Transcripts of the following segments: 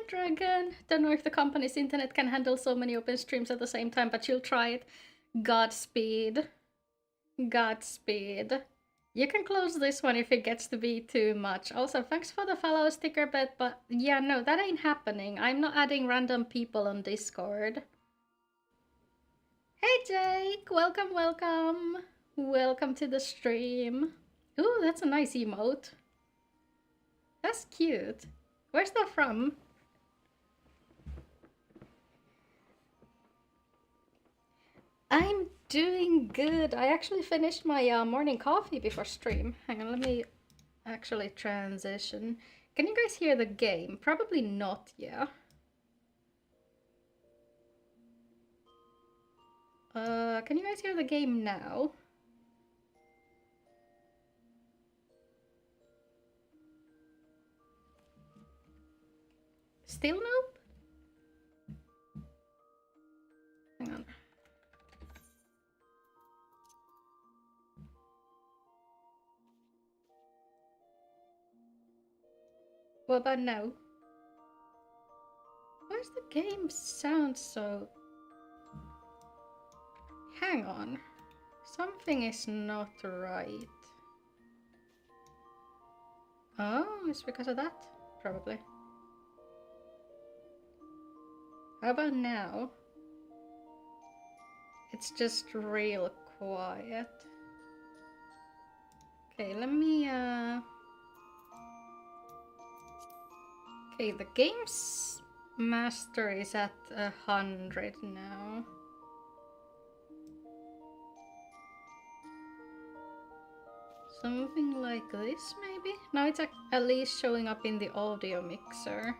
Hi, Dragon. Don't know if the company's internet can handle so many open streams at the same time, but you'll try it. Godspeed. Godspeed. You can close this one if it gets to be too much. Also, thanks for the follow sticker bet, but yeah, no, that ain't happening. I'm not adding random people on Discord. Hey, Jake! Welcome, welcome! Welcome to the stream. Ooh, that's a nice emote. That's cute. Where's that from? I'm doing good. I actually finished my morning coffee before stream. Hang on, let me actually transition. Can you guys hear the game? Probably not, yeah. Can you guys hear the game now? Still no? Hang on. What about now? Why does the game sound so... Hang on. Something is not right. Oh, it's because of that? Probably. How about now? It's just real quiet. Okay, let me okay, the game's master is at 100 now. Something like this, maybe? Now it's at least showing up in the audio mixer.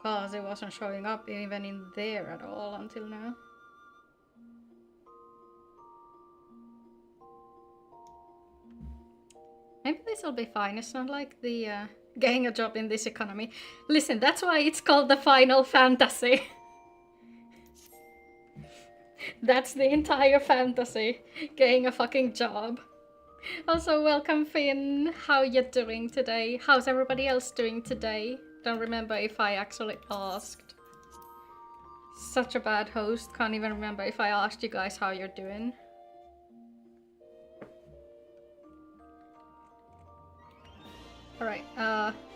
Cause it wasn't showing up even in there at all until now. Maybe this will be fine. It's not like the getting a job in this economy. Listen, that's why it's called the Final Fantasy. That's the entire fantasy. Getting a fucking job. Also, welcome Finn. How you doing today? How's everybody else doing today? Don't remember if I actually asked. Such a bad host. Can't even remember if I asked you guys how you're doing. Alright,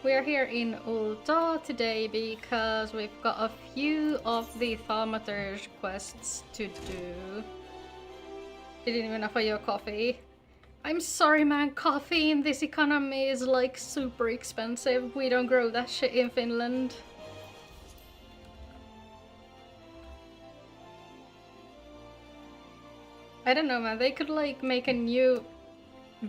we're here in Ulta today because we've got a few of the Thaumaturge quests to do. Didn't even offer you a coffee. I'm sorry man, coffee in this economy is like super expensive. We don't grow that shit in Finland. I don't know man, they could like make a new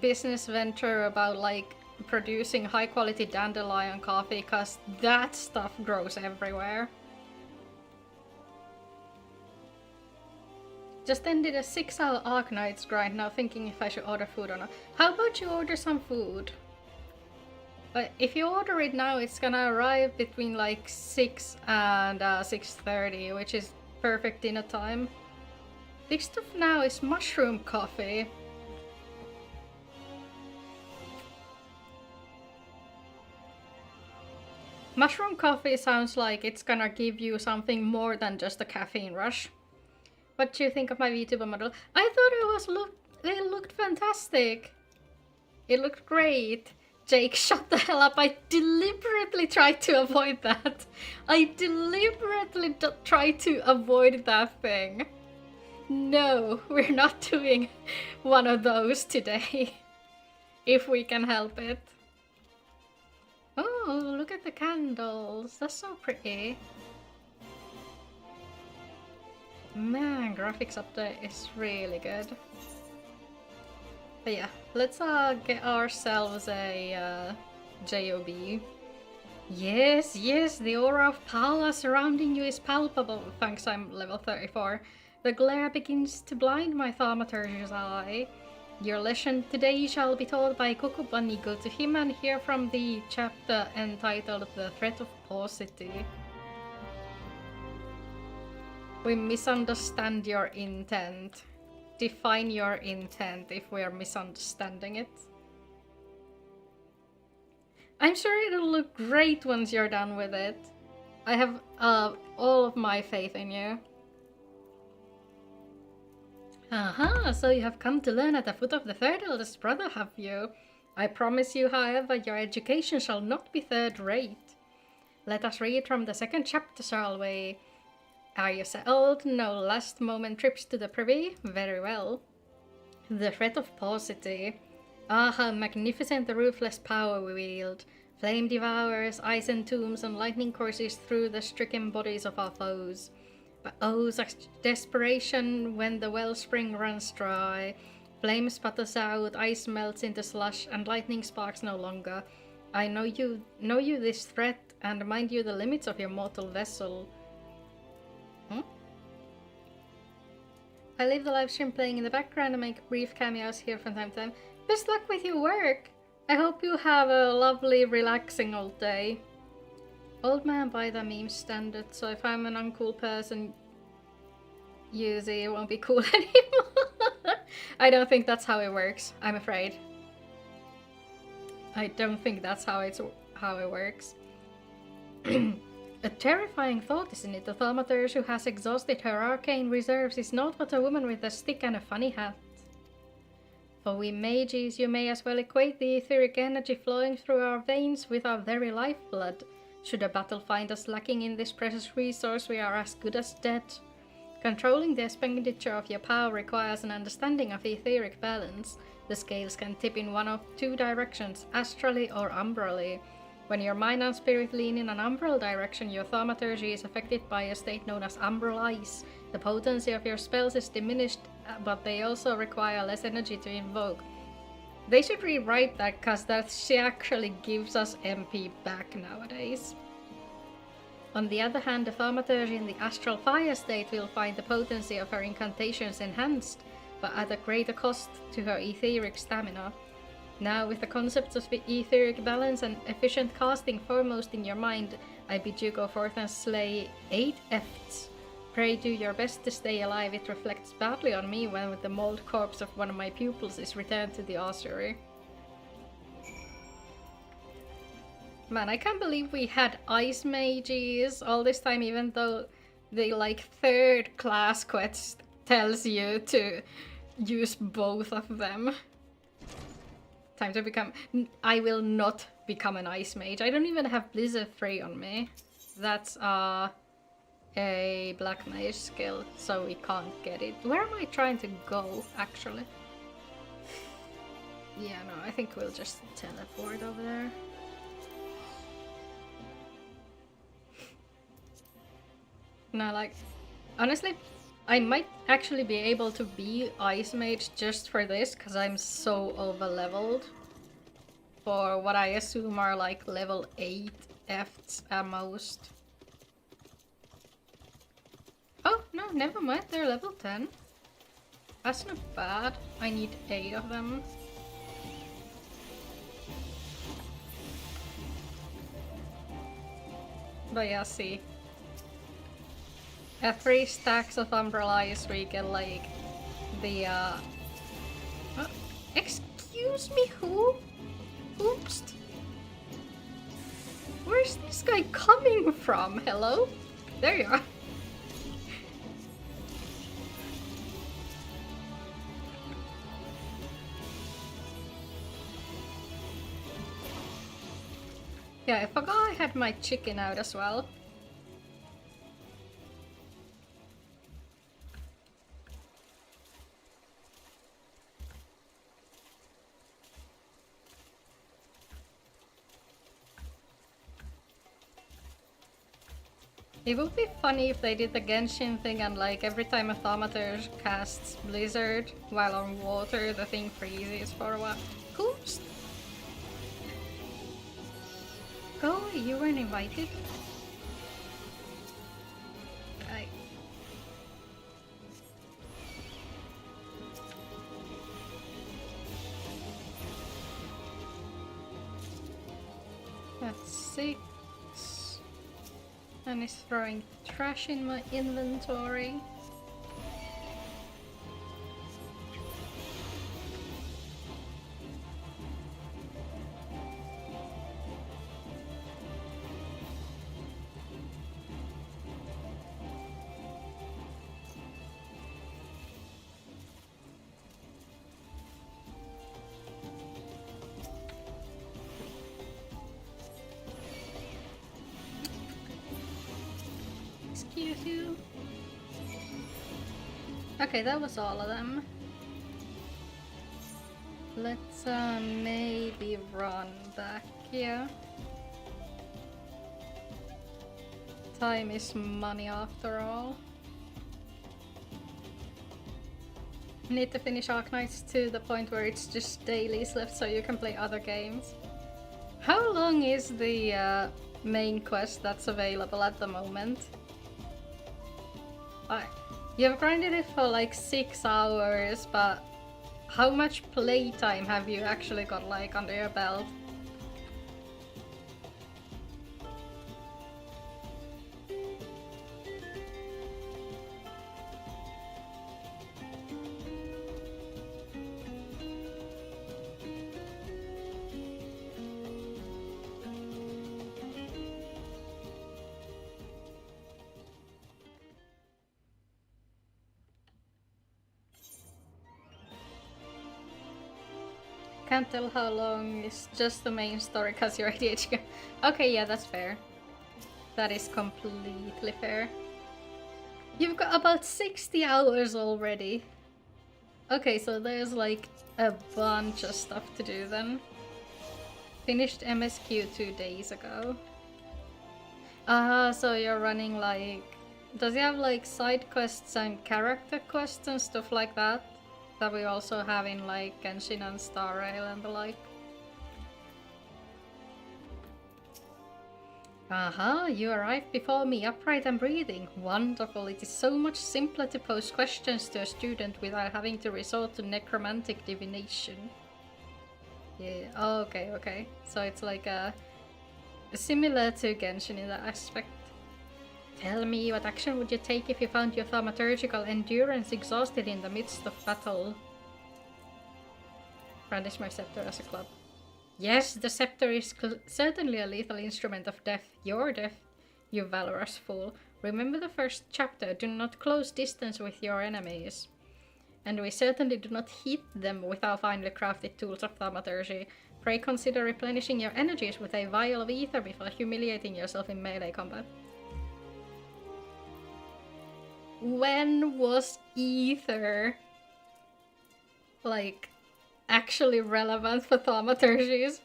business venture about like producing high quality dandelion coffee, cause that stuff grows everywhere. Just ended a 6-hour Arknights grind, now thinking if I should order food or not. How about you order some food? But if you order it now, it's gonna arrive between like 6 and 6:30, which is perfect dinner time. Big stuff now is mushroom coffee. Mushroom coffee sounds like it's gonna give you something more than just a caffeine rush. What do you think of my VTuber model? I thought it looked fantastic. It looked great. Jake, shut the hell up. I deliberately tried to avoid that. I deliberately tried to avoid that thing. No, we're not doing one of those today. If we can help it. Oh, look at the candles. That's so pretty. Man, graphics update is really good. But yeah, let's get ourselves a job. Yes, yes, the aura of power surrounding you is palpable. Thanks, I'm level 34. The glare begins to blind my thaumaturge's eye. Your lesson today shall be taught by Coco Bunny. Go to him and hear from the chapter entitled The Threat of Paucity. We misunderstand your intent. Define your intent if we are misunderstanding it. I'm sure it'll look great once you're done with it. I have all of my faith in you. Aha, so you have come to learn at the foot of the third eldest brother, have you? I promise you, however, your education shall not be third-rate. Let us read from the second chapter, shall we? Are you settled? No last-moment trips to the privy? Very well. The threat of paucity. Ah, how magnificent the ruthless power we wield. Flame devours, ice entombs, and lightning courses through the stricken bodies of our foes. But oh, such desperation when the wellspring runs dry. Flame sputters out, ice melts into slush, and lightning sparks no longer. I know you this threat, and mind you the limits of your mortal vessel. I leave the live stream playing in the background and make brief cameos here from time to time. Best luck with your work! I hope you have a lovely, relaxing old day. Old man by the meme standard, so if I'm an uncool person, usually it won't be cool anymore. I don't think that's how it works, I'm afraid. I don't think that's how it works. A terrifying thought, isn't it? The thaumaturge who has exhausted her arcane reserves is not but a woman with a stick and a funny hat. For we mages, you may as well equate the etheric energy flowing through our veins with our very lifeblood. Should a battle find us lacking in this precious resource, we are as good as dead. Controlling the expenditure of your power requires an understanding of etheric balance. The scales can tip in one of two directions, astrally or umbrally. When your mind and spirit lean in an umbral direction, your thaumaturgy is affected by a state known as umbral ice. The potency of your spells is diminished, but they also require less energy to invoke. They should rewrite that, because that she actually gives us MP back nowadays. On the other hand, the thaumaturge in the astral fire state will find the potency of her incantations enhanced, but at a greater cost to her etheric stamina. Now, with the concepts of etheric balance and efficient casting foremost in your mind, I bid you go forth and slay 8 efts. Pray do your best to stay alive. It reflects badly on me when the mauled corpse of one of my pupils is returned to the ossuary. Man, I can't believe we had ice mages all this time, even though the third class quest tells you to use both of them. Time to become... I will not become an ice mage. I don't even have Blizzard 3 on me. That's a black mage skill, so we can't get it. Where am I trying to go, actually? Yeah, no, I think we'll just teleport over there. No, honestly, I might actually be able to be Ice Mage just for this, because I'm so over-leveled. For what I assume are level 8 Fs at most. Oh, no, never mind, they're level 10. That's not bad. I need 8 of them. But yeah, see. At 3 stacks of Umbrella Ice, we get the excuse me, who? Oops. Where's this guy coming from? Hello? There you are. Yeah, I forgot I had my chicken out as well. It would be funny if they did the Genshin thing and every time a thaumaturge casts Blizzard while on water, the thing freezes for a while. Oops! Go away, you weren't invited. That's 6. And he's throwing trash in my inventory. with you. Okay, that was all of them. Let's maybe run back here. Time is money after all. Need to finish Arknights to the point where it's just dailies left so you can play other games. How long is the main quest that's available at the moment? You've grinded it for like 6 hours, but how much playtime have you actually got like under your belt? Can't tell how long is just the main story cause you're ADHD. Okay, yeah, that's fair. That is completely fair. You've got about 60 hours already. Okay, so there's like a bunch of stuff to do then. Finished MSQ 2 days ago. So you're running like... Does it have like side quests and character quests and stuff like that? That we also have in like Genshin and Star Rail and the like. Aha, you arrived before me, upright and breathing. Wonderful, it is so much simpler to pose questions to a student without having to resort to necromantic divination. Yeah, okay. So it's like similar to Genshin in that aspect. Tell me, what action would you take if you found your thaumaturgical endurance exhausted in the midst of battle? Brandish my scepter as a club. Yes, the scepter is certainly a lethal instrument of death. Your death, you valorous fool. Remember the first chapter, do not close distance with your enemies. And we certainly do not hit them with our finely crafted tools of thaumaturgy. Pray consider replenishing your energies with a vial of ether before humiliating yourself in melee combat. When was ether like actually relevant for thaumaturgies?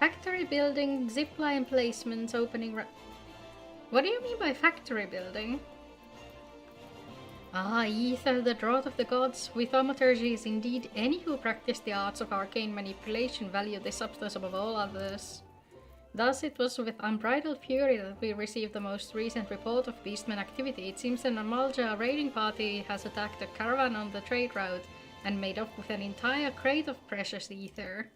Factory building, zipline placements, opening. What do you mean by factory building? Ah, ether, the draught of the gods. With thaumaturgies, indeed, any who practice the arts of arcane manipulation value this substance above all others. Thus, it was with unbridled fury that we received the most recent report of beastman activity. It seems an Amalja raiding party has attacked a caravan on the trade route and made off with an entire crate of precious ether.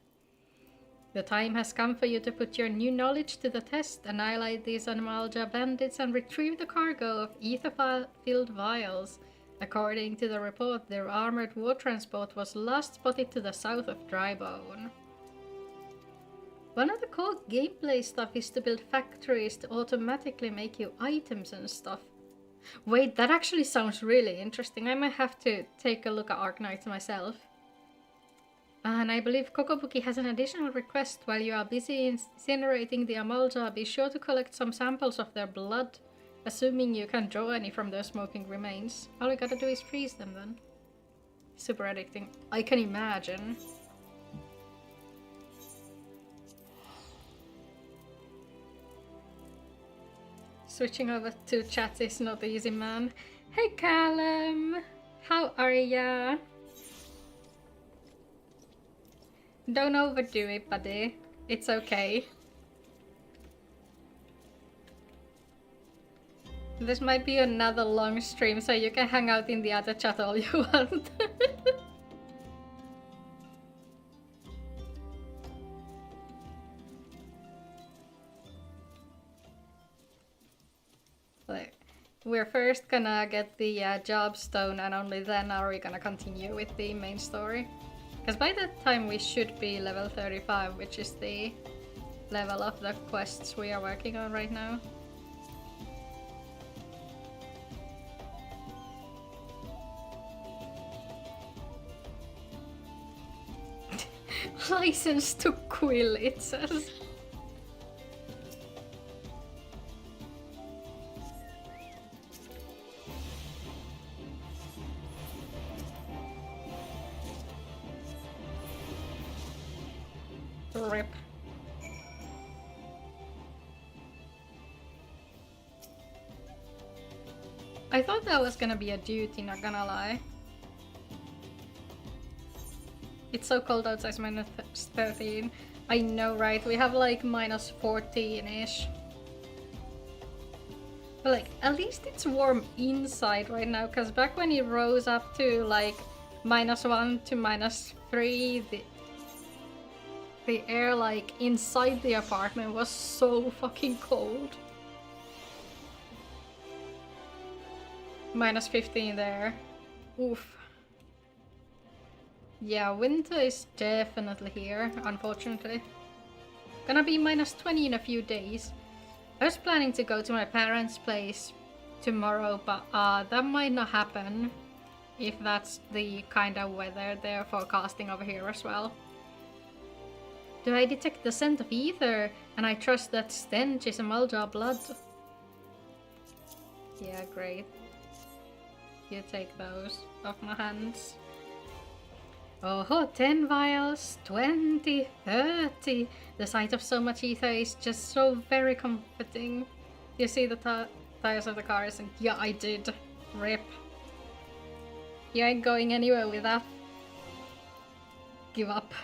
The time has come for you to put your new knowledge to the test, annihilate these Amalja bandits, and retrieve the cargo of ether-filled vials. According to the report, their armored war transport was last spotted to the south of Drybone. One of the core gameplay stuff is to build factories to automatically make you items and stuff. Wait, that actually sounds really interesting. I might have to take a look at Arknights myself. And I believe Kokobuki has an additional request. While you are busy incinerating the Amalja, be sure to collect some samples of their blood, assuming you can draw any from their smoking remains. All you gotta do is freeze them then. Super addicting. I can imagine. Switching over to chat is not easy, man. Hey Callum! How are ya? Don't overdo it, buddy. It's okay. This might be another long stream, so you can hang out in the other chat all you want. We're first gonna get the job stone, and only then are we gonna continue with the main story. Because by that time we should be level 35, which is the level of the quests we are working on right now. License to quill, it says. I thought that was gonna be a duty, not gonna lie. It's so cold outside, it's minus 13. I know, right? We have like minus 14-ish. But like, at least it's warm inside right now, because back when it rose up to like -1 to -3, the air like inside the apartment was so fucking cold. -15 there. Oof. Yeah, winter is definitely here, unfortunately. Gonna be -20 in a few days. I was planning to go to my parents' place tomorrow, but that might not happen if that's the kind of weather they're forecasting over here as well. Do I detect the scent of ether? And I trust that stench is a Malja blood. Yeah, great. You take those off my hands. Oh, 10 vials, 20, 30. The sight of so much ether is just so very comforting. You see the tires of the cars, and yeah, I did. Rip. You ain't going anywhere with that. Give up.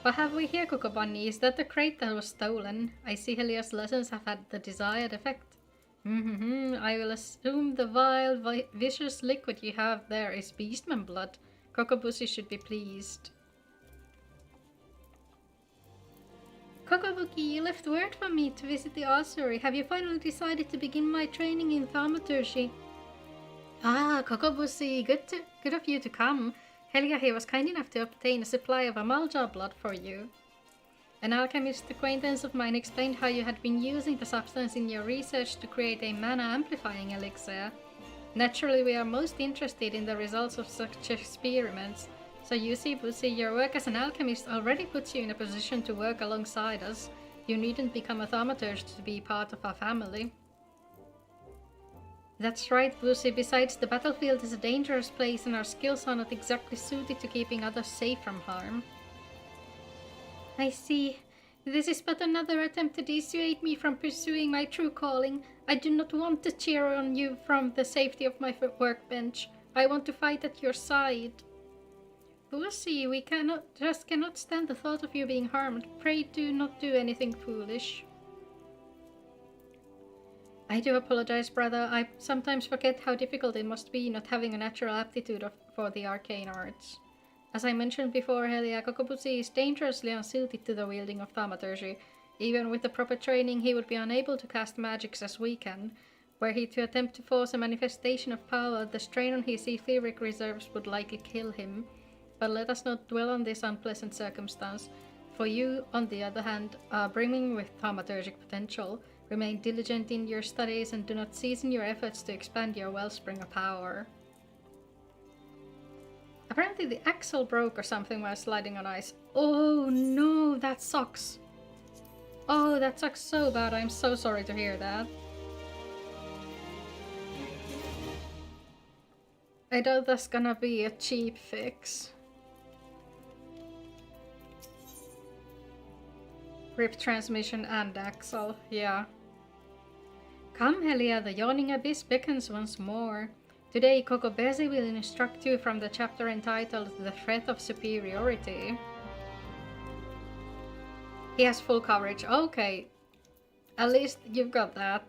What have we here, Coco Bunny? Is that the crate that was stolen? I see Helia's lessons have had the desired effect. I will assume the vile, vicious liquid you have there is beastman blood. Cocobussy should be pleased. Cocobuki, you left word for me to visit the ossuary. Have you finally decided to begin my training in thaumaturgy? Ah, Cocobussy, good of you to come. Helia here was kind enough to obtain a supply of Amalja blood for you. An alchemist acquaintance of mine explained how you had been using the substance in your research to create a mana-amplifying elixir. Naturally, we are most interested in the results of such experiments, so you see, Bussy, your work as an alchemist already puts you in a position to work alongside us. You needn't become a thaumaturge to be part of our family. That's right, Bussy. Besides, the battlefield is a dangerous place and our skills are not exactly suited to keeping others safe from harm. I see. This is but another attempt to dissuade me from pursuing my true calling. I do not want to cheer on you from the safety of my workbench. I want to fight at your side. Bussy, we cannot stand the thought of you being harmed. Pray do not do anything foolish. I do apologize, brother. I sometimes forget how difficult it must be not having a natural aptitude for the arcane arts. As I mentioned before, Helia, Cocobussy is dangerously unsuited to the wielding of thaumaturgy. Even with the proper training, he would be unable to cast magics as we can. Were he to attempt to force a manifestation of power, the strain on his etheric reserves would likely kill him. But let us not dwell on this unpleasant circumstance. For you, on the other hand, are brimming with thaumaturgic potential. Remain diligent in your studies and do not cease in your efforts to expand your wellspring of power. Apparently the axle broke or something while sliding on ice. Oh no, that sucks. Oh, that sucks so bad. I'm so sorry to hear that. I doubt that's gonna be a cheap fix. Rip transmission and axle, yeah. Come, Helia, the yawning abyss beckons once more. Today, Cocobezzi will instruct you from the chapter entitled The Threat of Superiority. He has full coverage. Okay. At least you've got that.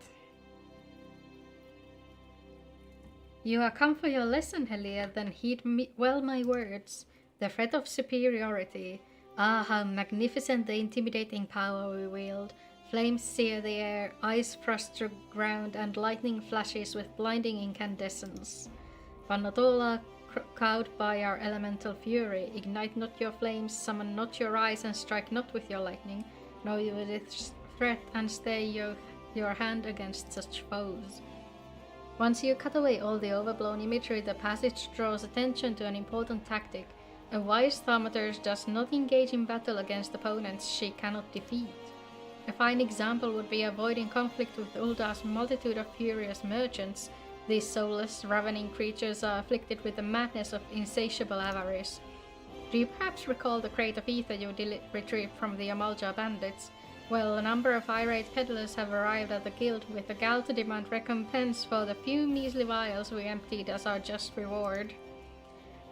You are come for your lesson, Helia, then heed well my words. The threat of superiority. Ah, how magnificent the intimidating power we wield. Flames sear the air, ice thrust through ground, and lightning flashes with blinding incandescence. But not all are cowed by our elemental fury. Ignite not your flames, summon not your eyes, and strike not with your lightning. Know you its threat, and stay your hand against such foes. Once you cut away all the overblown imagery, the passage draws attention to an important tactic. A wise thaumaturge does not engage in battle against opponents she cannot defeat. A fine example would be avoiding conflict with Ulda's multitude of furious merchants. These soulless, ravening creatures are afflicted with the madness of insatiable avarice. Do you perhaps recall the crate of ether you retrieved from the Amalja bandits? Well, a number of irate peddlers have arrived at the guild with a gal to demand recompense for the few measly vials we emptied as our just reward.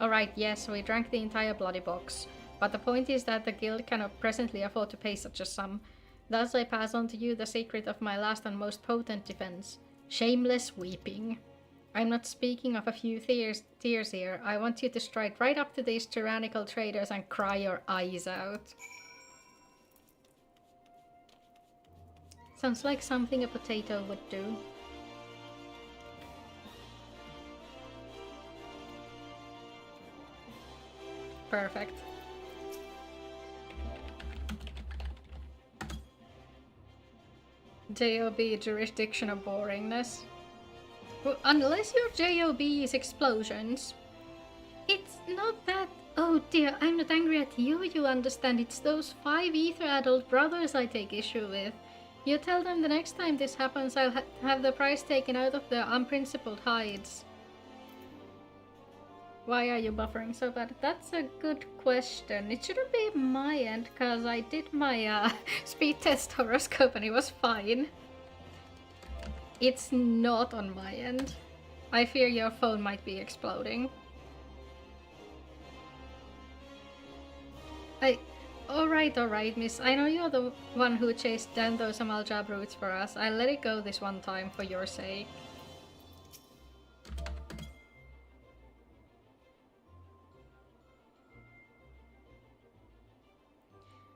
Alright, yes, we drank the entire bloody box, but the point is that the guild cannot presently afford to pay such a sum. Thus I pass on to you the secret of my last and most potent defense. Shameless weeping. I'm not speaking of a few tears here. I want you to stride right up to these tyrannical traders and cry your eyes out. Sounds like something a potato would do. Perfect. JOB jurisdiction of boringness. Well, unless your JOB is explosions. It's not that... Oh dear, I'm not angry at you, you understand. It's those 5 ether adult brothers I take issue with. You tell them the next time this happens I'll have the price taken out of their unprincipled hides. Why are you buffering so bad? That's a good question. It shouldn't be my end, because I did my speed test horoscope and it was fine. It's not on my end. I fear your phone might be exploding. Alright, miss. I know you're the one who chased down those Amaljab roots for us. I'll let it go this one time for your sake.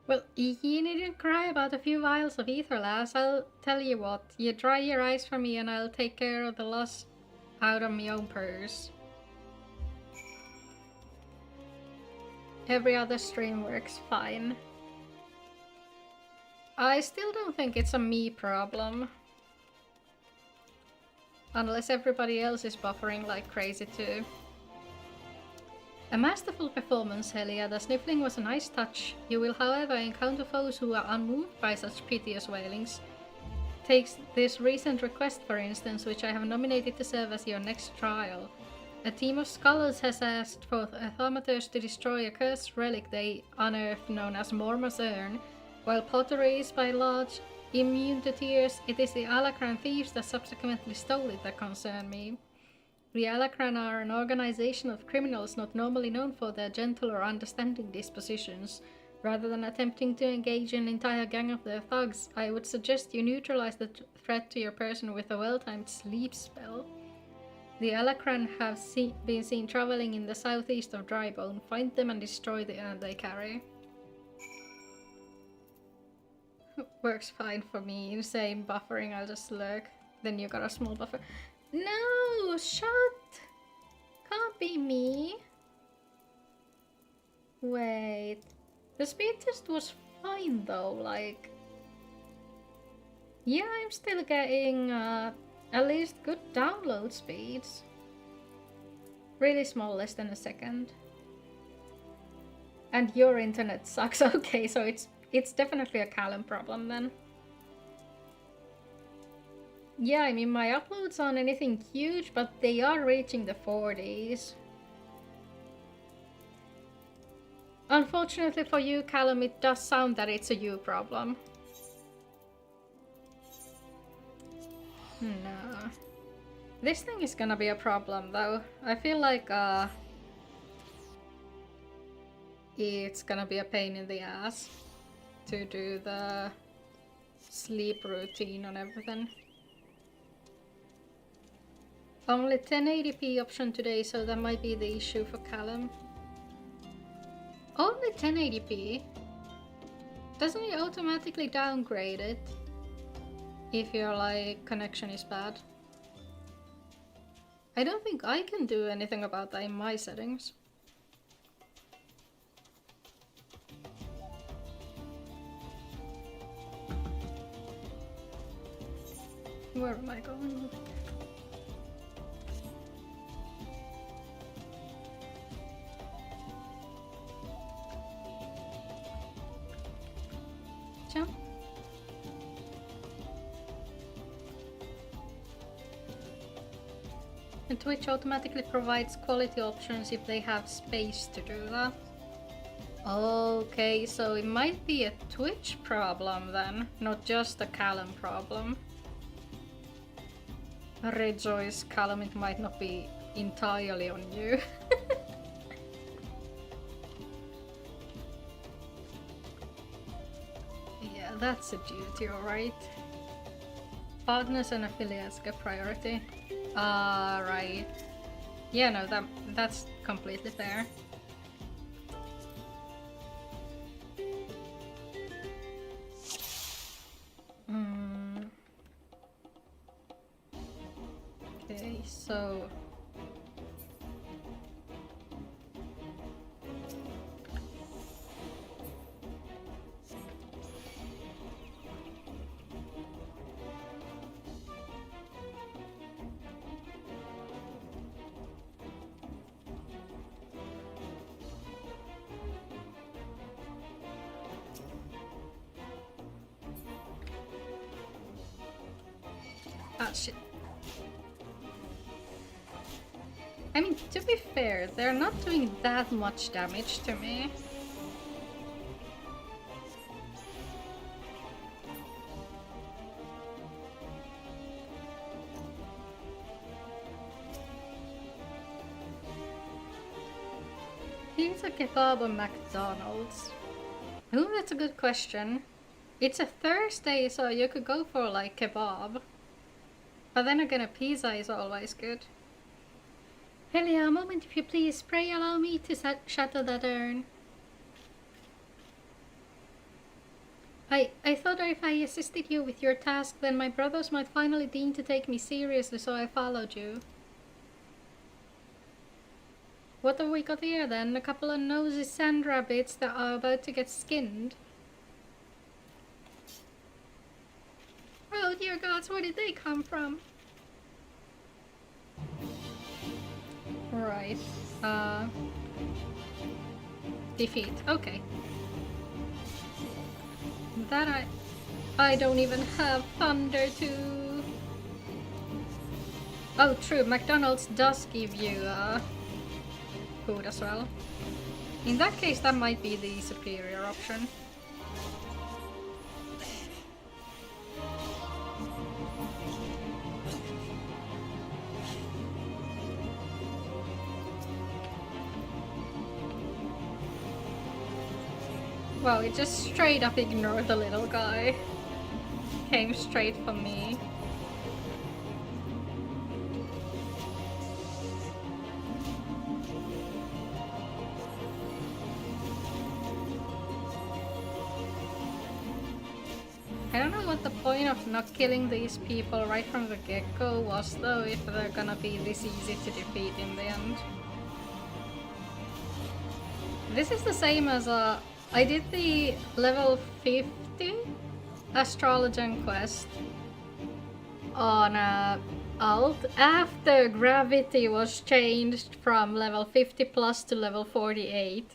Well, you needn't cry about a few vials of ether, lass. I'll tell you what. You dry your eyes for me and I'll take care of the loss out of my own purse. Every other stream works fine. I still don't think it's a me problem. Unless everybody else is buffering like crazy too. A masterful performance, Helia. The sniffling was a nice touch. You will, however, encounter foes who are unmoved by such piteous wailings. Take this recent request, for instance, which I have nominated to serve as your next trial. A team of scholars has asked for thaumateurs to destroy a cursed relic they unearthed known as Morma's Urn. While pottery is by large immune to tears, it is the Alacran thieves that subsequently stole it that concern me. The Alacran are an organization of criminals not normally known for their gentle or understanding dispositions. Rather than attempting to engage an entire gang of their thugs, I would suggest you neutralize the threat to your person with a well-timed sleep spell. The Alacran have been seen traveling in the southeast of Drybone. Find them and destroy the urn they carry. Works fine for me. Insane buffering, I'll just lurk. Then you got a small buffer. No! Shut! Can't be me. Wait. The speed test was fine though, like... Yeah, I'm still getting at least good download speeds. Really small, less than a second. And your internet sucks. Okay, so it's definitely a Callum problem then. Yeah, I mean my uploads aren't anything huge, but they are reaching the 40s. Unfortunately for you, Callum, it does sound that it's a you problem. No. This thing is gonna be a problem though. I feel like it's gonna be a pain in the ass to do the sleep routine and everything. Only 1080p option today, so that might be the issue for Callum. Only 1080p? Doesn't it automatically downgrade it if your like connection is bad? I don't think I can do anything about that in my settings. Where am I going? Jump. And Twitch automatically provides quality options if they have space to do that. Okay, so it might be a Twitch problem then, not just a Callum problem. Rejoice, Callum, it might not be entirely on you. Yeah, that's a duty, alright. Partners and affiliates get priority. Right. Yeah, no, that's completely fair. Okay, so... Ah, shit. I mean, to be fair, they're not doing that much damage to me. Pizza, kebab, or McDonald's? Ooh, that's a good question. It's a Thursday, so you could go for like kebab. But then again, a pizza is always good. Helia, a moment if you please. Pray allow me to shatter that urn. I thought if I assisted you with your task, then my brothers might finally deign to take me seriously, so I followed you. What have we got here then? A couple of nosy sand rabbits that are about to get skinned. Oh dear gods, where did they come from? Right. Defeat. Okay. That I don't even have thunder to... Oh true, McDonald's does give you food as well. In that case, that might be the superior option. Wow, it just straight up ignored the little guy. Came straight for me. I don't know what the point of not killing these people right from the get-go was though, if they're gonna be this easy to defeat in the end. This is the same as I did the level 50 Astrologian quest on Alt after gravity was changed from level 50 plus to level 48,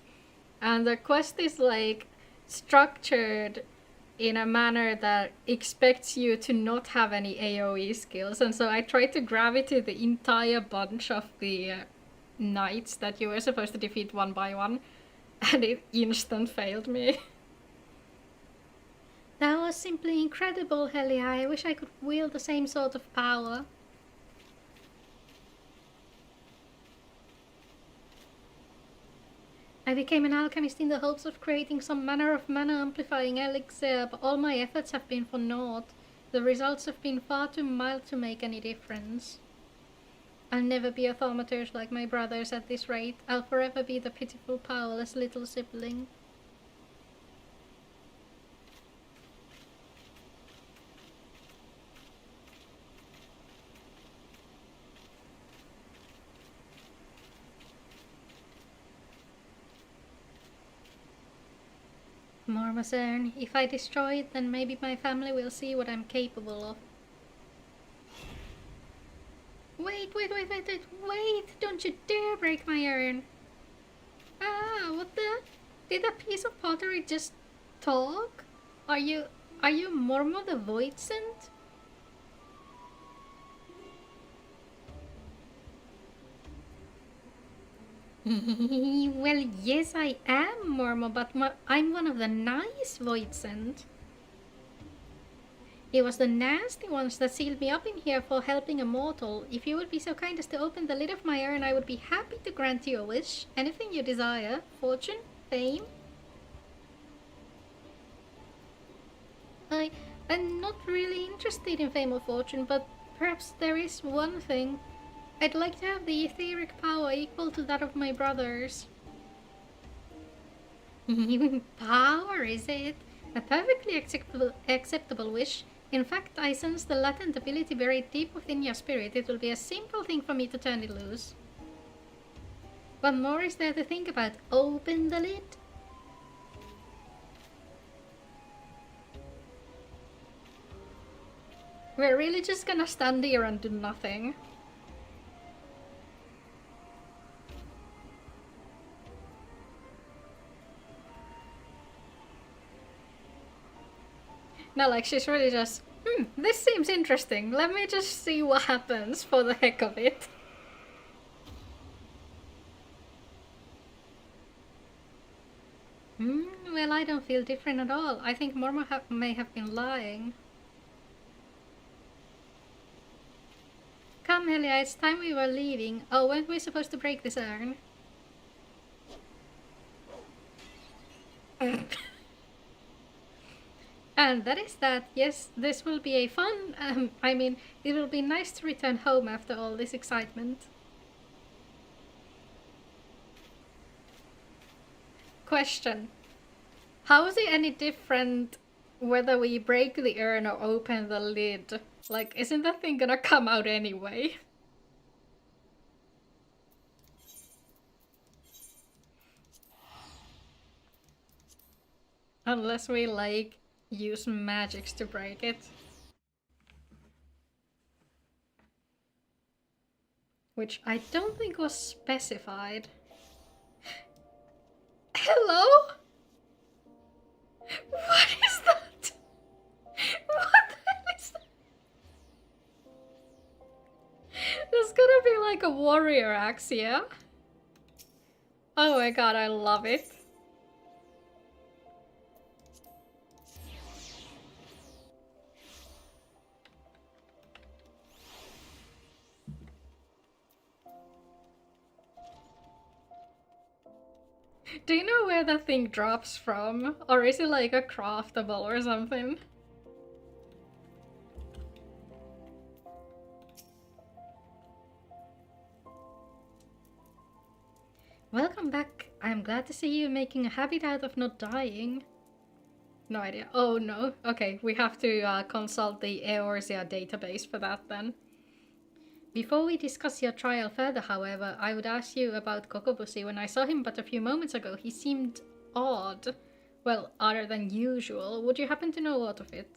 and the quest is like structured in a manner that expects you to not have any AoE skills, and so I tried to gravity the entire bunch of the knights that you were supposed to defeat one by one, and it instant failed me. That was simply incredible, Helia. I wish I could wield the same sort of power. I became an alchemist in the hopes of creating some manner of mana-amplifying elixir, but all my efforts have been for naught. The results have been far too mild to make any difference. I'll never be a thaumaturge like my brothers at this rate. I'll forever be the pitiful, powerless little sibling. Mormazern, if I destroy it, then maybe my family will see what I'm capable of. Wait, don't you dare break my urn. Ah, what the? Did a piece of pottery just talk? Are you Mormo the Voidsent? Well, yes, I am, Mormo, but I'm one of the nice Voidsent. It was the nasty ones that sealed me up in here for helping a mortal. If you would be so kind as to open the lid of my urn, I would be happy to grant you a wish. Anything you desire. Fortune? Fame? I'm not really interested in fame or fortune, but perhaps there is one thing. I'd like to have the etheric power equal to that of my brothers. Power, is it? A perfectly acceptable wish. In fact, I sense the latent ability buried deep within your spirit. It will be a simple thing for me to turn it loose. What more is there to think about? Open the lid. We're really just gonna stand here and do nothing. No, like she's really just, this seems interesting. Let me just see what happens for the heck of it. Well, I don't feel different at all. I think Mormo may have been lying. Come, Helia, it's time we were leaving. Oh, weren't we supposed to break this urn? And that is that. Yes, this will be a fun... I mean, it will be nice to return home after all this excitement. Question. How is it any different whether we break the urn or open the lid? Like, isn't that thing gonna come out anyway? Unless we, like, use magics to break it. Which I don't think was specified. Hello? What is that? What the hell is that? There's gonna be like a warrior axe, yeah? Oh my god, I love it. Do you know where that thing drops from? Or is it like a craftable or something? Welcome back. I'm glad to see you making a habit out of not dying. No idea. Oh no. Okay, we have to consult the Eorzea database for that then. Before we discuss your trial further, however, I would ask you about Kokobushi. When I saw him but a few moments ago, he seemed odd. Well, other than usual. Would you happen to know what of it?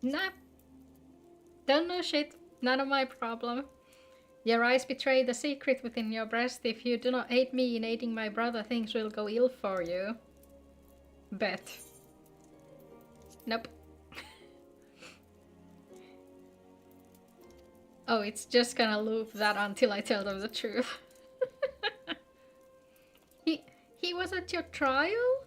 Nah. Don't know shit. None of my problem. Your eyes betray the secret within your breast. If you do not aid me in aiding my brother, things will go ill for you. Bet. Nope. Oh, it's just gonna loop that until I tell them the truth. He was at your trial?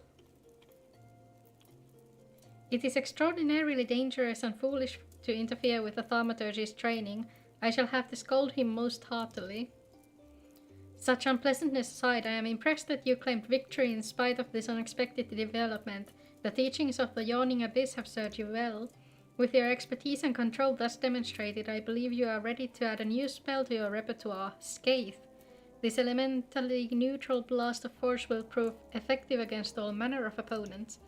It is extraordinarily dangerous and foolish to interfere with a thaumaturgist's training. I shall have to scold him most heartily. Such unpleasantness aside, I am impressed that you claimed victory in spite of this unexpected development. The teachings of the Yawning Abyss have served you well. With your expertise and control thus demonstrated, I believe you are ready to add a new spell to your repertoire, Scathe. This elementally neutral blast of force will prove effective against all manner of opponents.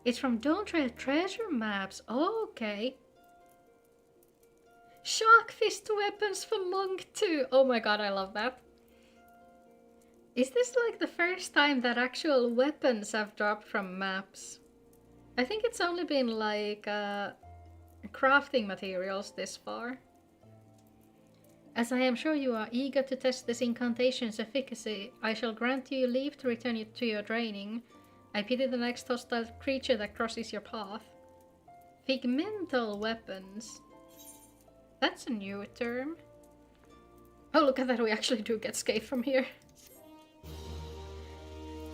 It's from Dawntrail treasure maps. Oh, okay. Shark fist weapons for Monk too. Oh my god, I love that. Is this like the first time that actual weapons have dropped from maps? I think it's only been like crafting materials this far. As I am sure you are eager to test this incantation's efficacy, I shall grant you leave to return you to your training. I pity the next hostile creature that crosses your path. Pigmental weapons. That's a new term. Oh, look at that, we actually do get Scathe from here.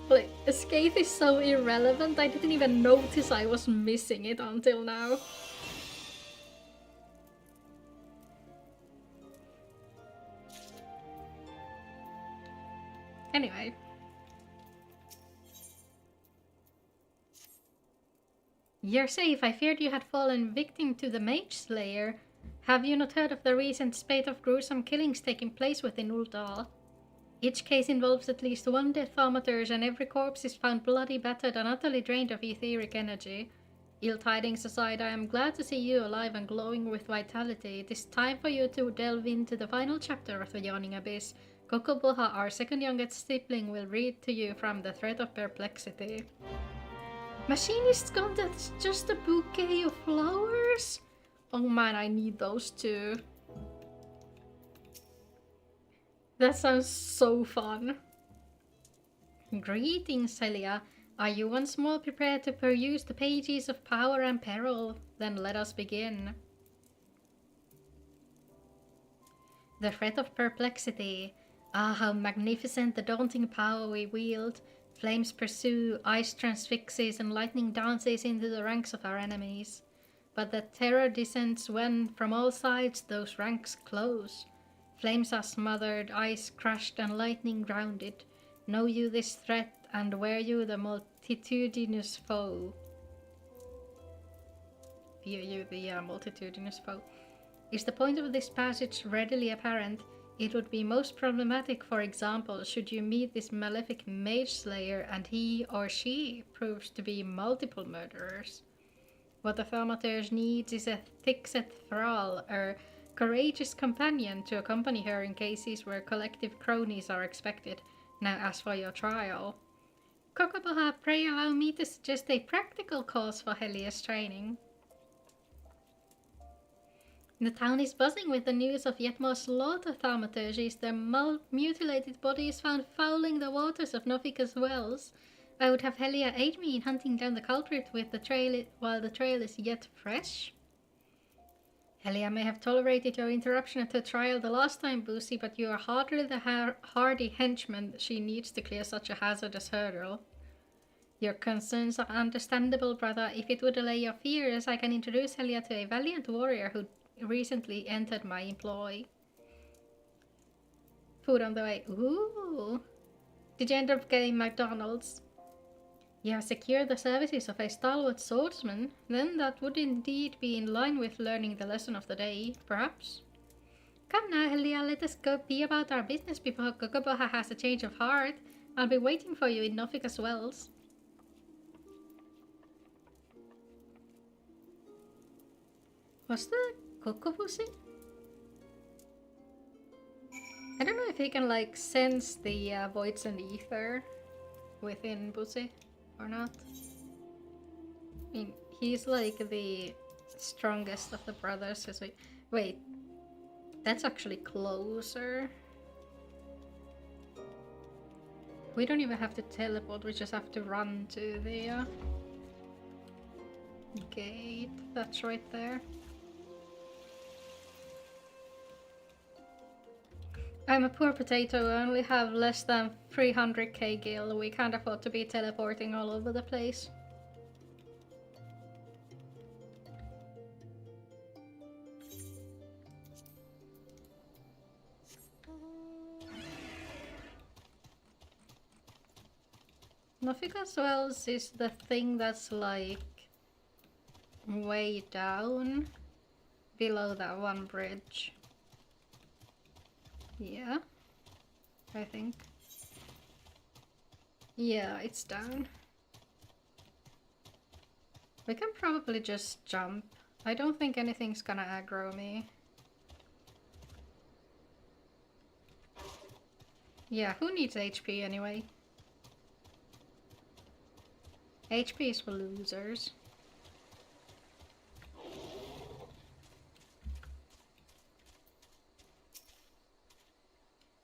Like, Scathe is so irrelevant, I didn't even notice I was missing it until now. Anyway. You're safe. I feared you had fallen victim to the Mage Slayer. Have you not heard of the recent spate of gruesome killings taking place within Ul'dah? Each case involves at least one dead thaumaturge, and every corpse is found bloody, battered, and utterly drained of etheric energy. Ill tidings aside, I am glad to see you alive and glowing with vitality. It is time for you to delve into the final chapter of the Yawning Abyss. Kokoboha, our second youngest sibling, will read to you from the Thread of Perplexity. Machinist's gone, that's just a bouquet of flowers? Oh man, I need those too. That sounds so fun. Greetings, Celia. Are you once more prepared to peruse the pages of power and peril? Then let us begin. The Thread of Perplexity. Ah, how magnificent the daunting power we wield. Flames pursue, ice transfixes, and lightning dances into the ranks of our enemies. But the terror descends when, from all sides, those ranks close. Flames are smothered, ice crushed, and lightning grounded. Know you this threat, and wear you the multitudinous foe. View you the multitudinous foe. Is the point of this passage readily apparent? It would be most problematic, for example, should you meet this malefic Mage Slayer and he or she proves to be multiple murderers. What the thaumaturge needs is a thick-set thrall, a courageous companion to accompany her in cases where collective cronies are expected. Now as for your trial. Kokoboha, pray allow me to suggest a practical course for Helia's training. The town is buzzing with the news of yet more slaughter thaumaturges, their mutilated bodies found fouling the waters of Nofika's wells. I would have Helia aid me in hunting down the culprit with the trail while the trail is yet fresh. Helia may have tolerated your interruption at her trial the last time, Boosie, but you are hardly the hardy henchman she needs to clear such a hazardous hurdle. Your concerns are understandable, brother. If it would allay your fears, I can introduce Helia to a valiant warrior who recently entered my employ. Food on the way. Ooh! Did you end up getting McDonald's? You have secured the services of a stalwart swordsman. Then that would indeed be in line with learning the lesson of the day, perhaps? Come now, Helia, let us go be about our business before Kokoboha has a change of heart. I'll be waiting for you in Nofika's wells. What's the Kokobusi? I don't know if he can like sense the voids and ether within Busi or not. I mean, he's like the strongest of the brothers. Wait, that's actually closer. We don't even have to teleport, we just have to run to the gate. That's right there. I'm a poor potato, I only have less than 300k gil. We can't afford to be teleporting all over the place. Nofika's Wells is the thing that's like way down below that one bridge. Yeah, I think. Yeah, it's down. We can probably just jump. I don't think anything's gonna aggro me. Yeah, who needs HP anyway? HP is for losers.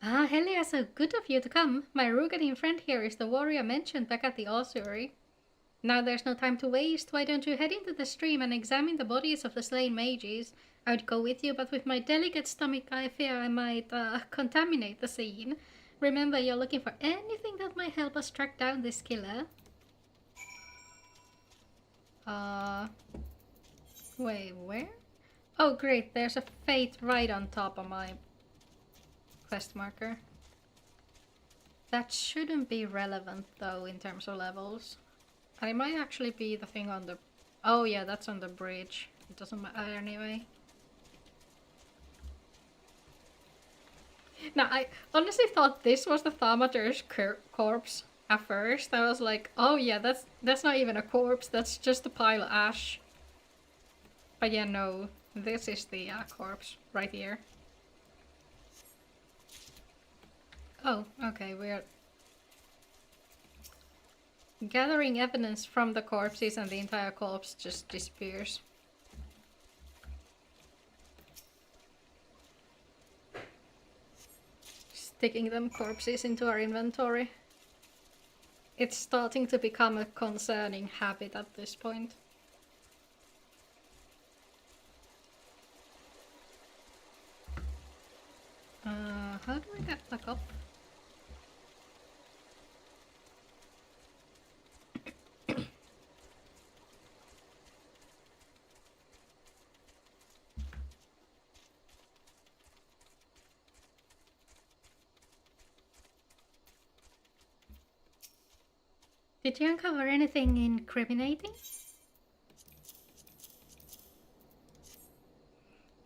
Ah, Helia, so good of you to come. My Rugadin friend here is the warrior mentioned back at the ossuary. Now there's no time to waste. Why don't you head into the stream and examine the bodies of the slain mages? I would go with you, but with my delicate stomach, I fear I might contaminate the scene. Remember, you're looking for anything that might help us track down this killer. Wait, where? Oh, great, there's a fate right on top of my quest marker. That shouldn't be relevant, though, in terms of levels. It might actually be the thing on the... Oh, yeah, that's on the bridge. It doesn't matter anyway. Now, I honestly thought this was the Thaumaturge's corpse at first. I was like, oh yeah, that's not even a corpse, that's just a pile of ash. But yeah, no, this is the corpse right here. Oh, okay, we're gathering evidence from the corpses and the entire corpse just disappears. Sticking them corpses into our inventory. It's starting to become a concerning habit at this point. How do I get back up? Did you uncover anything incriminating?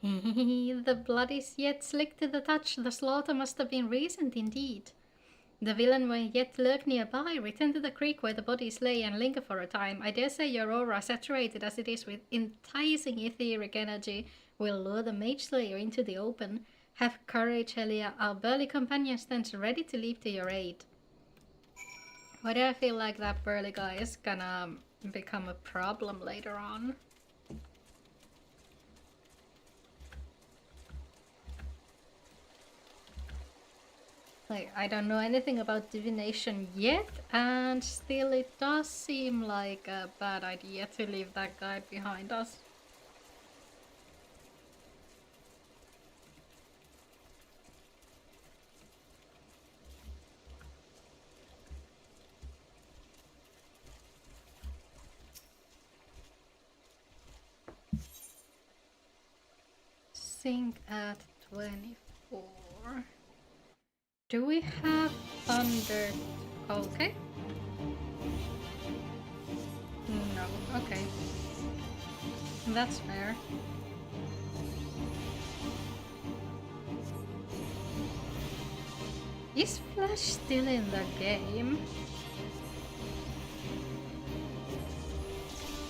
The blood is yet slick to the touch. The slaughter must have been recent indeed. The villain may yet lurk nearby. Return to the creek where the bodies lay and linger for a time. I dare say your aura, saturated as it is with enticing etheric energy, will lure the Mage Slayer into the open. Have courage, Helia. Our burly companion stands ready to leap to your aid. Why do I feel like that burly guy is gonna become a problem later on? Like, I don't know anything about divination yet, and still it does seem like a bad idea to leave that guy behind us. Sync at 24. Do we have under... Okay. No, okay. That's fair. Is Flash still in the game?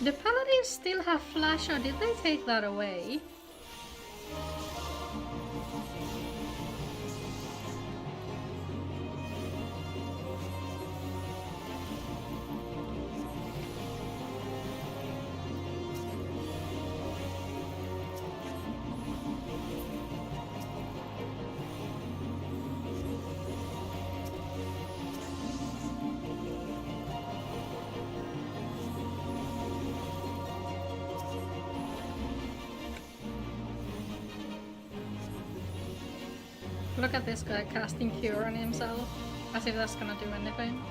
Do Paladins still have Flash, or did they take that away? Look at this guy casting Cure on himself, as if that's gonna do anything.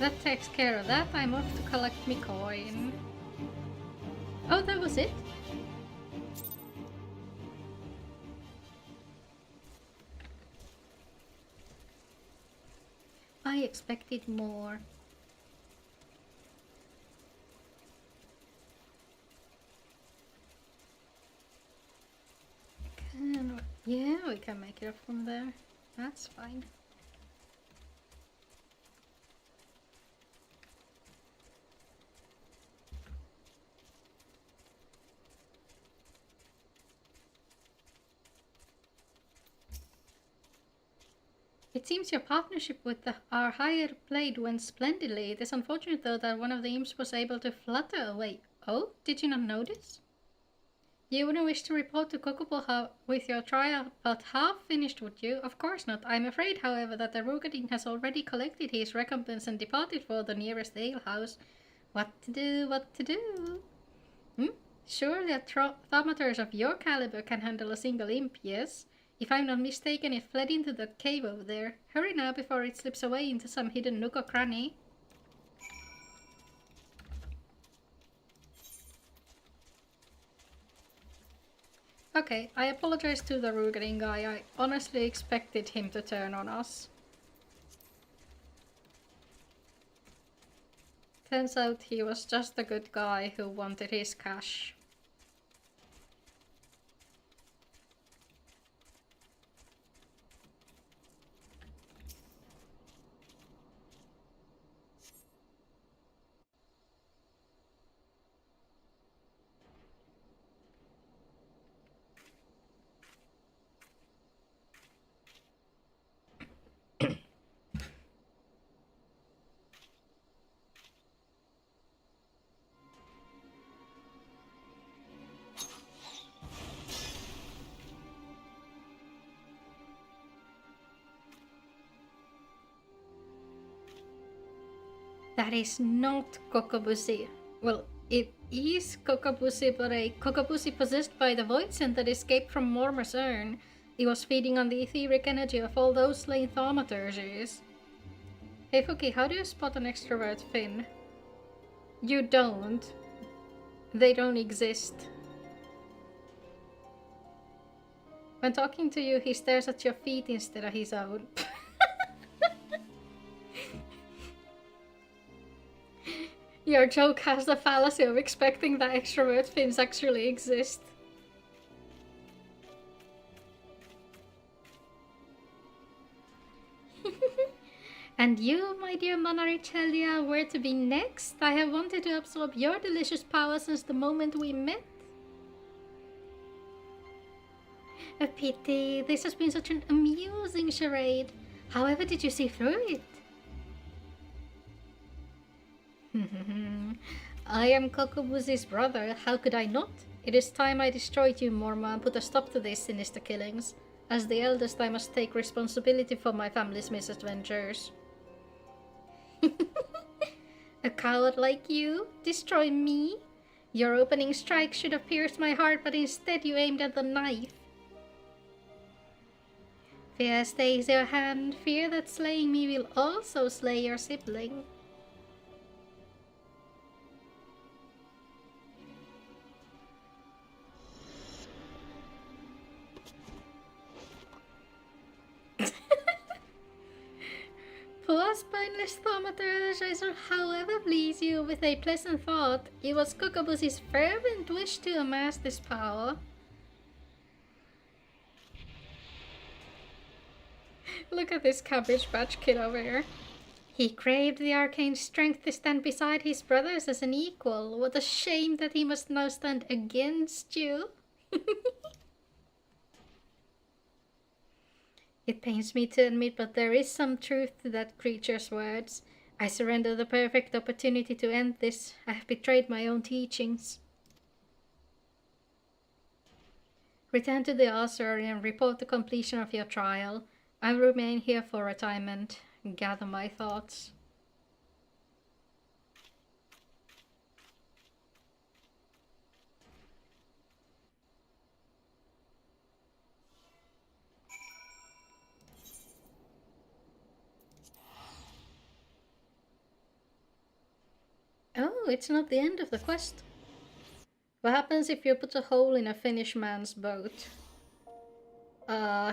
That takes care of that. I'm off to collect me coin. Oh, that was it? I expected more. Yeah, we can make it up from there. That's fine. It seems your partnership with our hired blade went splendidly. It is unfortunate though that one of the imps was able to flutter away. Oh, did you not notice? You wouldn't wish to report to Kokopo with your trial about half finished, would you? Of course not. I'm afraid, however, that the Rugadin has already collected his recompense and departed for the nearest alehouse. What to do, what to do? Surely thaumaters of your caliber can handle a single imp, yes? If I'm not mistaken, it fled into that cave over there. Hurry now before it slips away into some hidden nook or cranny. Okay, I apologize to the Rugadin guy. I honestly expected him to turn on us. Turns out he was just a good guy who wanted his cash. That is not Kokobushi. Well, it is Kokobushi, but a Kokobushi possessed by the void scent that escaped from Mormar's urn. It was feeding on the etheric energy of all those slain thaumaturges. Hey Fuki, how do you spot an extrovert Finn? You don't. They don't exist. When talking to you, he stares at your feet instead of his own. Your joke has the fallacy of expecting that extrovert Finns actually exist. And you, my dear Monarichelia, were to be next? I have wanted to absorb your delicious power since the moment we met. A pity. This has been such an amusing charade. However, did you see through it? I am Kokobushi's brother. How could I not? It is time I destroyed you, Morma, and put a stop to these sinister killings. As the eldest, I must take responsibility for my family's misadventures. A coward like you? Destroy me? Your opening strike should have pierced my heart, but instead you aimed at the knife. Fear stays your hand. Fear that slaying me will also slay your sibling. Poor spineless thaumaturge, I shall however please you with a pleasant thought. It was Kokobushi's fervent wish to amass this power. Look at this Cabbage Patch Kid over here. He craved the arcane strength to stand beside his brothers as an equal. What a shame that he must now stand against you. It pains me to admit, but there is some truth to that creature's words. I surrender the perfect opportunity to end this. I have betrayed my own teachings. Return to the ossuary and report the completion of your trial. I will remain here for retirement and gather my thoughts. Oh, it's not the end of the quest. What happens if you put a hole in a Finnish man's boat?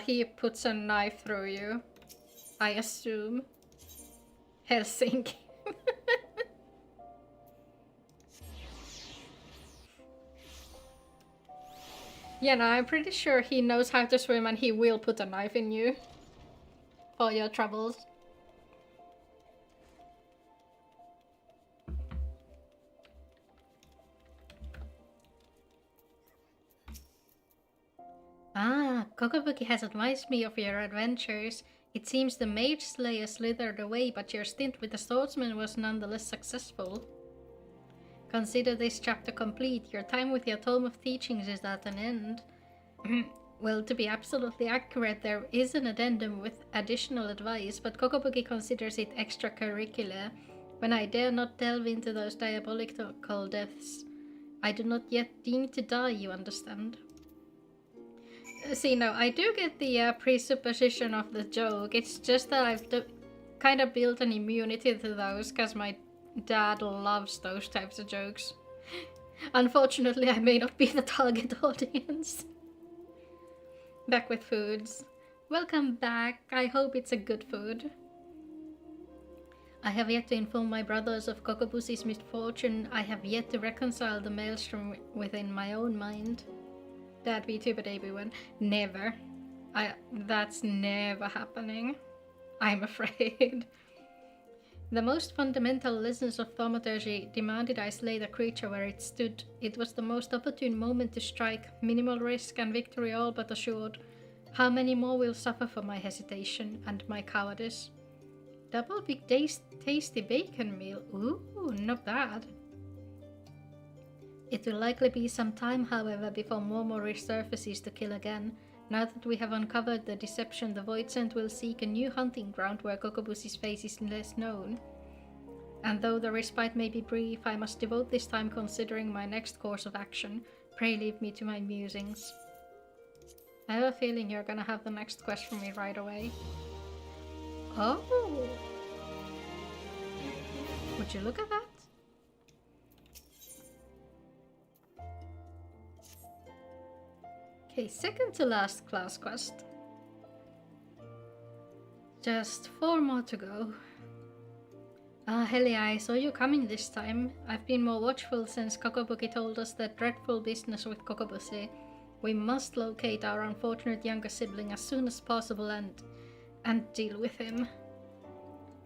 He puts a knife through you. I assume. Helsinki. Yeah, no, I'm pretty sure he knows how to swim and he will put a knife in you. For your troubles. Ah, Kokobuki has advised me of your adventures. It seems the mage slayer slithered away, but your stint with the swordsman was nonetheless successful. Consider this chapter complete. Your time with your Tome of Teachings is at an end. Well, to be absolutely accurate, there is an addendum with additional advice, but Kokobuki considers it extracurricular. When I dare not delve into those diabolical depths, I do not yet deem to die, you understand? See, no, I do get the presupposition of the joke. It's just that I've kind of built an immunity to those because my dad loves those types of jokes. Unfortunately, I may not be the target audience. Back with foods. Welcome back. I hope it's a good food. I have yet to inform my brothers of Kokobusi's misfortune. I have yet to reconcile the maelstrom within my own mind. That VTuber debut one. Never. That's never happening. I'm afraid. The most fundamental lessons of thaumaturgy demanded I slay the creature where it stood. It was the most opportune moment to strike, minimal risk and victory all but assured. How many more will suffer for my hesitation and my cowardice? Double big tasty bacon meal. Ooh, not bad. It will likely be some time, however, before Momo resurfaces to kill again. Now that we have uncovered the deception, the Voidsent will seek a new hunting ground where Kokobusi's face is less known. And though the respite may be brief, I must devote this time considering my next course of action. Pray leave me to my musings. I have a feeling you're gonna have the next quest from me right away. Oh! Would you look at that? Okay, second to last class quest. Just 4 more to go. Helia, I saw you coming this time. I've been more watchful since Kokobuki told us that dreadful business with Kokobusi. We must locate our unfortunate younger sibling as soon as possible and deal with him.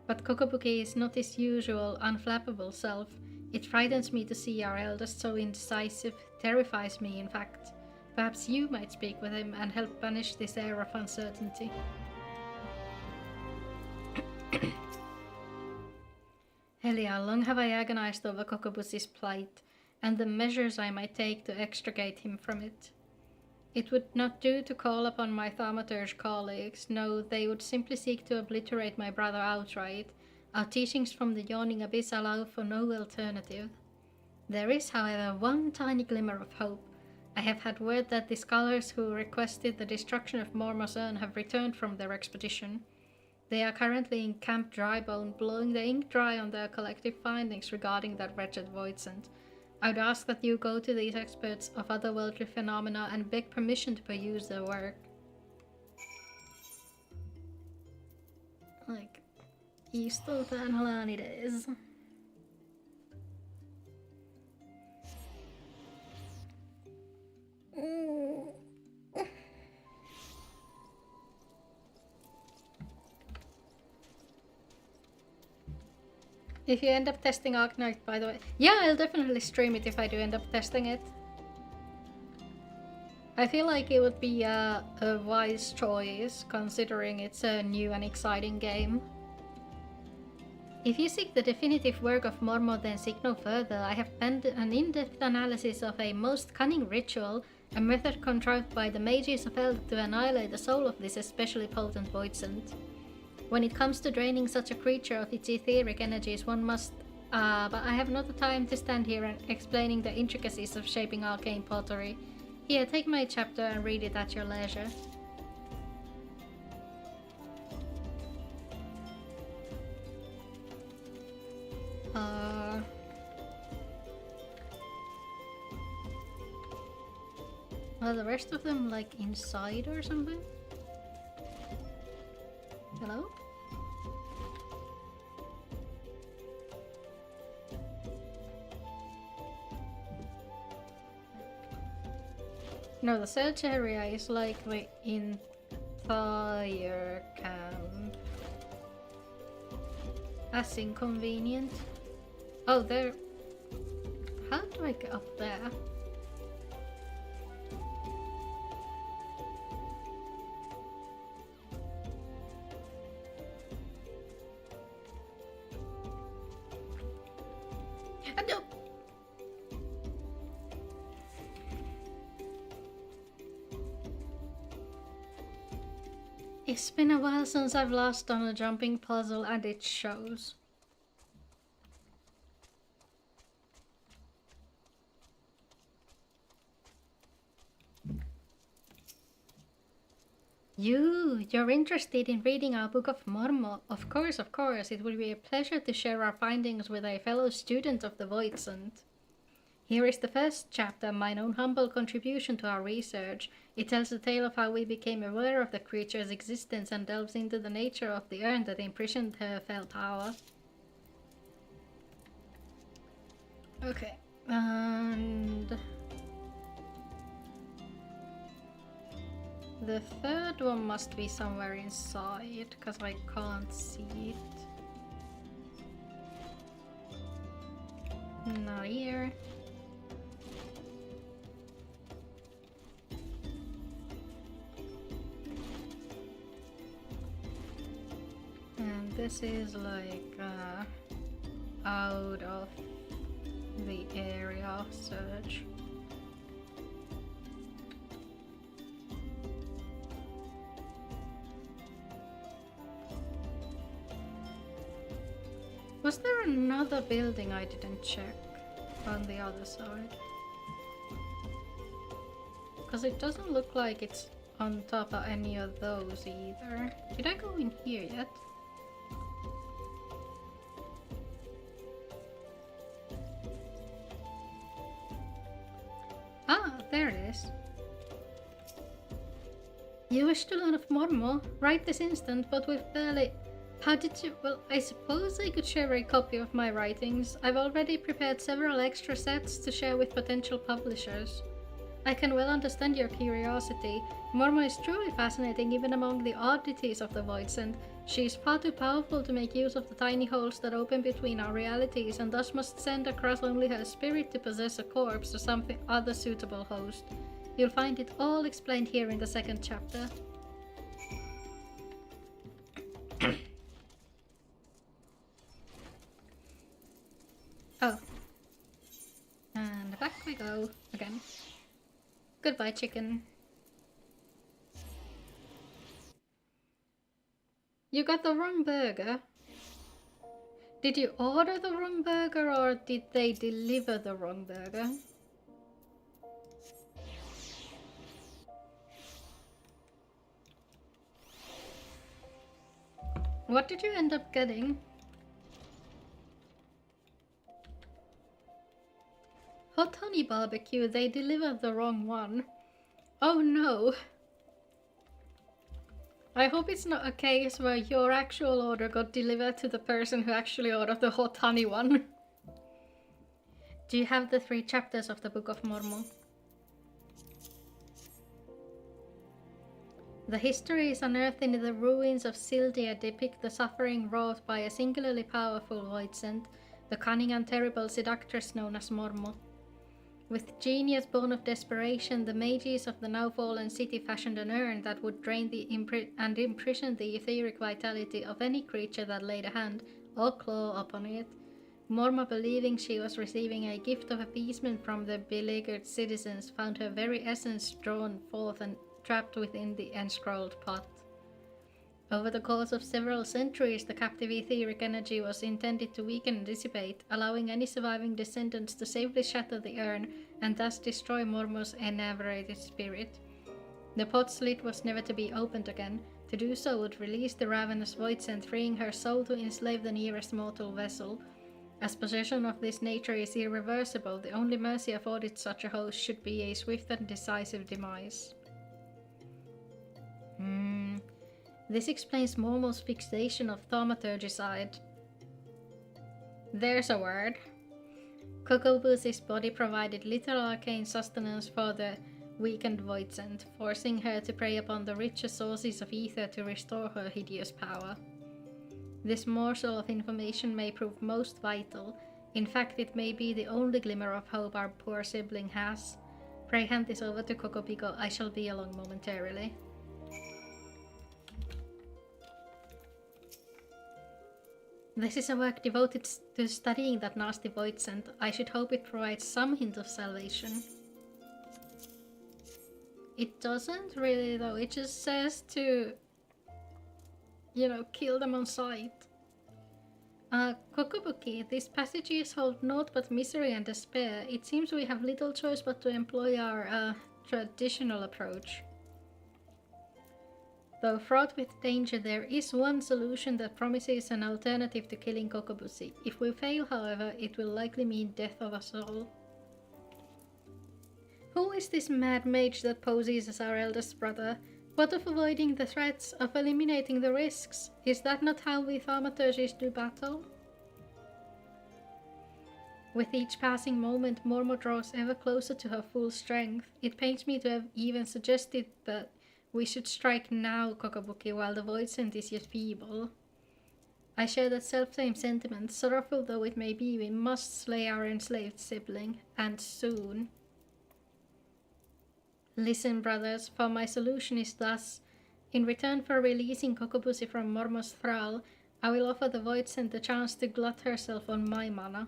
But Kokobuki is not his usual unflappable self. It frightens me to see our eldest so indecisive, terrifies me in fact. Perhaps you might speak with him and help banish this air of uncertainty. Helia, long have I agonized over Kokobusi's plight, and the measures I might take to extricate him from it. It would not do to call upon my thaumaturge colleagues. No, they would simply seek to obliterate my brother outright. Our teachings from the yawning abyss allow for no alternative. There is, however, one tiny glimmer of hope. I have had word that the scholars who requested the destruction of Mormo's urn have returned from their expedition. They are currently in Camp Drybone, blowing the ink dry on their collective findings regarding that wretched Voidsent. I would ask that you go to these experts of otherworldly phenomena and beg permission to peruse their work. Like, Eastal Tanhalani days. If you end up testing Arknight, by the way. Yeah, I'll definitely stream it if I do end up testing it. I feel like it would be a wise choice, considering it's a new and exciting game. If you seek the definitive work of Mormo, then seek no further. I have penned an in-depth analysis of a most cunning ritual, a method contrived by the mages of Eld to annihilate the soul of this especially potent Voidsent. When it comes to draining such a creature of its etheric energies, one must... but I have not the time to stand here and explaining the intricacies of shaping arcane pottery. Here, take my chapter and read it at your leisure. Are the rest of them like inside or something? Hello? No, the search area is like the entire camp. That's inconvenient. Oh, there. How do I get up there? It's been a while since I've lost on a jumping puzzle and it shows. You're interested in reading our Book of Mormon? Of course, it will be a pleasure to share our findings with a fellow student of the Voidsent. Here is the first chapter, mine own humble contribution to our research. It tells the tale of how we became aware of the creature's existence and delves into the nature of the urn that imprisoned her fell tower. Okay, and the third one must be somewhere inside, because I can't see it. Not here. And this is like out of the area of search. Was there another building I didn't check on the other side? Because it doesn't look like it's on top of any of those either. Did I go in here yet? Ah, there it is. You wish to learn of Mormo? Right this instant, but we've barely... How did you... Well, I suppose I could share a copy of my writings. I've already prepared several extra sets to share with potential publishers. I can well understand your curiosity. Mormo is truly fascinating even among the oddities of the Voidsent. She is far too powerful to make use of the tiny holes that open between our realities, and thus must send across only her spirit to possess a corpse or some other suitable host. You'll find it all explained here in the second chapter. Oh. And back we go again. Goodbye, chicken. You got the wrong burger. Did you order the wrong burger or did they deliver the wrong burger? What did you end up getting? Hot honey barbecue, they delivered the wrong one. Oh no. I hope it's not a case where your actual order got delivered to the person who actually ordered the hot honey one. Do you have the 3 chapters of the Book of Mormon? The histories unearthed in the ruins of Sildia depict the suffering wrought by a singularly powerful Voidsent, the cunning and terrible seductress known as Mormo. With genius born of desperation, the mages of the now fallen city fashioned an urn that would drain and imprison the etheric vitality of any creature that laid a hand or claw upon it. Morma, believing she was receiving a gift of appeasement from the beleaguered citizens, found her very essence drawn forth and trapped within the enscrolled pot. Over the course of several centuries, the captive etheric energy was intended to weaken and dissipate, allowing any surviving descendants to safely shatter the urn and thus destroy Mormo's enervated spirit. The pot's lid was never to be opened again. To do so would release the ravenous Voidsent, freeing her soul to enslave the nearest mortal vessel. As possession of this nature is irreversible, the only mercy afforded such a host should be a swift and decisive demise. This explains Mormo's fixation of thaumaturgicide. There's a word. Kokobus's body provided little arcane sustenance for the weakened Voidsent, forcing her to prey upon the richer sources of ether to restore her hideous power. This morsel of information may prove most vital. In fact, it may be the only glimmer of hope our poor sibling has. Pray hand this over to Kokobiko. I shall be along momentarily. This is a work devoted to studying that nasty Voidsent. I should hope it provides some hint of salvation. It doesn't really though, it just says to kill them on sight. Kokobuki, these passages hold naught but misery and despair. It seems we have little choice but to employ our traditional approach. Though fraught with danger, there is one solution that promises an alternative to killing Kokobushi. If we fail, however, it will likely mean death of us all. Who is this mad mage that poses as our eldest brother? What of avoiding the threats, of eliminating the risks? Is that not how we thaumaturges do battle? With each passing moment, Mormo draws ever closer to her full strength. It pains me to have even suggested that we should strike now, Kokobuki, while the voidsent is yet feeble. I share that self-same sentiment. Sorrowful though it may be, we must slay our enslaved sibling, and soon. Listen, brothers, for my solution is thus. In return for releasing Kokobushi from Mormo's thrall, I will offer the voidsent the chance to glut herself on my mana.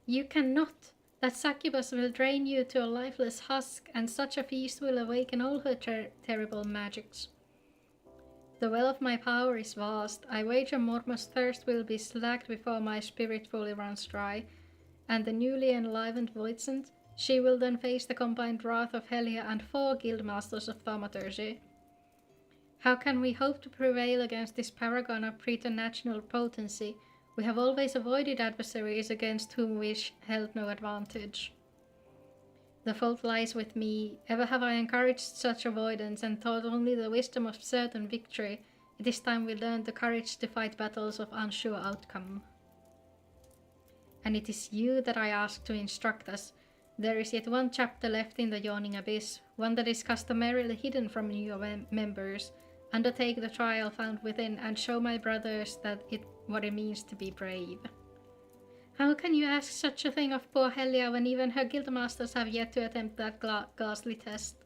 You cannot! That succubus will drain you to a lifeless husk, and such a feast will awaken all her terrible magics. The well of my power is vast. I wager Mormo's thirst will be slaked before my spirit fully runs dry, and the newly enlivened voidsent, she will then face the combined wrath of Helia and 4 guildmasters of thaumaturgy. How can we hope to prevail against this paragon of preternatural potency? We have always avoided adversaries against whom we held no advantage. The fault lies with me. Ever have I encouraged such avoidance and thought only the wisdom of certain victory. It is time we learned the courage to fight battles of unsure outcome. And it is you that I ask to instruct us. There is yet one chapter left in the Yawning Abyss, one that is customarily hidden from new members. Undertake the trial found within and show my brothers what it means to be brave. How can you ask such a thing of poor Helia when even her guildmasters have yet to attempt that ghastly test?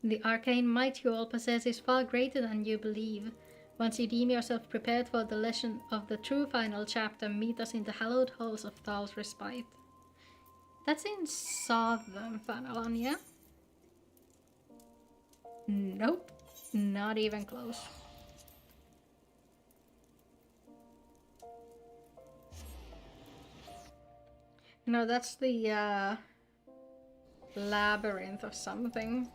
The arcane might you all possess is far greater than you believe. Once you deem yourself prepared for the lesson of the true final chapter, meet us in the hallowed halls of Thal's Respite. That's in Southern Thanalan, Nope, not even close. No, that's the labyrinth or something.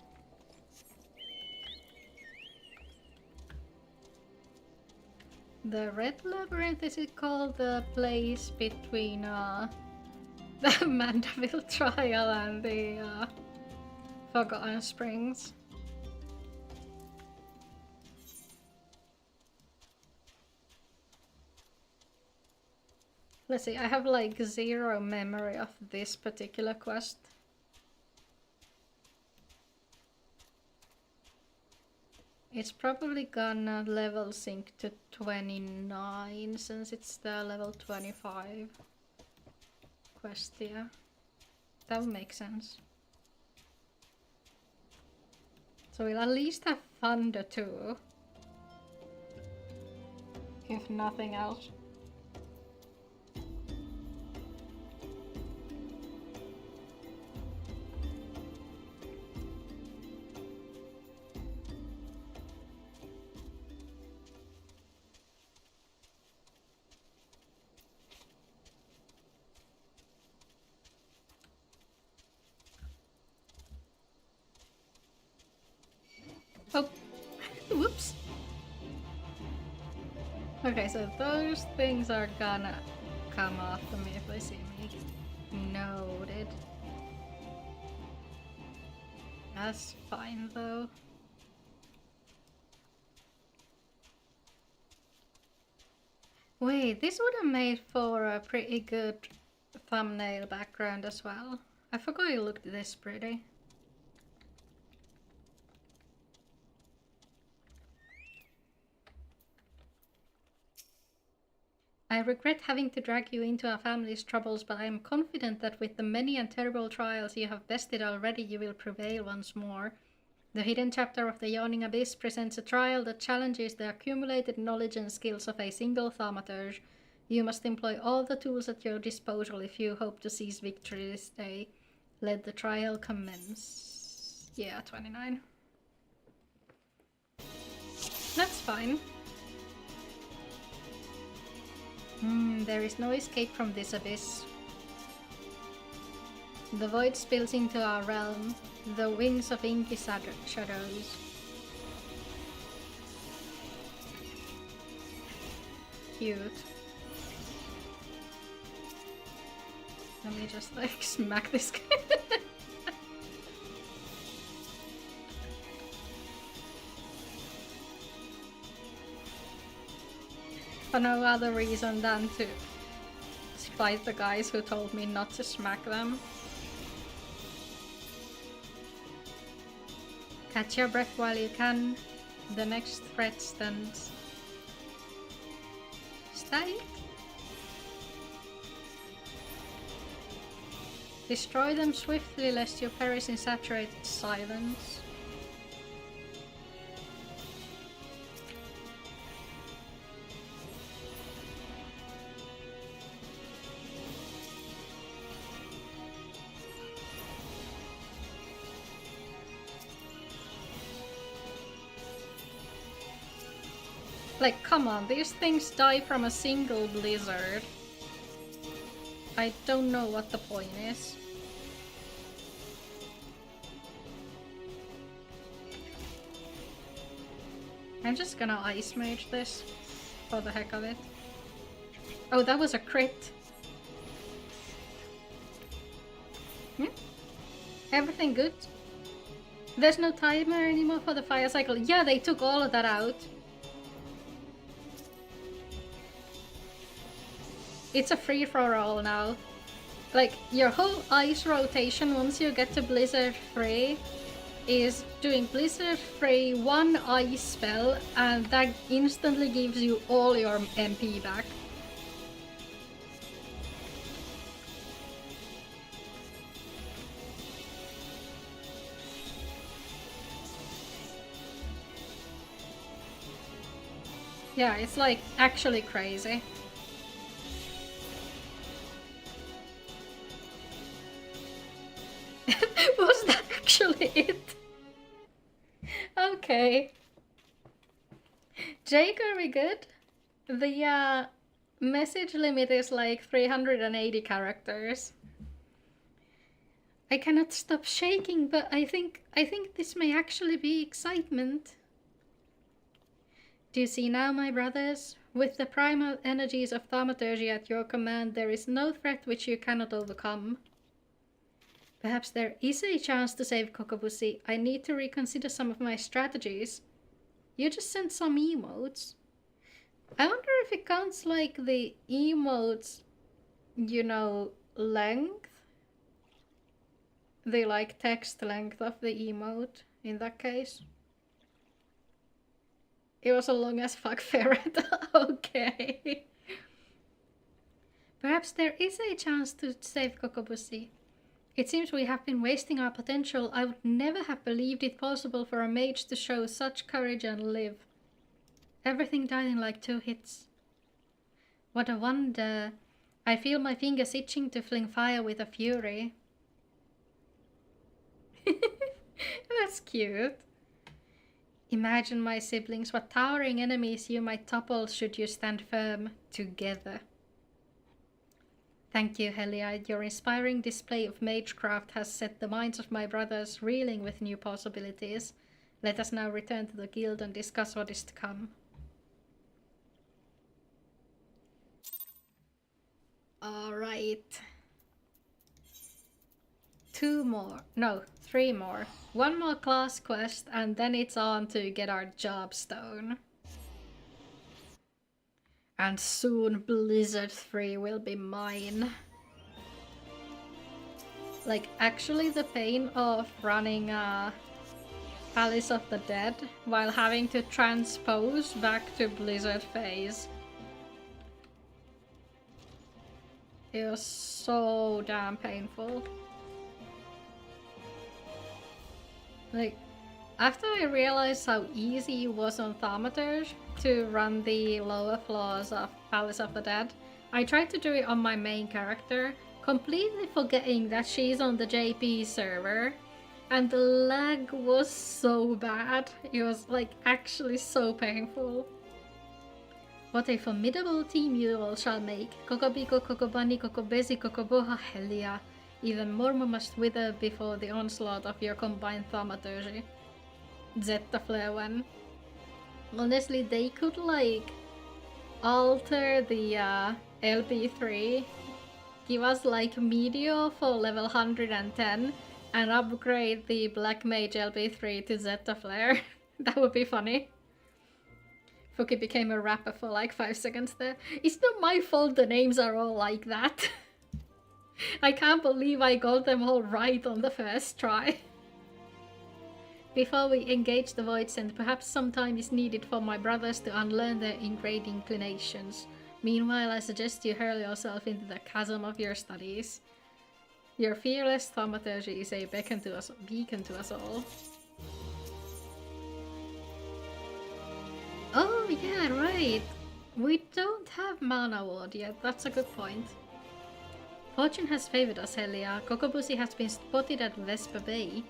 The red labyrinth, is it called? The place between the Mandeville trial and the Forgotten Springs. Let's see, I have like 0 memory of this particular quest. It's probably gonna level sync to 29 since it's the level 25 quest here. That would make sense. So we'll at least have Thunder too. If nothing else. Oh, whoops. Okay, so those things are gonna come after me if they see me. Noted. That's fine though. Wait, this would have made for a pretty good thumbnail background as well. I forgot it looked this pretty. I regret having to drag you into our family's troubles, but I am confident that with the many and terrible trials you have bested already, you will prevail once more. The hidden chapter of the Yawning Abyss presents a trial that challenges the accumulated knowledge and skills of a single thaumaturge. You must employ all the tools at your disposal if you hope to seize victory this day. Let the trial commence. Yeah, 29. That's fine. There is no escape from this abyss. The void spills into our realm, the wings of inky shadows. Cute. Let me just like smack this guy. For no other reason than to spite the guys who told me not to smack them. Catch your breath while you can. The next threat stands. Stay. Destroy them swiftly lest you perish in saturated silence. Like, come on, these things die from a single blizzard. I don't know what the point is. I'm just gonna ice mage this for the heck of it. Oh, that was a crit. Everything good? There's no timer anymore for the fire cycle. Yeah, they took all of that out. It's a free-for-all now. Like, your whole ice rotation once you get to Blizzard 3 is doing Blizzard 3 one ice spell, and that instantly gives you all your MP back. Yeah, it's like actually crazy. Was that actually it? Okay. Jake, are we good? The message limit is like 380 characters. I cannot stop shaking, but I think this may actually be excitement. Do you see now, my brothers? With the primal energies of thaumaturgy at your command, there is no threat which you cannot overcome. Perhaps there is a chance to save Kokobushi. I need to reconsider some of my strategies. You just sent some emotes. I wonder if it counts like the emotes, you know, length? The like text length of the emote in that case. It was a long as fuck ferret. Okay. Perhaps there is a chance to save Kokobushi. It seems we have been wasting our potential. I would never have believed it possible for a mage to show such courage and live. Everything died in like 2 hits. What a wonder. I feel my fingers itching to fling fire with a fury. That's cute. Imagine, my siblings, what towering enemies you might topple should you stand firm together. Thank you, Helia. Your inspiring display of magecraft has set the minds of my brothers reeling with new possibilities. Let us now return to the guild and discuss what is to come. Alright. 2 more. No, 3 more. 1 more class quest and then it's on to get our job stone. And soon Blizzard 3 will be mine. Like, actually the pain of running Palace of the Dead while having to transpose back to Blizzard phase. It was so damn painful. Like, after I realized how easy it was on Thaumaturge to run the lower floors of Palace of the Dead, I tried to do it on my main character, completely forgetting that she's on the JP server, And the lag was so bad. It was like actually so painful. What a formidable team you all shall make. Kokobiko, Kokobani, Kokobesi, Kokoboha, Helia. Even Mormo must wither before the onslaught of your combined thaumaturgy. Zeta Flewen. Honestly, they could like alter the LB3, give us like Meteor for level 110 and upgrade the Black Mage LB3 to Zeta Flare. That would be funny. Fuki became a rapper for like 5 seconds there. It's not my fault the names are all like that. I can't believe I got them all right on the first try. Before we engage the Void Send, perhaps some time is needed for my brothers to unlearn their ingrained inclinations. Meanwhile, I suggest you hurl yourself into the chasm of your studies. Your fearless thaumaturgy is a beacon to us all. Oh yeah, right. We don't have Mana Ward yet, that's a good point. Fortune has favored us, Helia. Kokobushi has been spotted at Vesper Bay.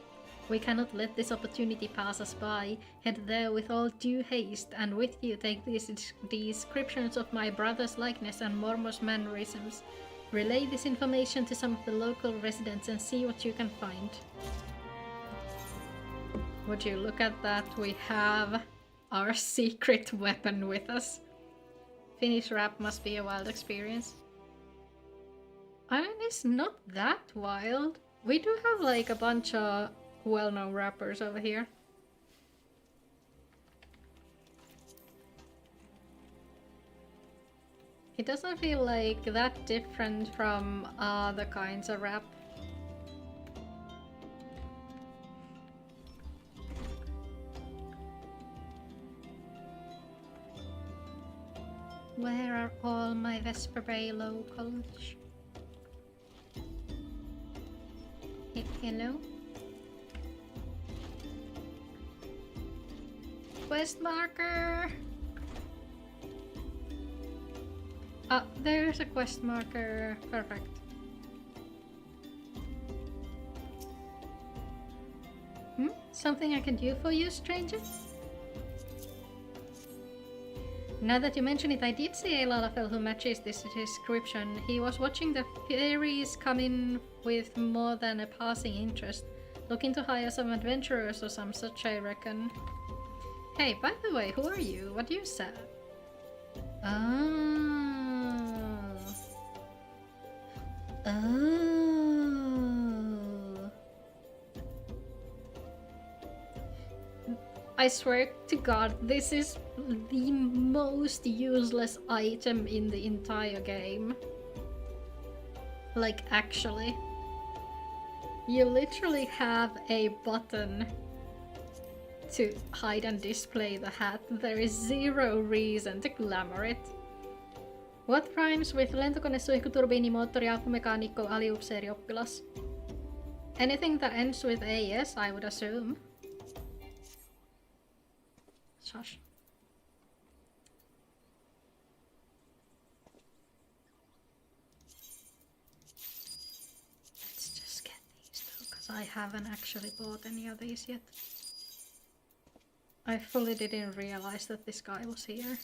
We cannot let this opportunity pass us by. Head there with all due haste, and with you take these descriptions of my brother's likeness and Mormo's mannerisms. Relay this information to some of the local residents and see what you can find. Would you look at that? We have our secret weapon with us. Finnish rap must be a wild experience. I mean, it's not that wild. We do have like a bunch of well-known rappers over here. It doesn't feel like that different from other kinds of rap. Where are all my Vesper Bay locals? Hello? Quest marker! Ah, there's a quest marker. Perfect. Something I can do for you, stranger? Now that you mention it, I did see a Lalafell who matches this description. He was watching the fairies come in with more than a passing interest. Looking to hire some adventurers or some such, I reckon. Hey, by the way, who are you? What do you sell? I swear to God, this is the most useless item in the entire game. Like, actually. You literally have a button to hide and display the hat. There is zero reason to glamour it. What rhymes with lentokone, suihkuturbiini, moottori, alkumekaanikko, aliupseerioppilas? Anything that ends with AS, I would assume. Shush. Let's just get these though, because I haven't actually bought any of these yet. I fully didn't realize that this guy was here.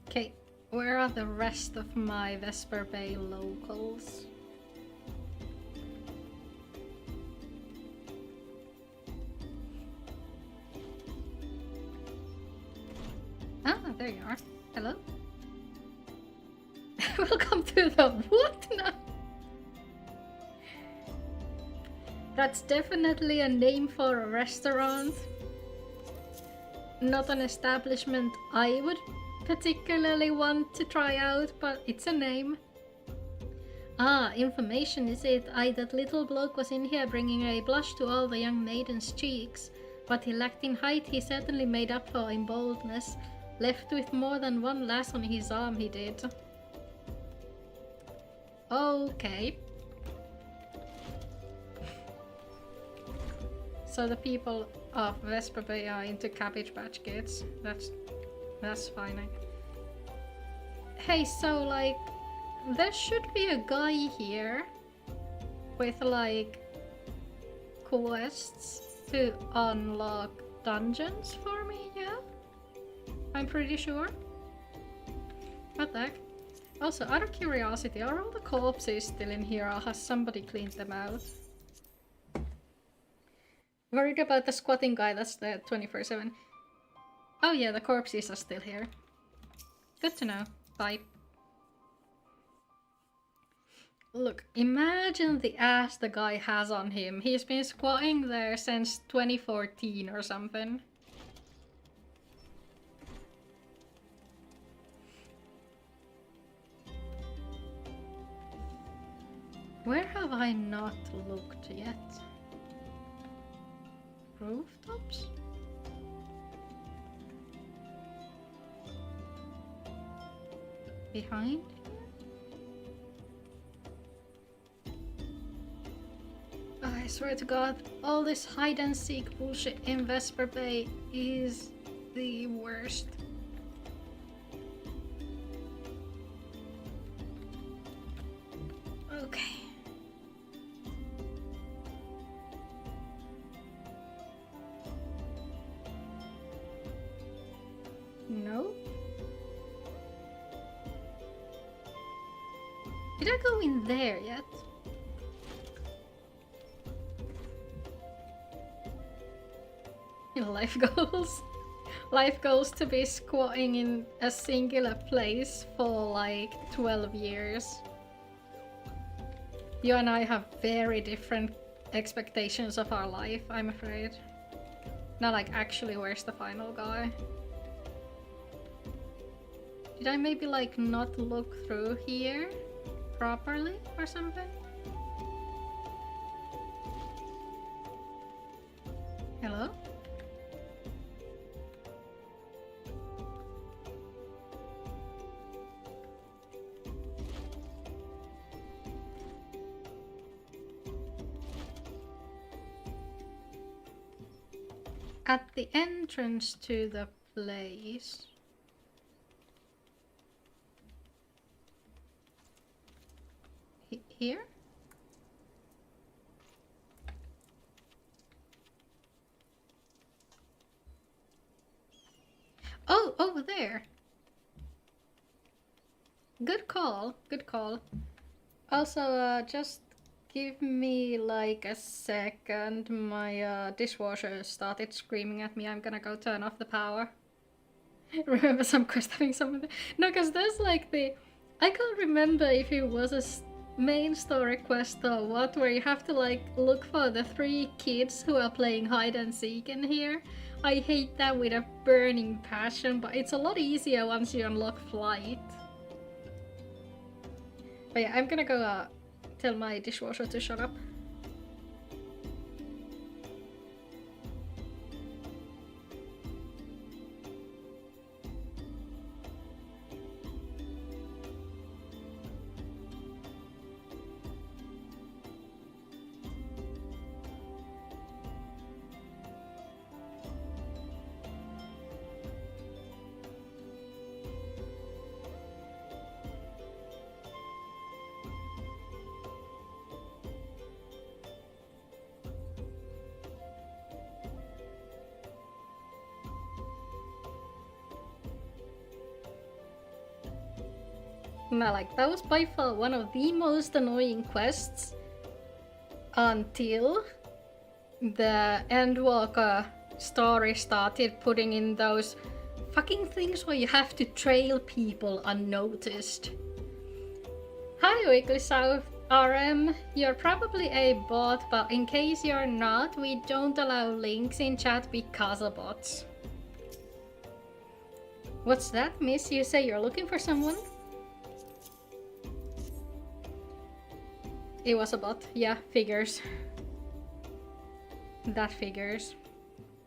Okay, where are the rest of my Vesper Bay locals? Ah, there you are. Hello? Welcome to the what now? That's definitely a name for a restaurant. Not an establishment I would particularly want to try out, but it's a name. Ah, information is it? That little bloke was in here bringing a blush to all the young maidens' cheeks. What he lacked in height, he certainly made up for in boldness. Left with more than one lass on his arm, he did. Okay. So the people of Vesper Bay are into Cabbage Patch Kids. That's fine. Hey, so like, there should be a guy here with like quests to unlock dungeons for me, yeah? I'm pretty sure. What the heck? Also, out of curiosity, are all the corpses still in here or has somebody cleaned them out? Worried about the squatting guy that's there 24/7. Oh yeah, the corpses are still here. Good to know. Bye. Look, imagine the ass the guy has on him. He's been squatting there since 2014 or something. Where have I not looked yet? Rooftops? Behind? I swear to God, all this hide and seek bullshit in Vesper Bay is the worst. Okay. No? Did I go in there yet? Life goals. Life goals to be squatting in a singular place for like 12 years. You and I have very different expectations of our life, I'm afraid. Not like actually where's the final guy? Did I maybe like not look through here properly or something? Hello? At the entrance to the place. Here? Oh, over there. Good call, good call. Also, just give me like a second. My dishwasher started screaming at me. I'm gonna go turn off the power. Remember some quest having something? No, because there's like the... I can't remember if it was a main story quest or what, where you have to like look for the 3 kids who are playing hide and seek in here. I hate that with a burning passion, but it's a lot easier once you unlock flight. But yeah, I'm gonna go tell my dishwasher to shut up. Now, like, that was by far one of the most annoying quests until the Endwalker story started putting in those fucking things where you have to trail people unnoticed. Hi, Weekly South RM. You're probably a bot, but in case you're not, we don't allow links in chat because of bots. What's that, miss? You say you're looking for someone? It was a bot. Yeah, figures. That figures.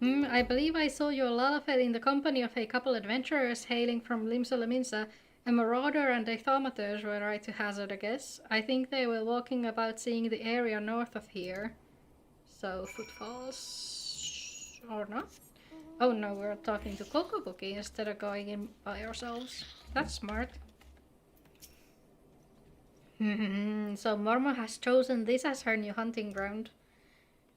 I believe I saw your Lalafell in the company of a couple adventurers hailing from Limsa Laminsa. A marauder and a thaumaturge were right to hazard a guess. I think they were walking about seeing the area north of here. So, footfalls... or not? Oh no, we're talking to Coco Cookie instead of going in by ourselves. That's smart. So Mormo has chosen this as her new hunting ground.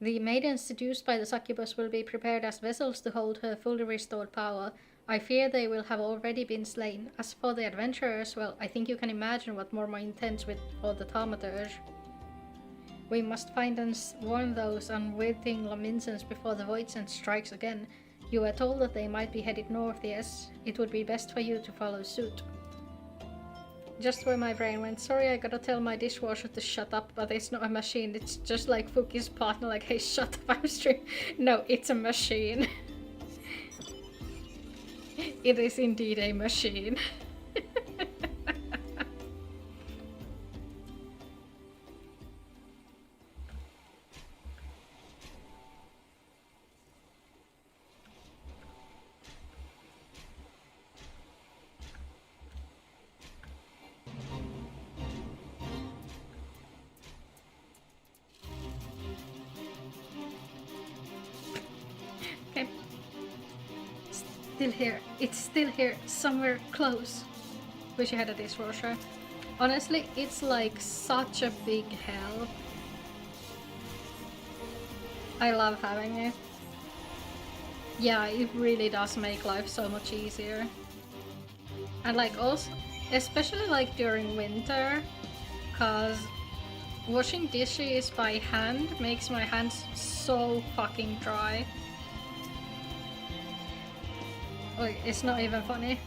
The maidens seduced by the succubus will be prepared as vessels to hold her fully restored power. I fear they will have already been slain. As for the adventurers, well, I think you can imagine what Mormo intends with for the thaumaturge. We must find and warn those unwitting Laminsans before the Voidsent strikes again. You were told that they might be headed north, yes? It would be best for you to follow suit. Just where my brain went. Sorry, I gotta tell my dishwasher to shut up, but it's not a machine. It's just like Fuki's partner, like, hey, shut up, I'm streaming. No, it's a machine. It is indeed a machine. Okay. Still here. It's still here, somewhere close. Wish I had a dishwasher. Honestly, it's like such a big help. I love having it. Yeah, it really does make life so much easier. And like also, especially like during winter, cause washing dishes by hand makes my hands so fucking dry. Oh, it's not even funny.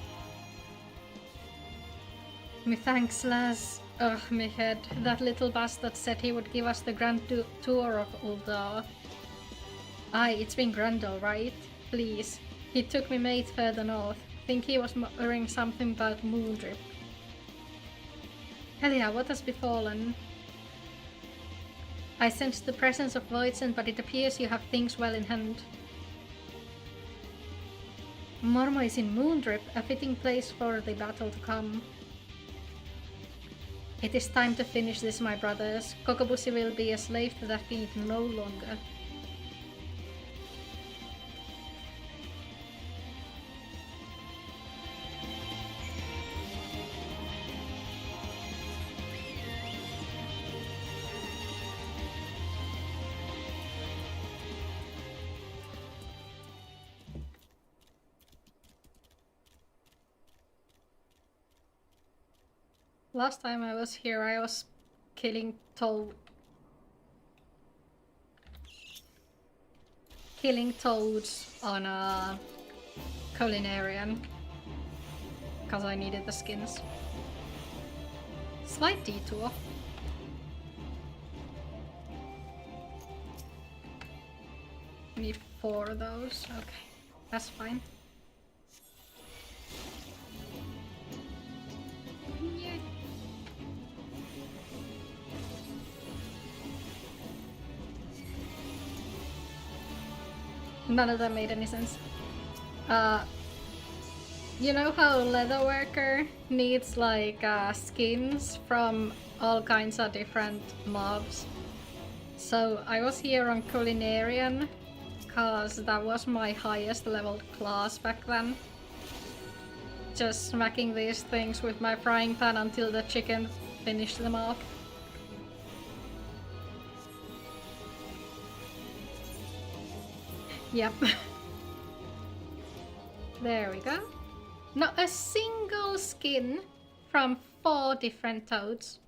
Me thanks, lass. Ugh, me head. That little bastard said he would give us the grand tour of Uldar. Aye, it's been grand alright. Please. He took me mate further north. Think he was muttering something about Moondrip. Hell yeah, what has befallen? I sensed the presence of Voidsent, but it appears you have things well in hand. Mormo is in Moondrip, a fitting place for the battle to come. It is time to finish this, my brothers. Kokobushi will be a slave to that need no longer. Last time I was here, I was killing toads on a culinarian because I needed the skins. Slight detour. I need 4 of those. Okay, that's fine. Yeah. None of that made any sense. You know how Leatherworker needs like skins from all kinds of different mobs? So I was here on Culinarian because that was my highest leveled class back then. Just smacking these things with my frying pan until the chicken finished them off. Yep. There we go. Not a single skin from 4 different toads.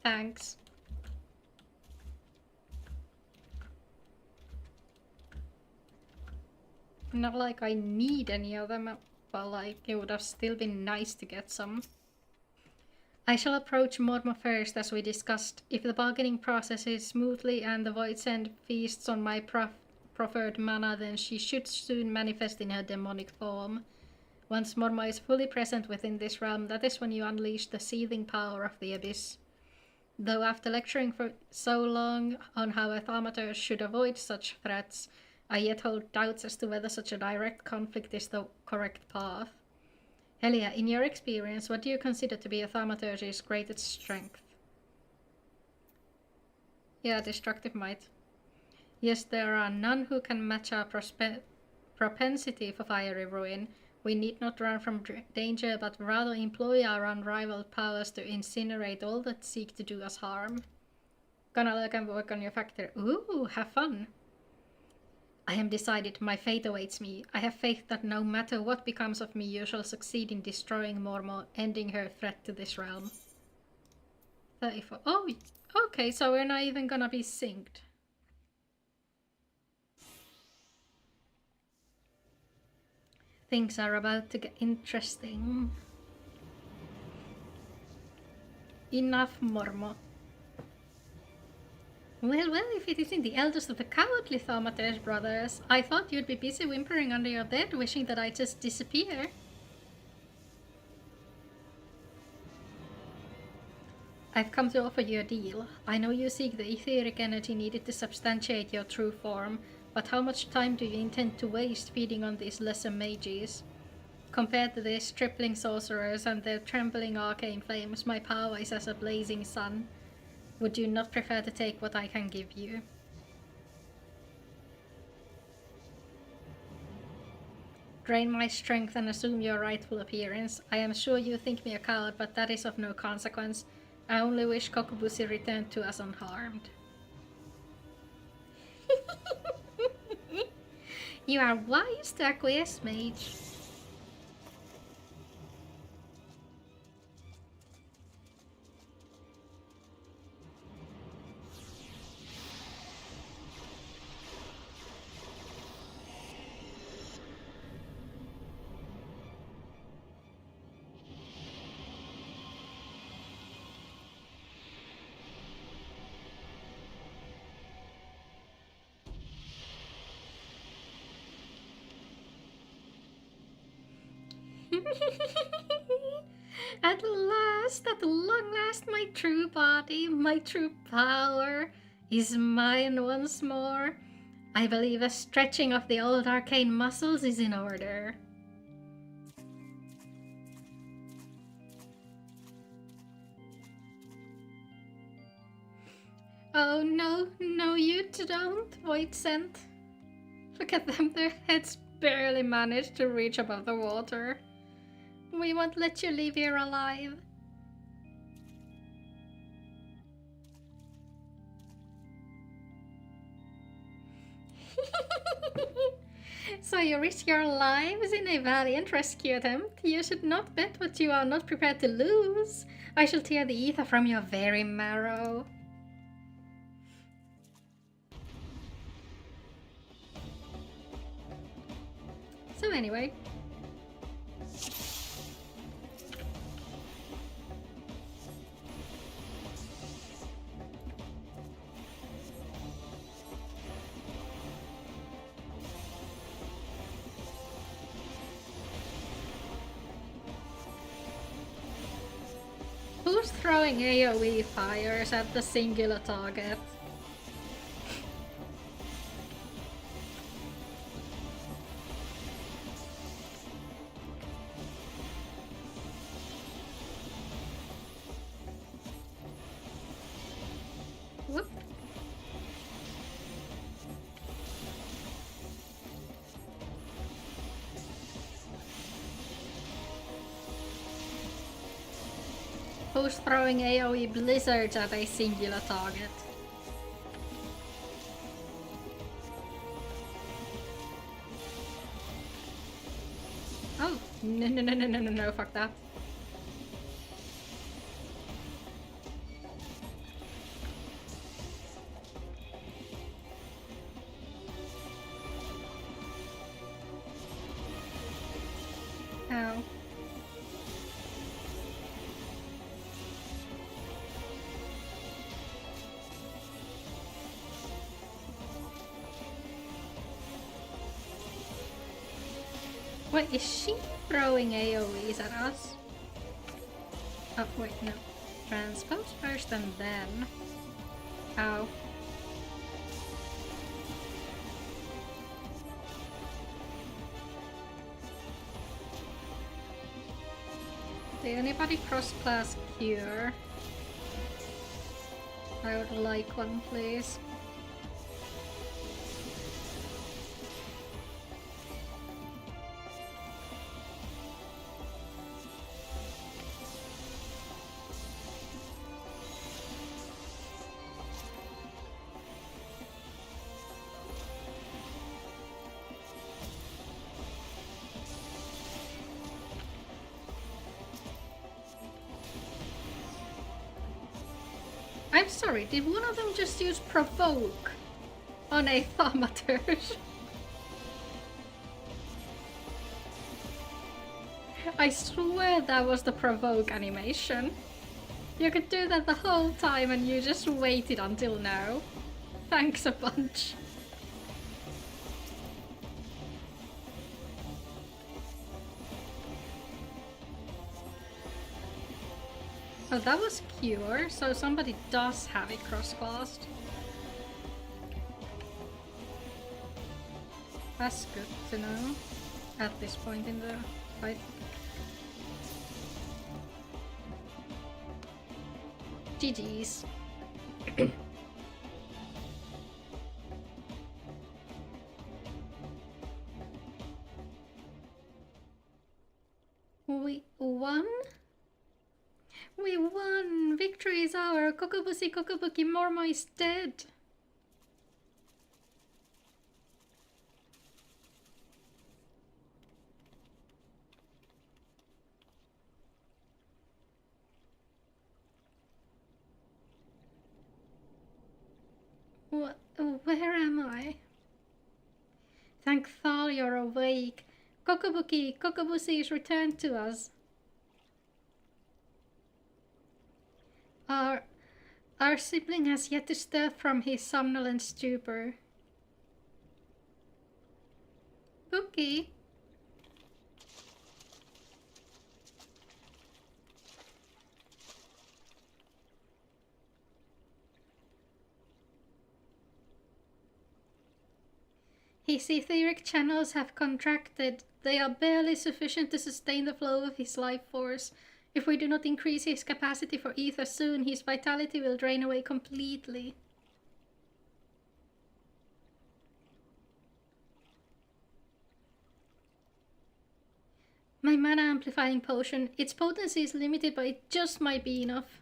Thanks. Not like I need any of them, but like it would have still been nice to get some. I shall approach Mormo first, as we discussed. If the bargaining process is smoothly and the Voidsent feasts on my proffered mana, then she should soon manifest in her demonic form. Once Morma is fully present within this realm, that is when you unleash the seething power of the abyss. Though after lecturing for so long on how automators should avoid such threats, I yet hold doubts as to whether such a direct conflict is the correct path. Helia, in your experience, what do you consider to be a thaumaturgy's greatest strength? Yeah, destructive might. Yes, there are none who can match our propensity for fiery ruin. We need not run from danger, but rather employ our unrivaled powers to incinerate all that seek to do us harm. Gonna look and work on your factory. Ooh, have fun! I am decided. My fate awaits me. I have faith that no matter what becomes of me, you shall succeed in destroying Mormo, ending her threat to this realm. 34. Oh, okay, so we're not even gonna be synced. Things are about to get interesting. Enough, Mormo. Well, if it isn't the eldest of the cowardly Thaumaturge brothers, I thought you'd be busy whimpering under your bed, wishing that I'd just disappear. I've come to offer you a deal. I know you seek the etheric energy needed to substantiate your true form, but how much time do you intend to waste feeding on these lesser mages? Compared to these stripling sorcerers and their trembling arcane flames, my power is as a blazing sun. Would you not prefer to take what I can give you? Drain my strength and assume your rightful appearance. I am sure you think me a coward, but that is of no consequence. I only wish Kokubushi returned to us unharmed. You are wise to acquiesce, mage. At long last, my true body, my true power is mine once more. I believe a stretching of the old arcane muscles is in order. Oh no, you don't, White Scent. Look at them, their heads barely manage to reach above the water. We won't let you leave here alive. So you risk your lives in a valiant rescue attempt? You should not bet what you are not prepared to lose. I shall tear the ether from your very marrow. So anyway. Who's throwing AoE fires at the singular target? Whoop. Who's throwing AoE blizzards at a singular target? Oh, no, fuck that. Ow. What, is she throwing AoEs at us? Oh, wait, no. Transpose first and then. Ow. Did anybody cross-class cure? I would like one, please. I'm sorry, did one of them just use provoke on a thaumaturge? I swear that was the provoke animation. You could do that the whole time and you just waited until now. Thanks a bunch. Oh, that was cure, so somebody does have it cross-classed. That's good to know at this point in the fight. GG's. We won? We won! Victory is our! Kokobushi Kokobuki Mormo is dead! Where am I? Thank Thal you're awake. Kokobushi is returned to us. Our sibling has yet to stir from his somnolent stupor. Buki? His etheric channels have contracted. They are barely sufficient to sustain the flow of his life force. If we do not increase his capacity for ether soon, his vitality will drain away completely. My mana amplifying potion, its potency is limited, but it just might be enough.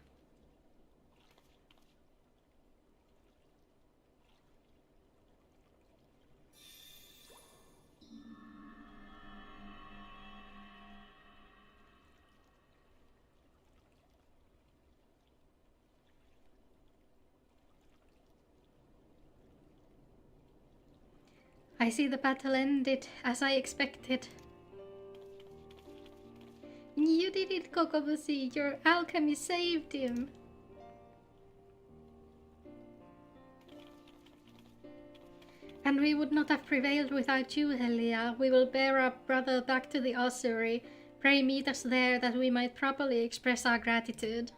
I see the battle ended, as I expected. You did it, Kokobushi! Your alchemy saved him! And we would not have prevailed without you, Helia. We will bear our brother back to the ossuary. Pray meet us there, that we might properly express our gratitude.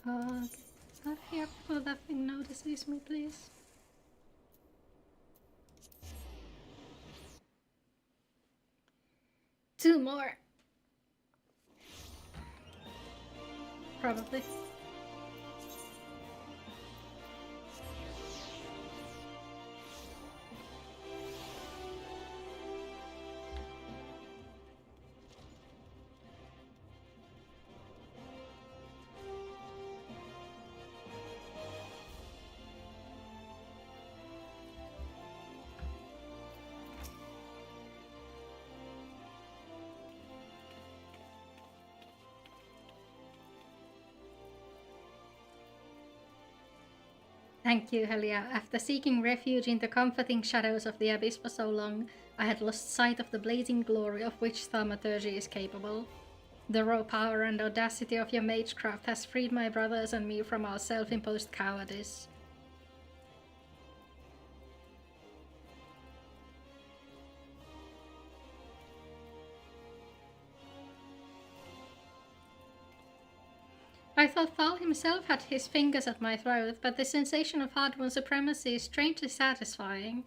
Get out here before that thing notices me, please. Two more. Probably. Thank you, Helia. After seeking refuge in the comforting shadows of the abyss for so long, I had lost sight of the blazing glory of which thaumaturgy is capable. The raw power and audacity of your magecraft has freed my brothers and me from our self-imposed cowardice. I thought Thal himself had his fingers at my throat, but the sensation of hard-won supremacy is strangely satisfying.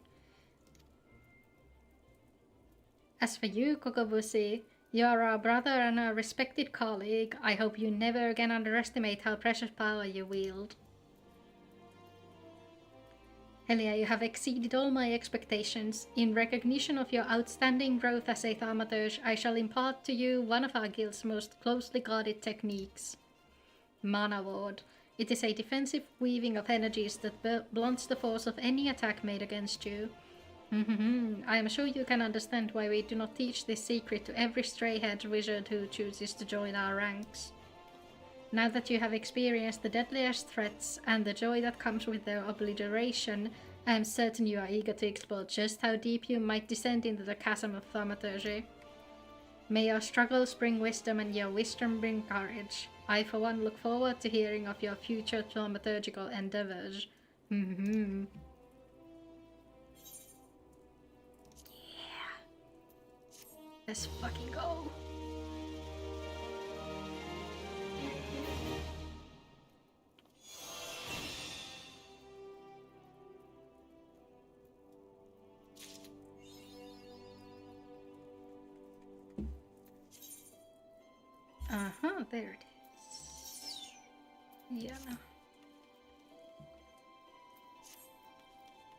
As for you, Kokobushi, you are our brother and a respected colleague. I hope you never again underestimate how precious power you wield. Helia, you have exceeded all my expectations. In recognition of your outstanding growth as a thaumaturge, I shall impart to you one of our guild's most closely guarded techniques. Mana Ward. It is a defensive weaving of energies that blunts the force of any attack made against you. I am sure you can understand why we do not teach this secret to every stray-haired wizard who chooses to join our ranks. Now that you have experienced the deadliest threats and the joy that comes with their obliteration, I am certain you are eager to explore just how deep you might descend into the chasm of thaumaturgy. May your struggles bring wisdom and your wisdom bring courage. I, for one, look forward to hearing of your future thaumaturgical endeavors. Yeah. Let's fucking go. There it is. Yeah.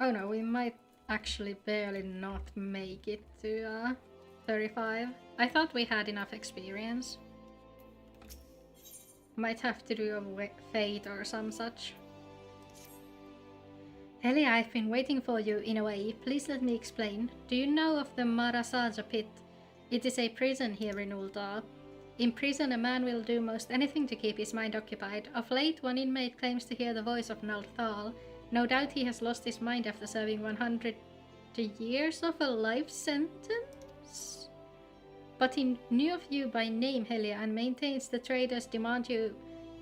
Oh no, we might actually barely not make it to 35. I thought we had enough experience. Might have to do a fate or some such. Helia, I've been waiting for you in a way. Please let me explain. Do you know of the Marasaja pit? It is a prison here in Uldar. In prison, a man will do most anything to keep his mind occupied. Of late, one inmate claims to hear the voice of Nalthal. No doubt he has lost his mind after serving 100 years of a life sentence? But he knew of you by name, Helia, and maintains the traders demand you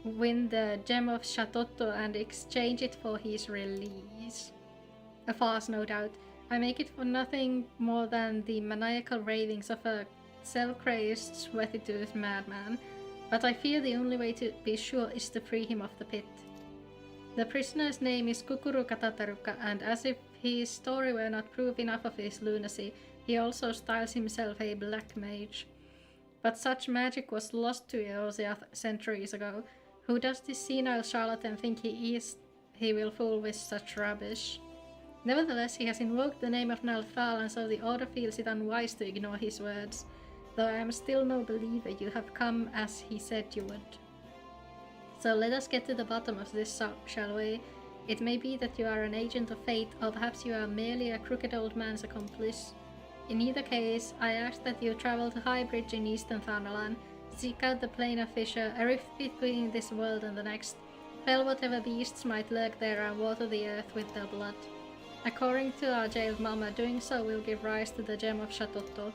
win the gem of Shatotto and exchange it for his release. A farce, no doubt. I make it for nothing more than the maniacal ravings of a cell-crazed, sweaty-toothed madman, but I fear the only way to be sure is to free him of the pit. The prisoner's name is Kukuru Katataruka, and as if his story were not proof enough of his lunacy, he also styles himself a black mage. But such magic was lost to Eosia centuries ago. Who does this senile charlatan think he is? He will fool with such rubbish. Nevertheless, he has invoked the name of Nalthal, and so the Order feels it unwise to ignore his words. Though I am still no believer, you have come as he said you would. So let us get to the bottom of this, shall we? It may be that you are an agent of fate, or perhaps you are merely a crooked old man's accomplice. In either case, I ask that you travel to Highbridge in eastern Thanalan, seek out the Plane of Fissure, a rift between this world and the next, fell whatever beasts might lurk there and water the earth with their blood. According to our jailed mama, doing so will give rise to the gem of Shatotto.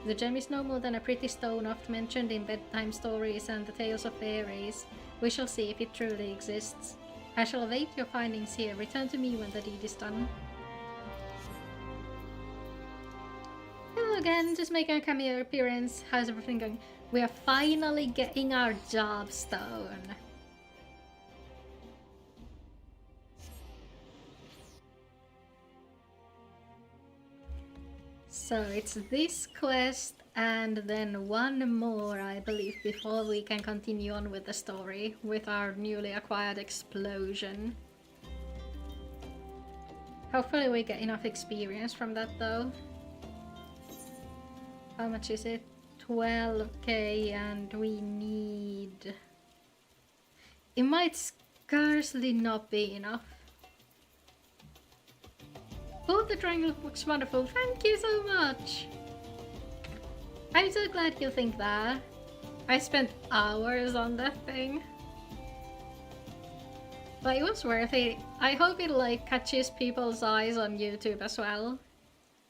The gem is no more than a pretty stone oft mentioned in bedtime stories and the tales of fairies. We shall see if it truly exists. I shall await your findings here. Return to me when the deed is done. Hello again, just making a cameo appearance. How's everything going? We are finally getting our job stone. So it's this quest and then one more, I believe, before we can continue on with the story with our newly acquired explosion. Hopefully we get enough experience from that though. How much is it? 12k, and we need... It might scarcely not be enough. Oh, the drawing looks wonderful. Thank you so much. I'm so glad you think that. I spent hours on that thing. But it was worth it. I hope it like catches people's eyes on YouTube as well.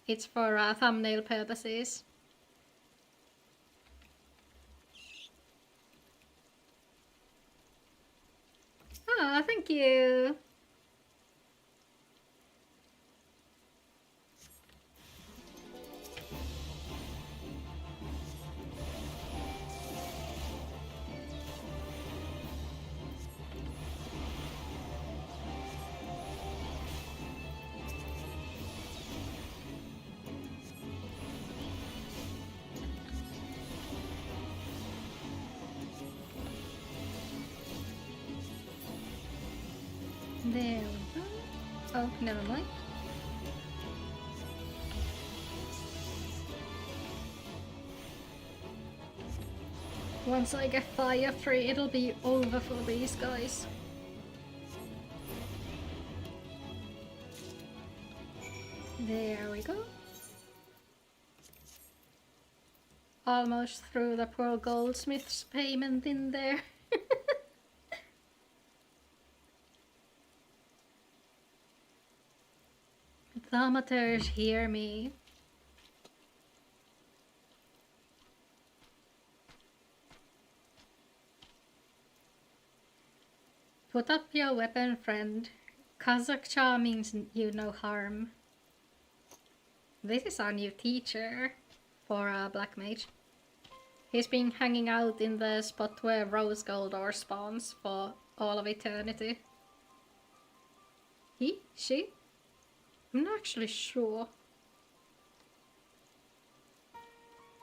It's for thumbnail purposes. Ah, thank you. There we go. Oh, never mind. Once I get fire free, it'll be over for these guys. There we go. Almost threw the poor goldsmith's payment in there. The amateurs hear me. Put up your weapon, friend. Kazakh Cha means you no harm. This is our new teacher for Black Mage. He's been hanging out in the spot where Rose Gold ore spawns for all of eternity. He? She? I'm not actually sure.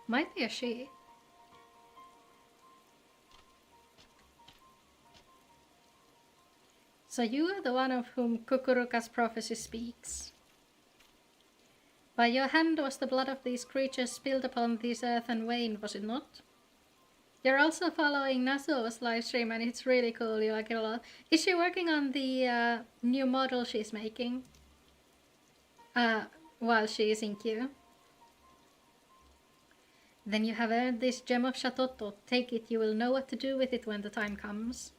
Might be a she. So you are the one of whom Kukuruka's prophecy speaks. By your hand was the blood of these creatures spilled upon this earthen vein, was it not? You're also following Nasuo's livestream and it's really cool, you like it a lot. Is she working on the new model she's making? While she is in queue? Then you have earned this gem of Shatotto. Take it, you will know what to do with it when the time comes.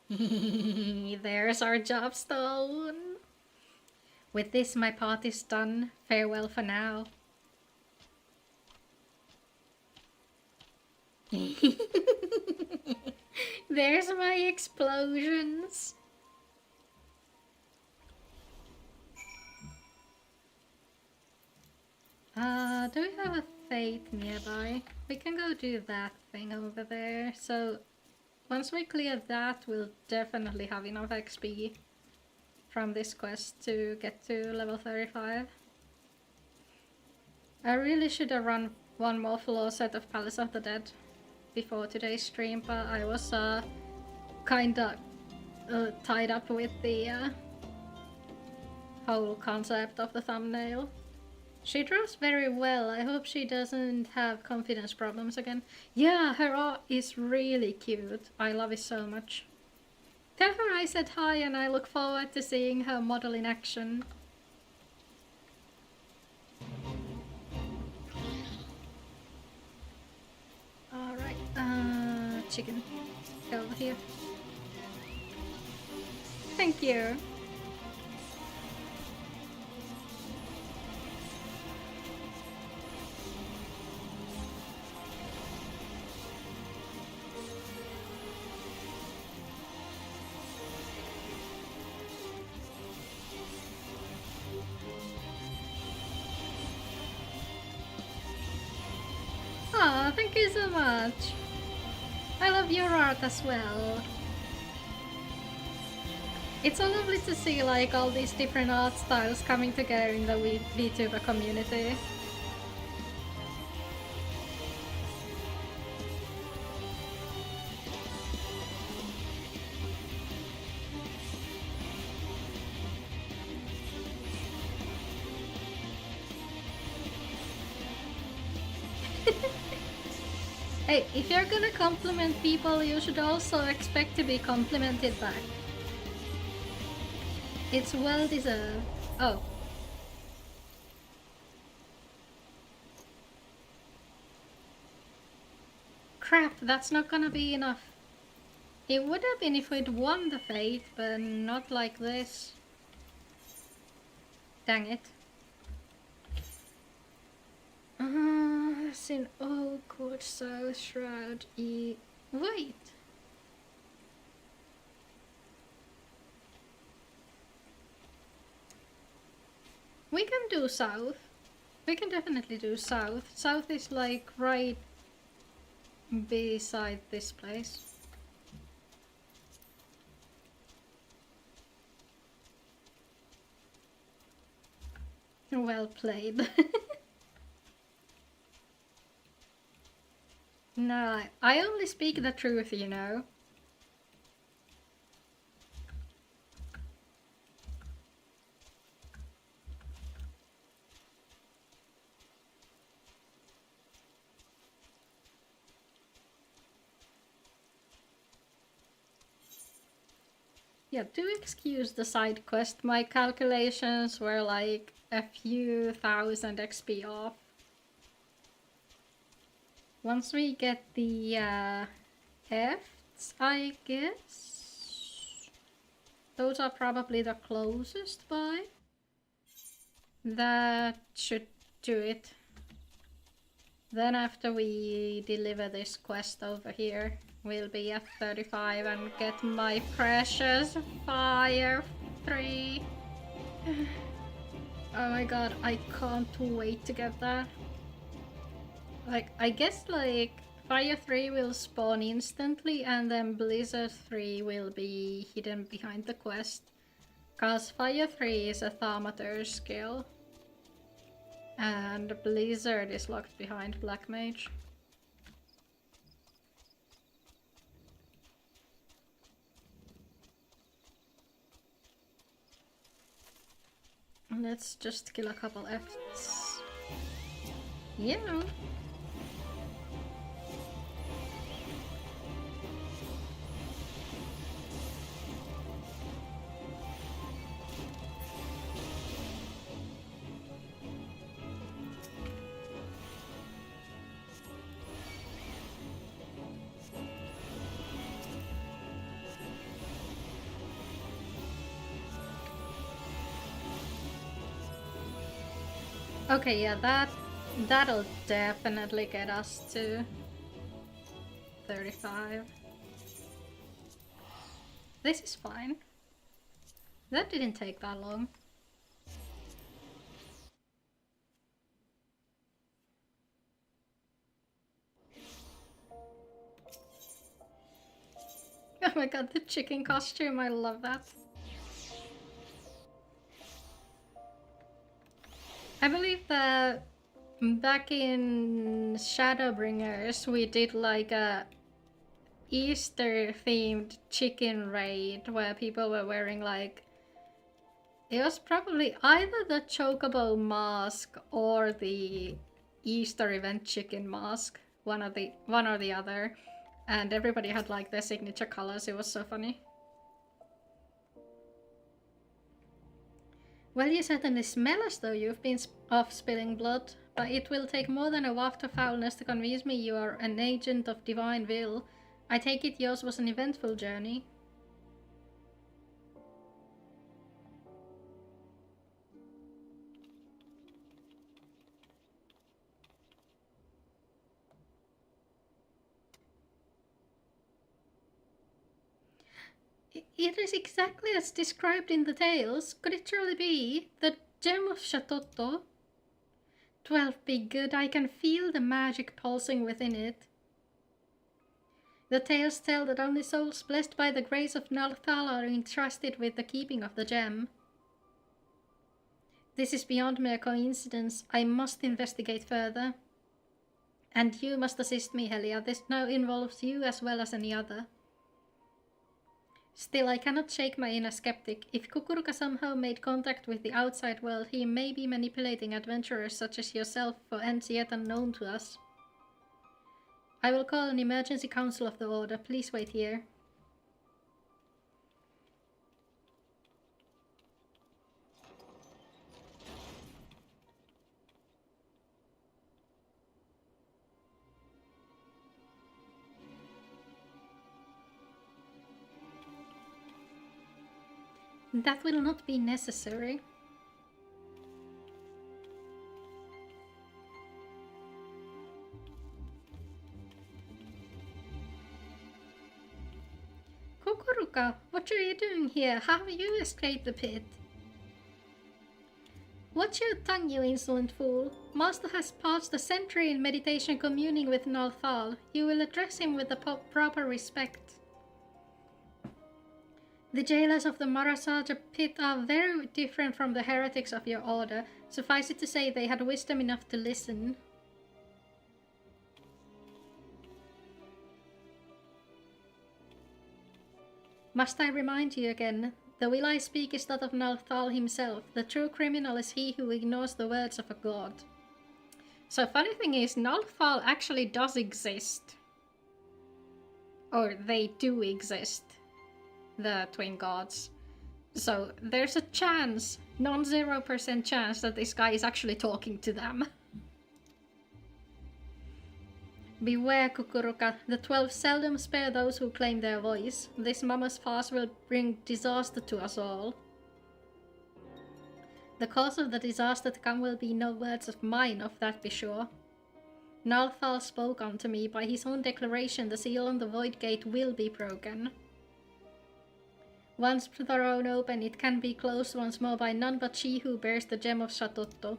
There's our job stone. With this my part is done. Farewell for now. There's my explosions. Do we have a fate nearby? We can go do that thing over there. So once we clear that, we'll definitely have enough XP from this quest to get to level 35. I really should have run one more full set of Palace of the Dead before today's stream, but I was kinda tied up with the whole concept of the thumbnail. She draws very well. I hope she doesn't have confidence problems again. Yeah, her art is really cute. I love it so much. Tell her I said hi and I look forward to seeing her model in action. Alright, chicken. Go over here. Thank you. Aw, thank you so much. I love your art as well. It's so lovely to see like all these different art styles coming together in the VTuber community. Hey, if you're gonna compliment people, you should also expect to be complimented back. It's well deserved. Oh. Crap, that's not gonna be enough. It would have been if we'd won the fate, but not like this. Dang it. As in Oakwood, South Shroud, E. Wait! We can do south. We can definitely do south. South is like right beside this place. Well played. No, I only speak the truth, you know. Yeah, do excuse the side quest. My calculations were like a few thousand XP off. Once we get the Fs, I guess. Those are probably the closest by. That should do it. Then after we deliver this quest over here, we'll be at 35 and get my precious Fire 3. Oh my god, I can't wait to get that. Like, I guess like Fire 3 will spawn instantly and then Blizzard 3 will be hidden behind the quest. Cause Fire 3 is a Thaumaturge skill. And Blizzard is locked behind Black Mage. Let's just kill a couple Fs. Yeah. Okay, yeah, that'll definitely get us to 35. This is fine. That didn't take that long. Oh my god, the chicken costume, I love that. I believe that back in Shadowbringers we did like a Easter themed chicken raid where people were wearing like, it was probably either the Chocobo mask or the Easter event chicken mask, one or the other, and everybody had like their signature colors. It was so funny. Well, you certainly smell as though you've been off spilling blood, but it will take more than a waft of foulness to convince me you are an agent of divine will. I take it yours was an eventful journey. It is exactly as described in the tales. Could it truly be the gem of Shatotto? 12 be good, I can feel the magic pulsing within it. The tales tell that only souls blessed by the grace of Nalthal are entrusted with the keeping of the gem. This is beyond mere coincidence. I must investigate further. And you must assist me, Helia. This now involves you as well as any other. Still, I cannot shake my inner skeptic. If Kukuruka somehow made contact with the outside world, he may be manipulating adventurers such as yourself for ends yet unknown to us. I will call an emergency council of the order. Please wait here. That will not be necessary. Kukuruka, what are you doing here? How have you escaped the pit? Watch your tongue, you insolent fool. Master has passed a century in meditation communing with Nalthal. You will address him with the proper respect. The jailers of the Marasaja pit are very different from the heretics of your order. Suffice it to say they had wisdom enough to listen. Must I remind you again? The will I speak is that of Nalthal himself. The true criminal is he who ignores the words of a god. So funny thing is, Nalthal actually does exist. Or they do exist. The twin gods. So there's a chance, non-0% chance that this guy is actually talking to them. Beware, Kukuruka. The 12 seldom spare those who claim their voice. This mama's farce will bring disaster to us all. The cause of the disaster to come will be no words of mine, of that be sure. Nalthal spoke unto me. By his own declaration, the seal on the void gate will be broken. Once thrown open, it can be closed once more by none but she who bears the gem of Shatotto.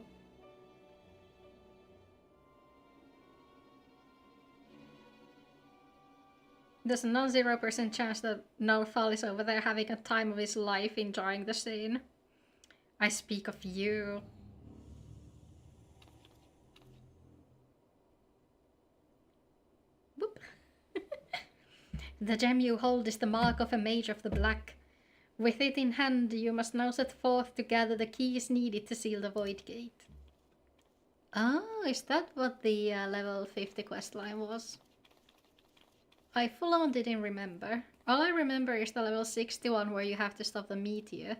There's a non-0% chance that Nalthal is over there having a time of his life enjoying the scene. I speak of you. Whoop. The gem you hold is the mark of a mage of the black. With it in hand, you must now set forth to gather the keys needed to seal the void gate. Oh, is that what the level 50 questline was? I full on didn't remember. All I remember is the level 61 where you have to stop the meteor.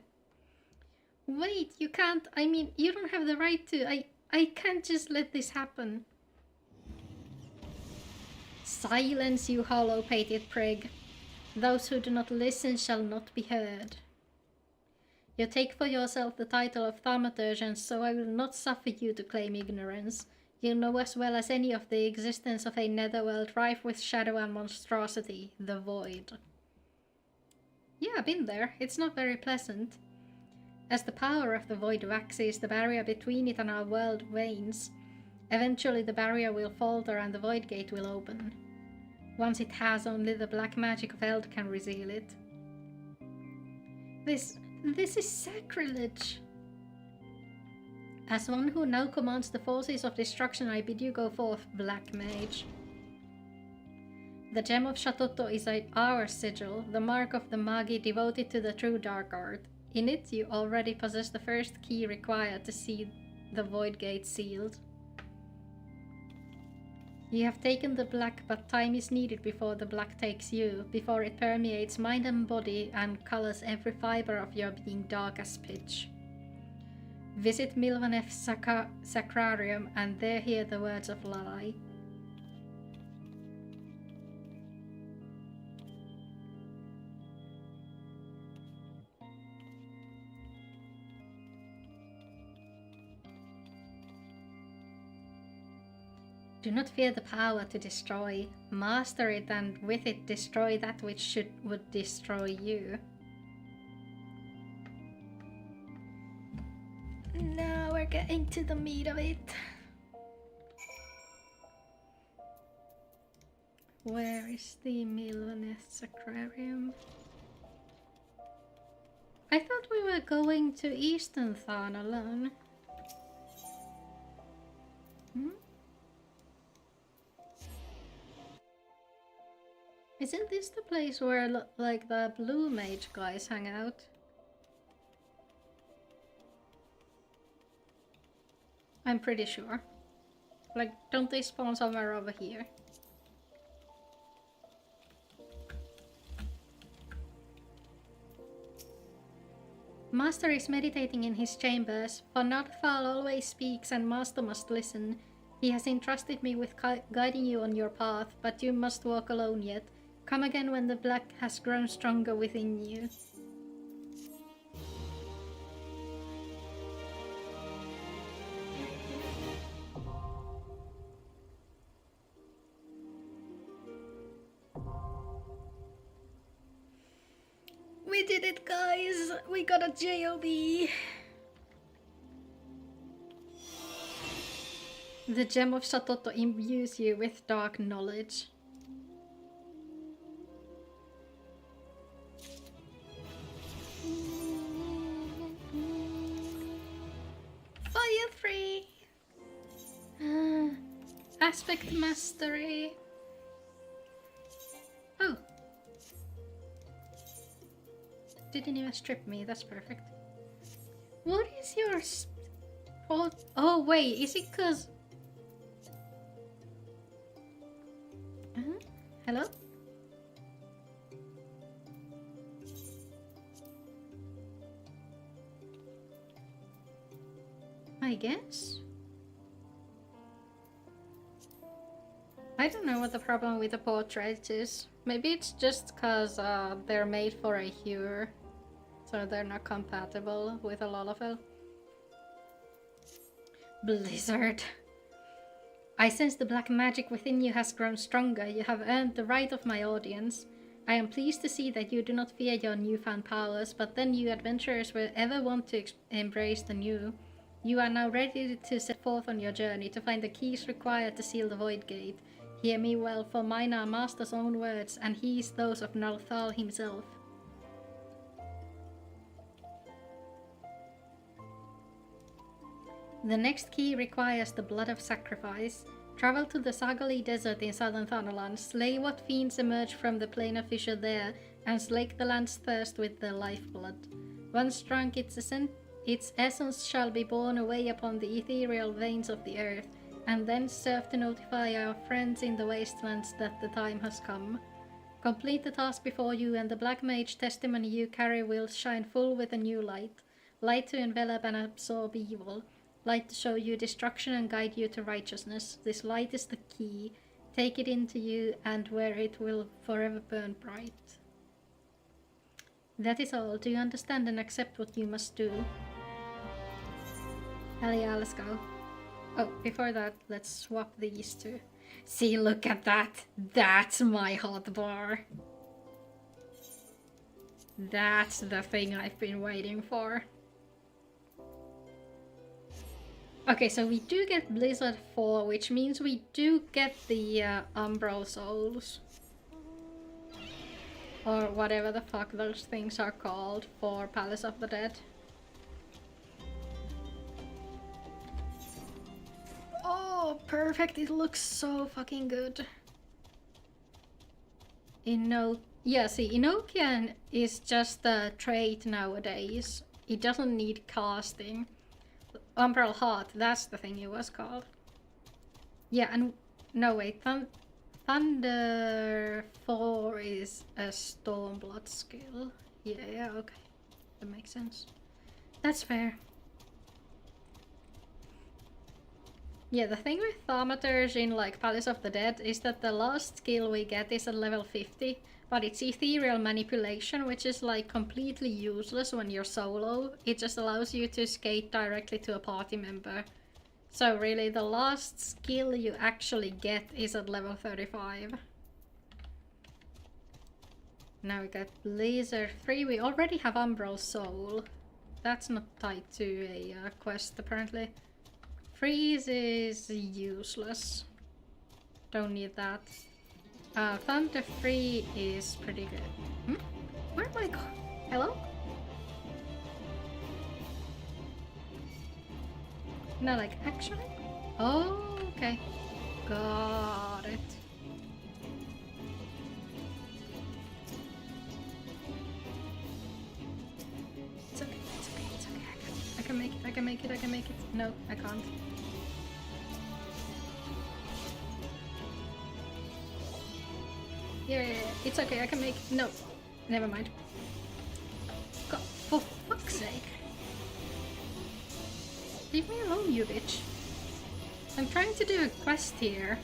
Wait, you can't. I mean, you don't have the right to. I can't just let this happen. Silence, you hollow-pated prig. Those who do not listen shall not be heard. You take for yourself the title of thaumaturge, so I will not suffer you to claim ignorance. You know as well as any of the existence of a netherworld rife with shadow and monstrosity, the void. Yeah, I've been there. It's not very pleasant. As the power of the void waxes, the barrier between it and our world wanes. Eventually the barrier will falter and the void gate will open. Once it has, only the black magic of Eld can reseal it. This is sacrilege! As one who now commands the forces of destruction, I bid you go forth, Black Mage. The gem of Shatotto is our sigil, the mark of the Magi devoted to the true dark art. In it, you already possess the first key required to see the void gate sealed. You have taken the black, but time is needed before the black takes you, before it permeates mind and body and colors every fiber of your being dark as pitch. Visit Milvanef's Sacrarium and there hear the words of Lalai. Do not fear the power to destroy. Master it and with it destroy that which would destroy you. Now we're getting to the meat of it. Where is the Milvaneth Aquarium? I thought we were going to Eastern Tharn alone. Isn't this the place where like the blue mage guys hang out? I'm pretty sure. Like, don't they spawn somewhere over here? Master is meditating in his chambers, for Nalthal always speaks and Master must listen. He has entrusted me with guiding you on your path, but you must walk alone yet. Come again when the black has grown stronger within you. did it, guys! We got a JOB! The gem of Satoto imbues you with dark knowledge. Fire 3! Aspect mastery. Oh. Didn't even strip me, that's perfect. What is your... Oh wait, is it cause... Hello? I guess? I don't know what the problem with the portraits is. Maybe it's just cause they're made for a hewer, so they're not compatible with a Lalafell. Blizzard. I sense the black magic within you has grown stronger. You have earned the right of my audience. I am pleased to see that you do not fear your newfound powers, but then you adventurers will ever want to embrace the new. You are now ready to set forth on your journey to find the keys required to seal the Void Gate. Hear me well, for mine are Master's own words, and he is those of Nalthal himself. The next key requires the blood of sacrifice. Travel to the Sagali Desert in southern Thanalan, slay what fiends emerge from the plane of fissure there, and slake the land's thirst with their lifeblood. Once drunk, its essence shall be borne away upon the ethereal veins of the earth, and then serve to notify our friends in the wastelands that the time has come. Complete the task before you, and the Black Mage testimony you carry will shine full with a new light. Light to envelop and absorb evil. Light to show you destruction and guide you to righteousness. This light is the key. Take it into you, and where it will forever burn bright. That is all. Do you understand and accept what you must do? Hell yeah, let's go. Oh, before that, let's swap these two. See, look at that! That's my hotbar! That's the thing I've been waiting for. Okay, so we do get Blizzard 4, which means we do get the Umbral Souls. Or whatever the fuck those things are called for Palace of the Dead. Oh, perfect! It looks so fucking good. Yeah, see, Enochian is just a trait nowadays. It doesn't need casting. Umbral Heart, that's the thing it was called. Yeah, and no wait, Thunder 4 is a Stormblood skill. Yeah, okay. That makes sense. That's fair. Yeah, the thing with Thaumaturge in like Palace of the Dead is that the last skill we get is at level 50, but it's ethereal manipulation, which is like completely useless when you're solo. It just allows you to skate directly to a party member. So really the last skill you actually get is at level 35. Now we got Blizzard 3. We already have Umbral Soul. That's not tied to a quest apparently. Freeze is useless. Don't need that. Thunder 3 is pretty good. Where am I going? Hello? No, like actually? Oh, okay. Got it. It's okay, it's okay, it's okay. I can make it, I can make it, I can make it. No, I can't. Yeah, it's okay, I can make it. No, never mind. God, for fuck's sake. Leave me alone, you bitch. I'm trying to do a quest here.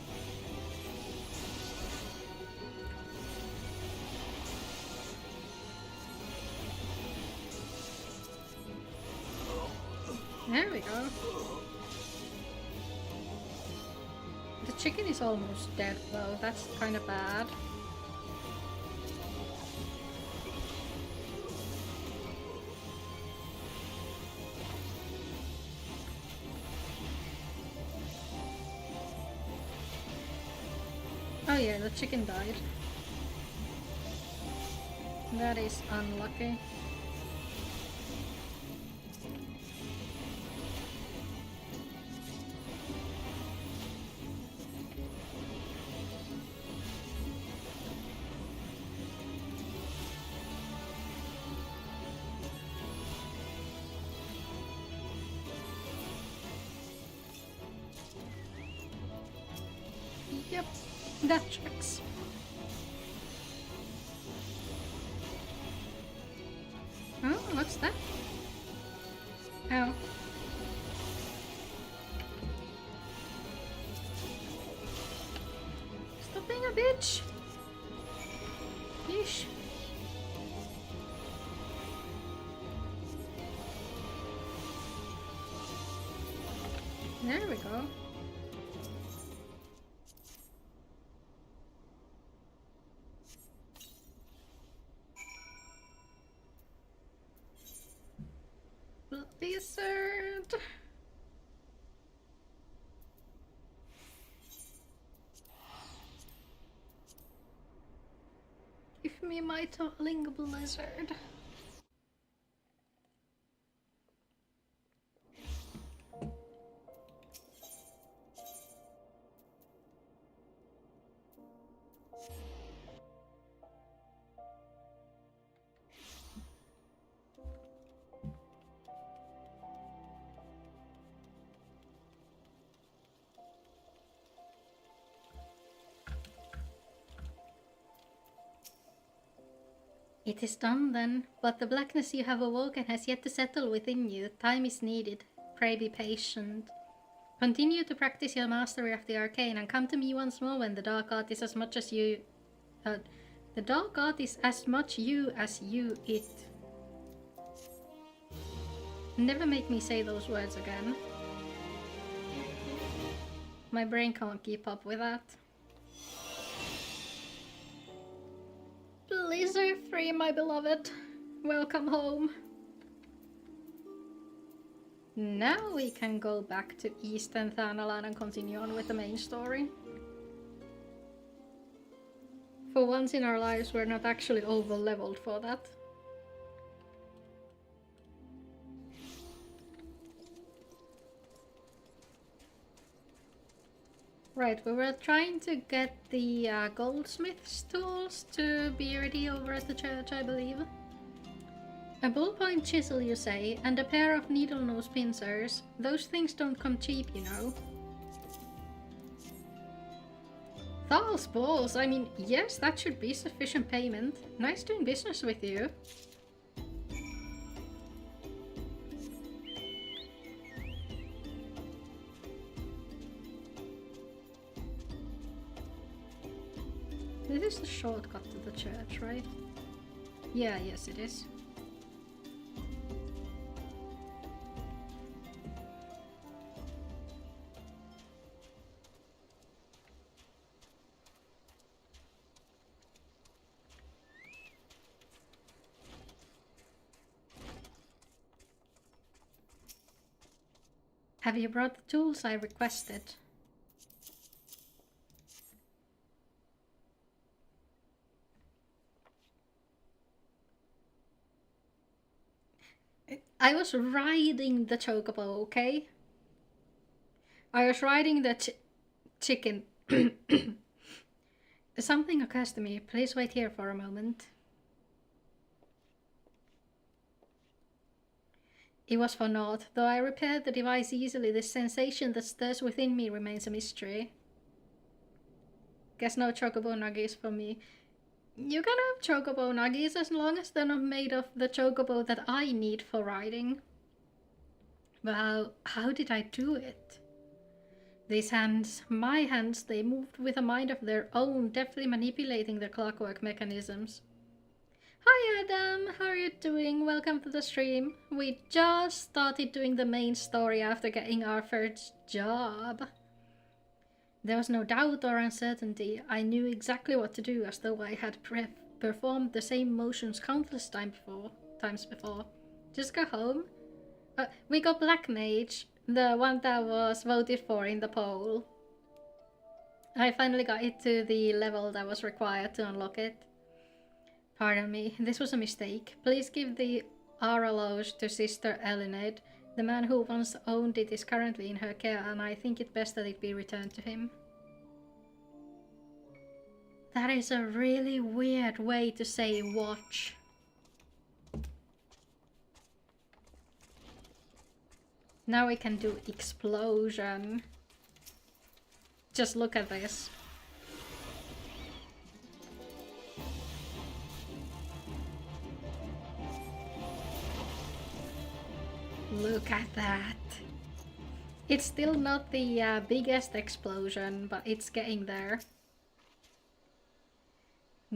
There we go. The chicken is almost dead though, that's kind of bad. Oh yeah, the chicken died. That is unlucky. Yep, that tracks. Oh, what's that? Oh. Stop being a bitch! Yeesh. There we go. Blizzard. Give me my darling Blizzard. It is done then, but the blackness you have awoken has yet to settle within you. Time is needed. Pray be patient. Continue to practice your mastery of the arcane and come to me once more when the dark art is as much as you... the dark art is as much you as you it. Never make me say those words again. My brain can't keep up with that. Blizzard free, my beloved. Welcome home. Now we can go back to Eastern Thanalan and continue on with the main story. For once in our lives, we're not actually over-leveled for that. Right, we were trying to get the goldsmith's tools to be ready over at the church, I believe. A ballpoint chisel, you say, and a pair of needle-nose pincers. Those things don't come cheap, you know. Thal's balls, I mean, yes, that should be sufficient payment. Nice doing business with you. This is the shortcut to the church, right? Yeah, yes it is. Have you brought the tools I requested? I was riding the chocobo, okay? I was riding the chicken. Something occurs to me. Please wait here for a moment. It was for naught. Though I repaired the device easily, the sensation that stirs within me remains a mystery. Guess no chocobo nuggies for me. You can have chocobo nuggies as long as they're not made of the chocobo that I need for riding. But how did I do it? These hands, my hands, they moved with a mind of their own, deftly manipulating their clockwork mechanisms. Hi Adam, how are you doing? Welcome to the stream. We just started doing the main story after getting our first job. There was no doubt or uncertainty. I knew exactly what to do, as though I had performed the same motions countless times before. Just go home. We got Black Mage, the one that was voted for in the poll. I finally got it to the level that was required to unlock it. Pardon me, this was a mistake. Please give the Araloge to Sister Elinade. The man who once owned it is currently in her care, and I think it best that it be returned to him. That is a really weird way to say watch. Now we can do explosion. Just look at this. Look at that. It's still not the biggest explosion, but it's getting there.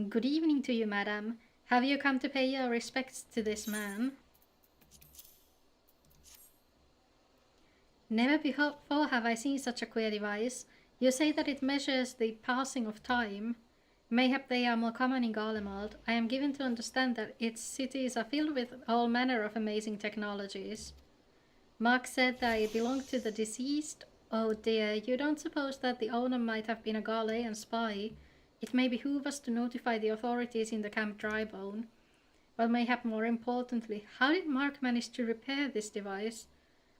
Good evening to you, madam. Have you come to pay your respects to this man? Never before have I seen such a queer device. You say that it measures the passing of time. Mayhap they are more common in Garlemald. I am given to understand that its cities are filled with all manner of amazing technologies. Mark said that it belonged to the deceased. Oh dear, you don't suppose that the owner might have been a Garlean spy? It may behoove us to notify the authorities in the Camp Drybone. But mayhap more importantly, how did Mark manage to repair this device?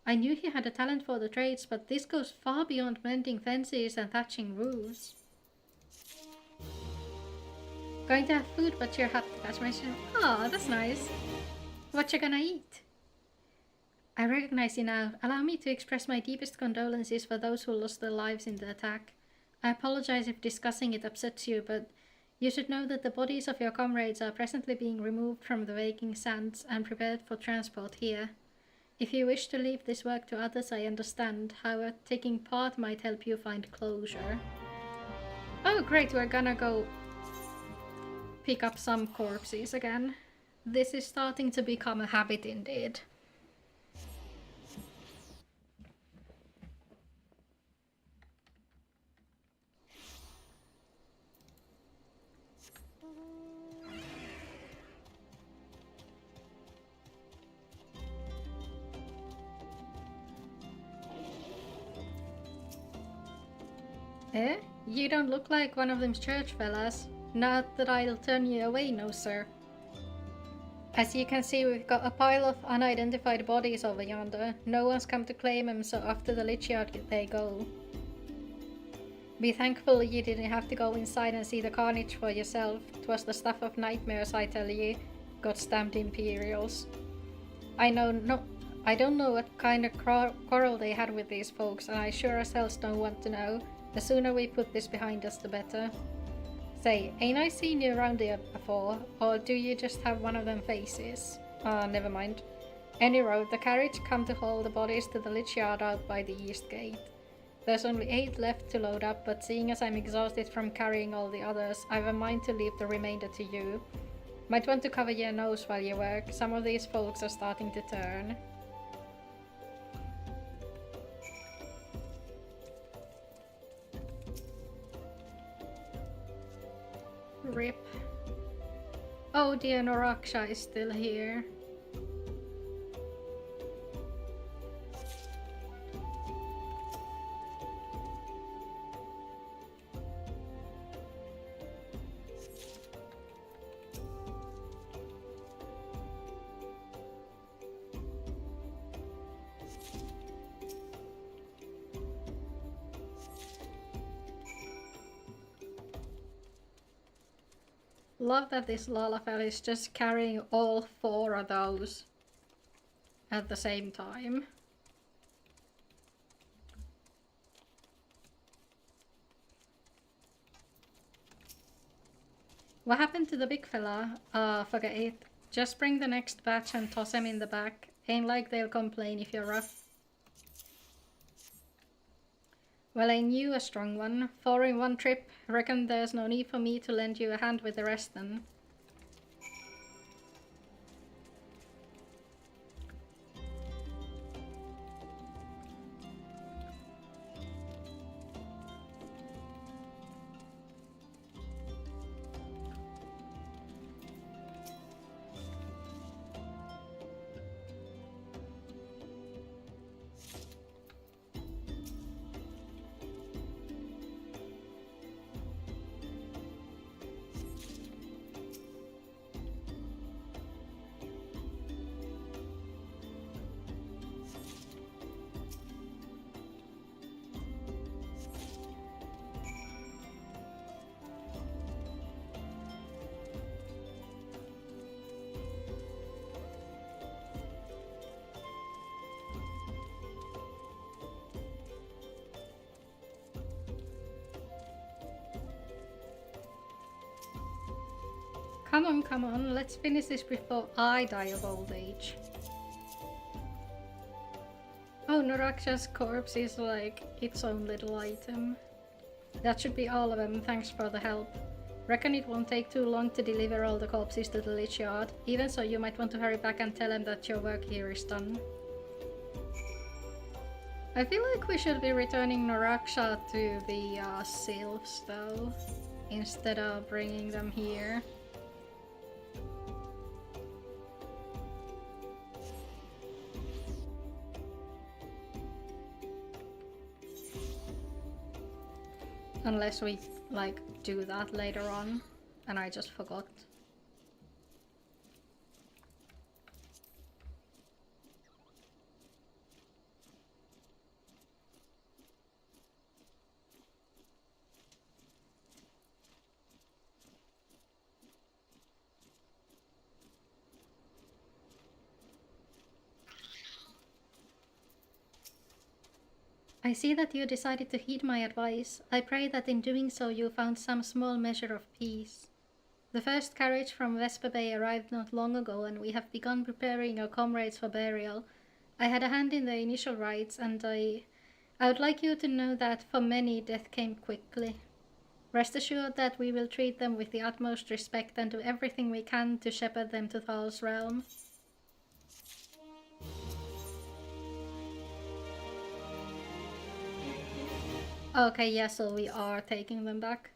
I knew he had a talent for the trades, but this goes far beyond mending fences and thatching roofs. Going to have food, but you're happy to catch my ship. Oh, that's nice. What you gonna eat? I recognize you now. Allow me to express my deepest condolences for those who lost their lives in the attack. I apologize if discussing it upsets you, but you should know that the bodies of your comrades are presently being removed from the waking sands and prepared for transport here. If you wish to leave this work to others, I understand. However, taking part might help you find closure. Oh great, we're gonna go pick up some corpses again. This is starting to become a habit indeed. Eh? You don't look like one of them church fellas. Not that I'll turn you away, no sir. As you can see, we've got a pile of unidentified bodies over yonder. No one's come to claim them, so after the lich yard they go. Be thankful you didn't have to go inside and see the carnage for yourself. 'Twas the stuff of nightmares, I tell ye. God-stamped Imperials. I don't know what kind of quarrel they had with these folks, and I sure as hell don't want to know. The sooner we put this behind us, the better. Say, ain't I seen you around here before, or do you just have one of them faces? Never mind. Any road, the carriage come to haul the bodies to the lich yard out by the east gate. There's only 8 left to load up, but seeing as I'm exhausted from carrying all the others, I've a mind to leave the remainder to you. Might want to cover your nose while you work. Some of these folks are starting to turn. Rip. Oh dear, Noraksha is still here. Love that this Lalafell is just carrying all 4 of those at the same time. What happened to the big fella? Forget it. Just bring the next batch and toss him in the back. Ain't like they'll complain if you're rough. Well, ain't you a strong one? 4 in one trip. Reckon there's no need for me to lend you a hand with the rest then. Come on, let's finish this before I die of old age. Oh, Noraksha's corpse is like its own little item. That should be all of them, thanks for the help. Reckon it won't take too long to deliver all the corpses to the lich yard. Even so, you might want to hurry back and tell them that your work here is done. I feel like we should be returning Noraksha to the sylphs though, instead of bringing them here. Unless we, like, do that later on, and I just forgot. I see that you decided to heed my advice. I pray that in doing so you found some small measure of peace. The first carriage from Vespa Bay arrived not long ago, and we have begun preparing your comrades for burial. I had a hand in the initial rites, and I would like you to know that for many death came quickly. Rest assured that we will treat them with the utmost respect and do everything we can to shepherd them to Thal's realm. Okay, yeah, so we are taking them back.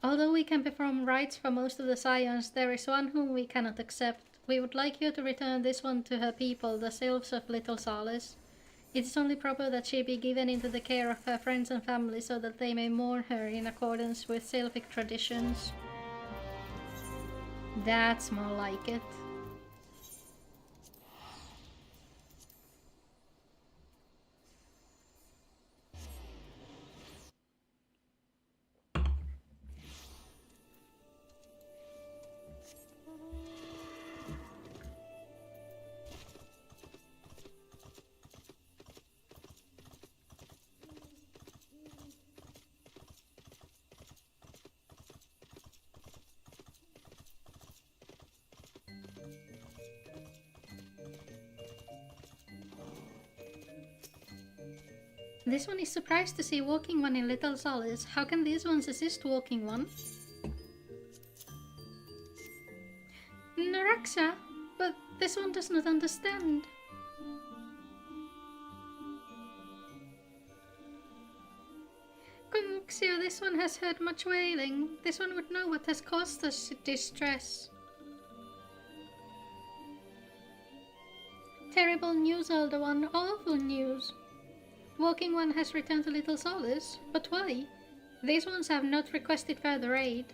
Although we can perform rites for most of the scions, there is one whom we cannot accept. We would like you to return this one to her people, the sylphs of Little Solace. It is only proper that she be given into the care of her friends and family so that they may mourn her in accordance with sylphic traditions. That's more like it. This one is surprised to see Walking One in Little Solace. How can these ones assist Walking One? Naraxa, but this one does not understand. Conxio, this one has heard much wailing. This one would know what has caused us distress. Terrible news, Elder One. Awful news. Walking One has returned to Little Solace, but why? These ones have not requested further aid.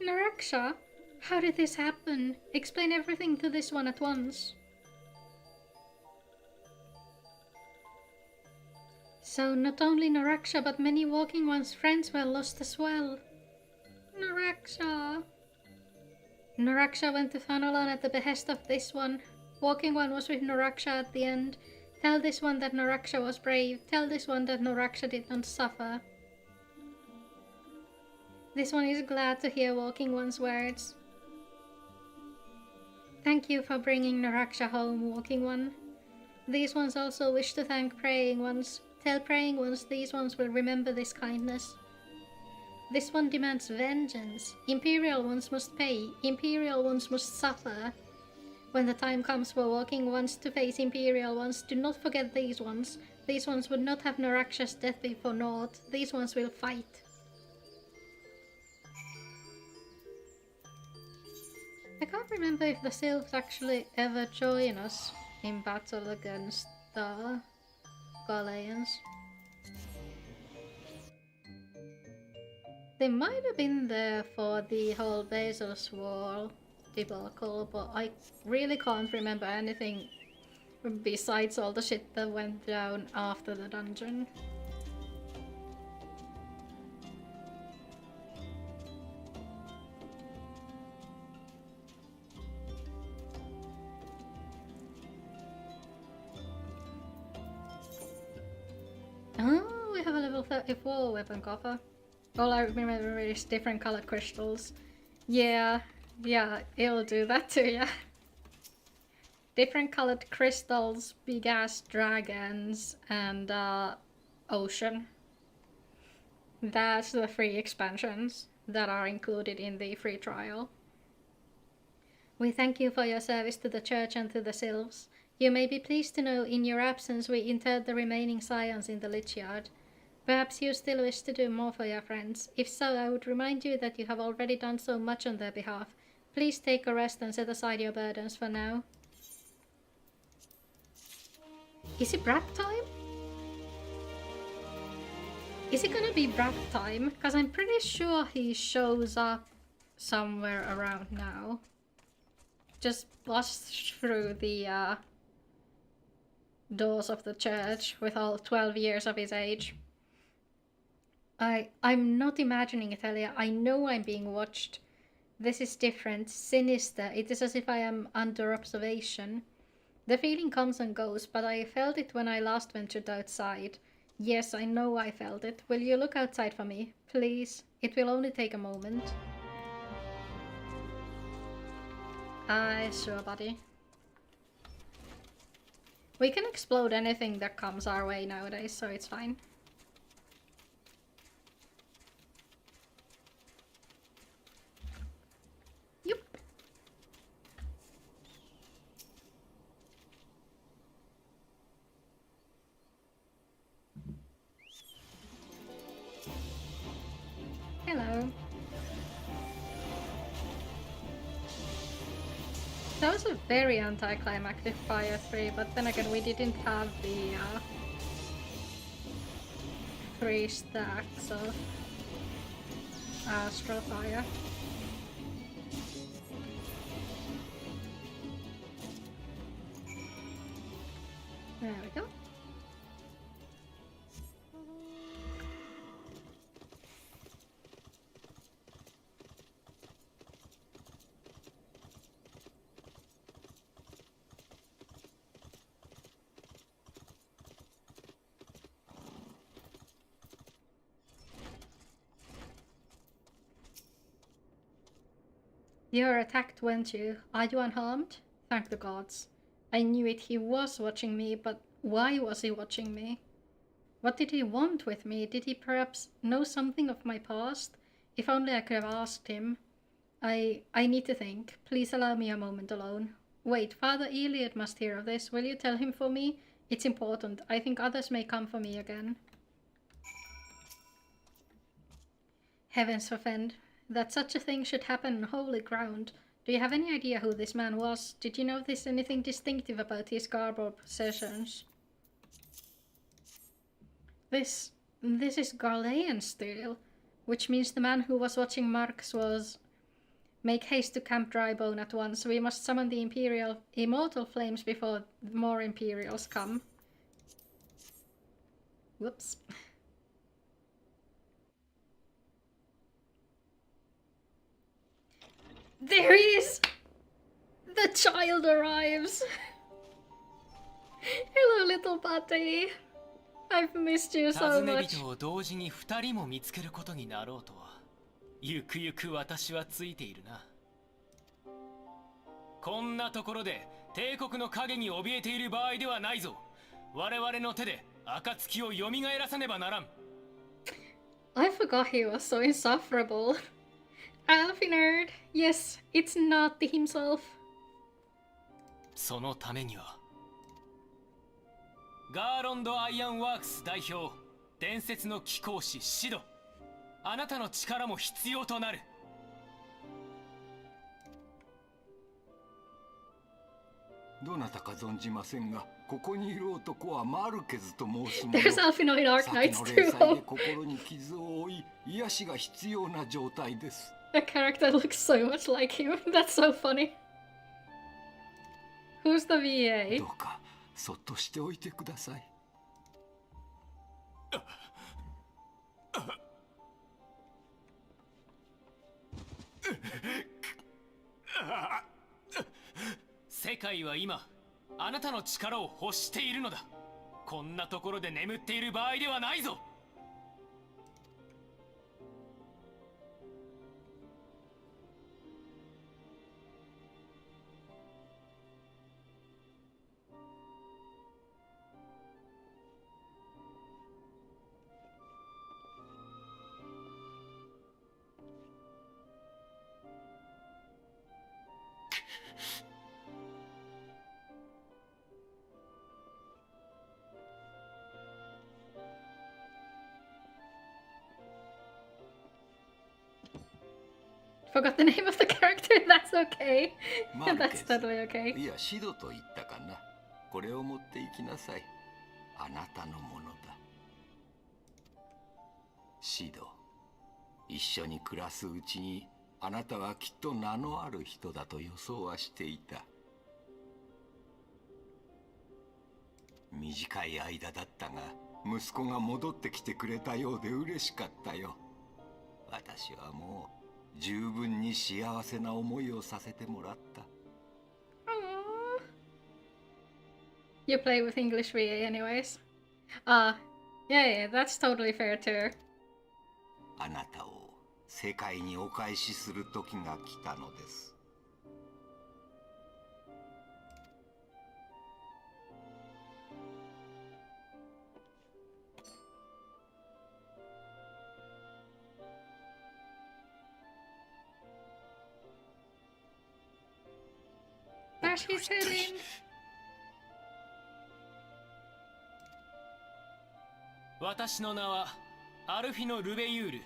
Naraksha, how did this happen? Explain everything to this one at once. So not only Naraksha but many Walking One's friends were lost as well. Naraksha. Naraksha went to Thanalan at the behest of this one. Walking One was with Naraksha at the end. Tell this one that Naraksha was brave. Tell this one that Naraksha did not suffer. This one is glad to hear Walking One's words. Thank you for bringing Naraksha home, Walking One. These ones also wish to thank Praying Ones. Tell Praying Ones these ones will remember this kindness. This one demands vengeance. Imperial ones must pay. Imperial ones must suffer. When the time comes for Walking Ones to face Imperial ones, do not forget these ones. These ones would not have Naraksha's death be for naught. These ones will fight. I can't remember if the Sylphs actually ever join us in battle against the Galeans. They might have been there for the whole Basil's Wall debacle, but I really can't remember anything besides all the shit that went down after the dungeon. Oh, we have a level 34 weapon coffer. All I remember is different colored crystals. Yeah, it'll do that too, yeah. Different colored crystals, big ass dragons, and ocean. That's the 3 expansions that are included in the free trial. We thank you for your service to the church and to the sylphs. You may be pleased to know in your absence we interred the remaining scions in the lich yard. Perhaps you still wish to do more for your friends. If so, I would remind you that you have already done so much on their behalf. Please take a rest and set aside your burdens for now. Is it brat time? Is it gonna be brat time? Because I'm pretty sure he shows up somewhere around now. Just busts through the doors of the church with all 12 years of his age. I'm not imagining it, Elia. I know I'm being watched. This is different, sinister. It is as if I am under observation. The feeling comes and goes, but I felt it when I last ventured outside. Yes, I know I felt it. Will you look outside for me, please? It will only take a moment. Aye, sure, buddy. We can explode anything that comes our way nowadays, so it's fine. Yup. Hello. That was a very anticlimactic Fire 3, but then again we didn't have the 3 stacks of Astral Fire. There we go. You were attacked, weren't you? Are you unharmed? Thank the gods. I knew it, he was watching me, but why was he watching me? What did he want with me? Did he perhaps know something of my past? If only I could have asked him. I need to think. Please allow me a moment alone. Wait, Father Eliot must hear of this. Will you tell him for me? It's important. I think others may come for me again. Heavens forfend. That such a thing should happen on holy ground. Do you have any idea who this man was? Did you notice anything distinctive about his garb or possessions? This is Garlean steel, which means the man who was watching Marx was... Make haste to Camp Drybone at once. We must summon the immortal flames before more Imperials come. Whoops. There he is! The child arrives! Hello, little buddy. I've missed you so much. を同時に2人も見つけることになろうとは、ゆくゆく私はついているな。こんなところで帝国の影に怯えている場合ではないぞ。我々の手で暁を蘇らさねばならん。I forgot he was so insufferable. Alfie nerd. Yes, it's not himself. そのためにはガーロンド・アイアンワークス代表、伝説の貴公子シド、あなたの力も必要となる。どなたか存じませんが、ここにいる男はマルケズと申すもの。There's Alphinoid Arknights 先の霊 too. 祭で心に傷を負い、癒しが必要な状態です。The character looks so much like him. That's so funny. Who's the VA? どうかそっとしておいてください。世界は今あなたの力を欲しているのだ。こんなところで眠っている場合ではないぞ。forgot the name of the character. That's okay. マルケ That's ス totally okay. いやシドと言ったかな。これを持って行きなさい。あなたのものだ。シド、一緒に暮らすうちにあなたはきっと名のある人だと予想はしていた。短い間だったが息子が戻ってきてくれたようで嬉しかったよ。私はもう十分に幸せな思いをさせてもらった。Aww. You play with English VA anyways. Yeah, that's totally fair too. あなたを世界にお返しする時が来たのです。There she's heading. 私の名はアルフィノ・ルベユール。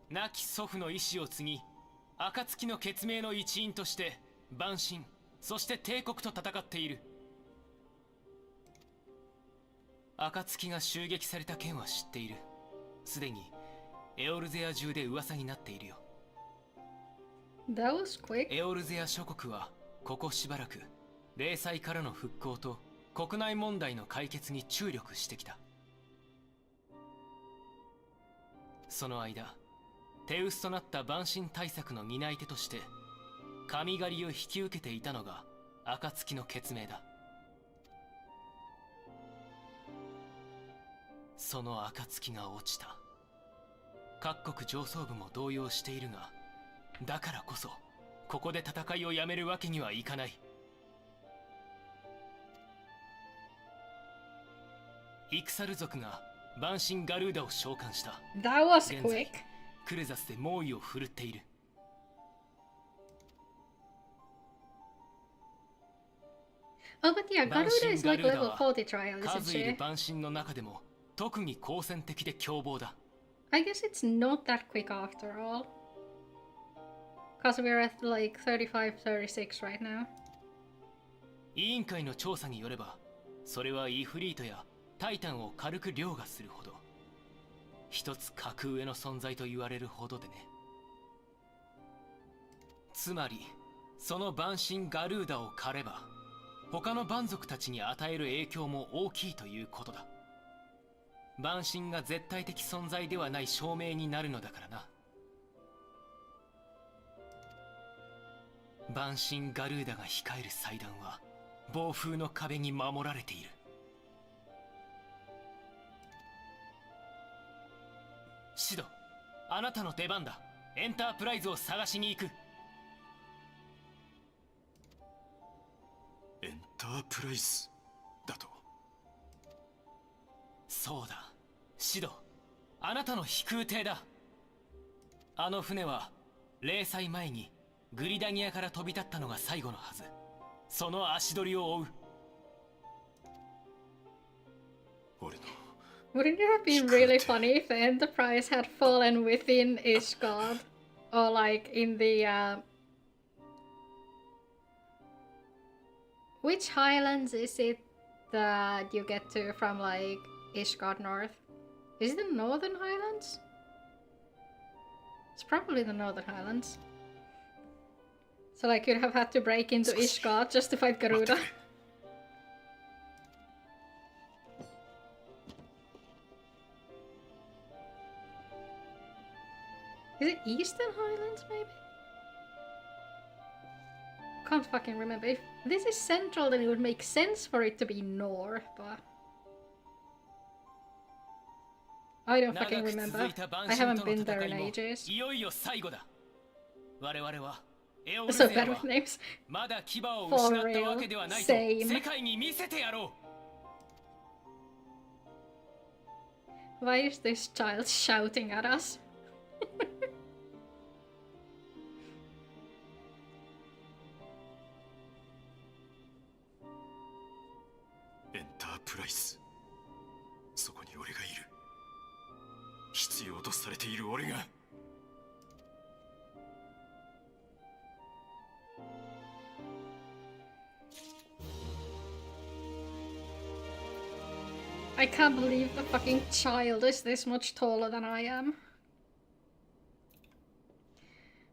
亡き祖父の意志を継ぎ、暁の血盟の一員として蛮神、そして帝国と戦っている。暁が襲撃された件は知っている。すでにエオルゼア中で噂になっているよ。That was quick. エオルゼア諸国はここしばらく霊災からの復興と国内問題の解決に注力してきた。その間、手薄となった蛮神対策の担い手として神狩りを引き受けていたのが暁の血盟だ。その暁が落ちた。各国上層部も動揺しているが、だからこそここで戦いをやめるわけにはいかない。イクサル族が蛮神ガルーダを召喚した。That was 現在 quick. クレザスで猛威を振るっている。Oh, but yeah, 蛮 Garuda 神 is ガ like ルーダ level は 40 trial, isn't 数いる she? 蛮神の中でも特に好戦的で凶暴だ。I guess it's not that quick after all. Because we're at like 35, 36 right now. 委員会の調査によれば、それはイフリートやタイタンを軽く凌駕するほど、一つ格上の存在と言われるほどでね。つまりその蛮神ガルーダを狩れば他の蛮族たちに与える影響も大きいということだ。蛮神が絶対的存在ではない証明になるのだからな。蛮神ガルーダが控える祭壇は暴風の壁に守られている。シド、あなたの出番だ。エンタープライズを探しに行く。エンタープライズだと。そうだ、シド、あなたの飛空艇だ。あの船は霊祭前にグリダニアから飛び立ったのが最後のはず。その足取りを追う。俺の Wouldn't it have been really funny if the Enterprise had fallen within Ishgard? Or like in the which highlands is it that you get to from like Ishgard North? Is it the Northern Highlands? It's probably the Northern Highlands. So like you'd have had to break into Ishgard just to fight Garuda. Is it Eastern Highlands, maybe? Can't fucking remember. If this is central, then it would make sense for it to be north, but... I don't fucking remember. I haven't been there in ages. いよいよ最後だ。我々はエオル So ゼア bad は with names. まだ牙を失ったわけではないと Same. 世界に見せてやろう。 Why is this child shouting at us? エンタープライズ、そこに俺がいる。必要とされている俺が。I can't believe the fucking child is this much taller than I am.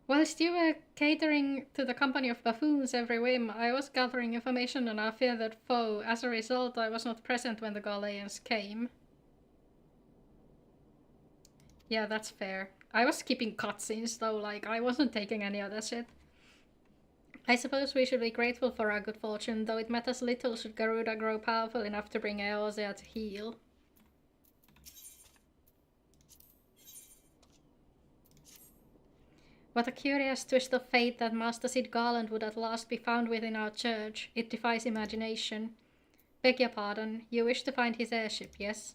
Whilst you were catering to the company of buffoons every whim, I was gathering information on our feathered foe. As a result, I was not present when the Gauleans came. Yeah, that's fair. I was skipping cutscenes though, like, I wasn't taking any other shit. I suppose we should be grateful for our good fortune, though it matters little should Garuda grow powerful enough to bring Eorzea to heel. What a curious twist of fate that Master Sid Garland would at last be found within our church. It defies imagination. Beg your pardon, you wish to find his airship, yes?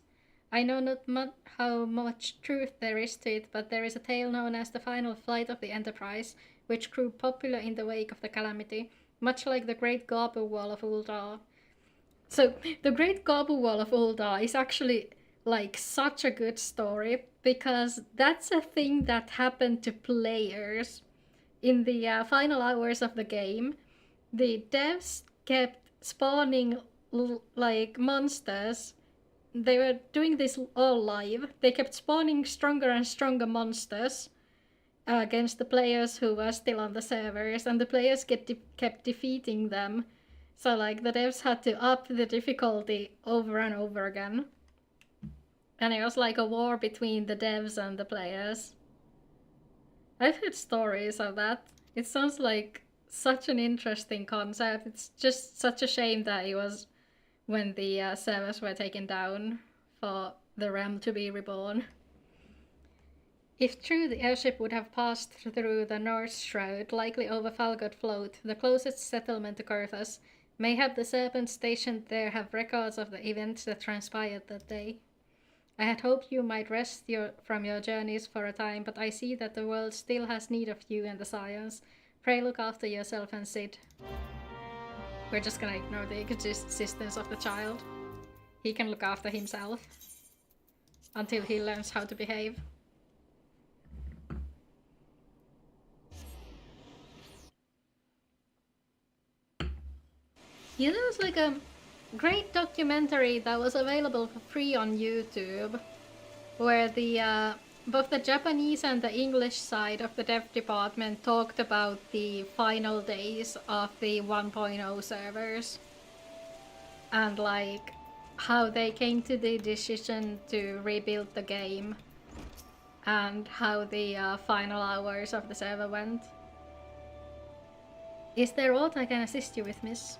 I know not how much truth there is to it, but there is a tale known as the final flight of the Enterprise, which grew popular in the wake of the calamity, much like the Great Garbu Wall of Uldar. So, the Great Garbu Wall of Uldar is actually like such a good story, because that's a thing that happened to players in the final hours of the game. The devs kept spawning like monsters. They were doing this all live. They kept spawning stronger and stronger monsters against the players who were still on the servers, and the players kept defeating them. So like the devs had to up the difficulty over and over again. And it was like a war between the devs and the players. I've heard stories of that. It sounds like such an interesting concept. It's just such a shame that it was when the servers were taken down for the realm to be reborn. If true, the airship would have passed through the North Shroud, likely over Falgot Float, the closest settlement to Kurthus. Mayhap the serpents stationed there have records of the events that transpired that day. I had hoped you might rest from your journeys for a time, but I see that the world still has need of you and the science. Pray look after yourself and Sid. We're just gonna ignore the existence of the child. He can look after himself until he learns how to behave. Yeah, there was like a great documentary that was available for free on YouTube, where the both the Japanese and the English side of the dev department talked about the final days of the 1.0 servers and like how they came to the decision to rebuild the game and how the final hours of the server went. Is there aught I can assist you with, miss?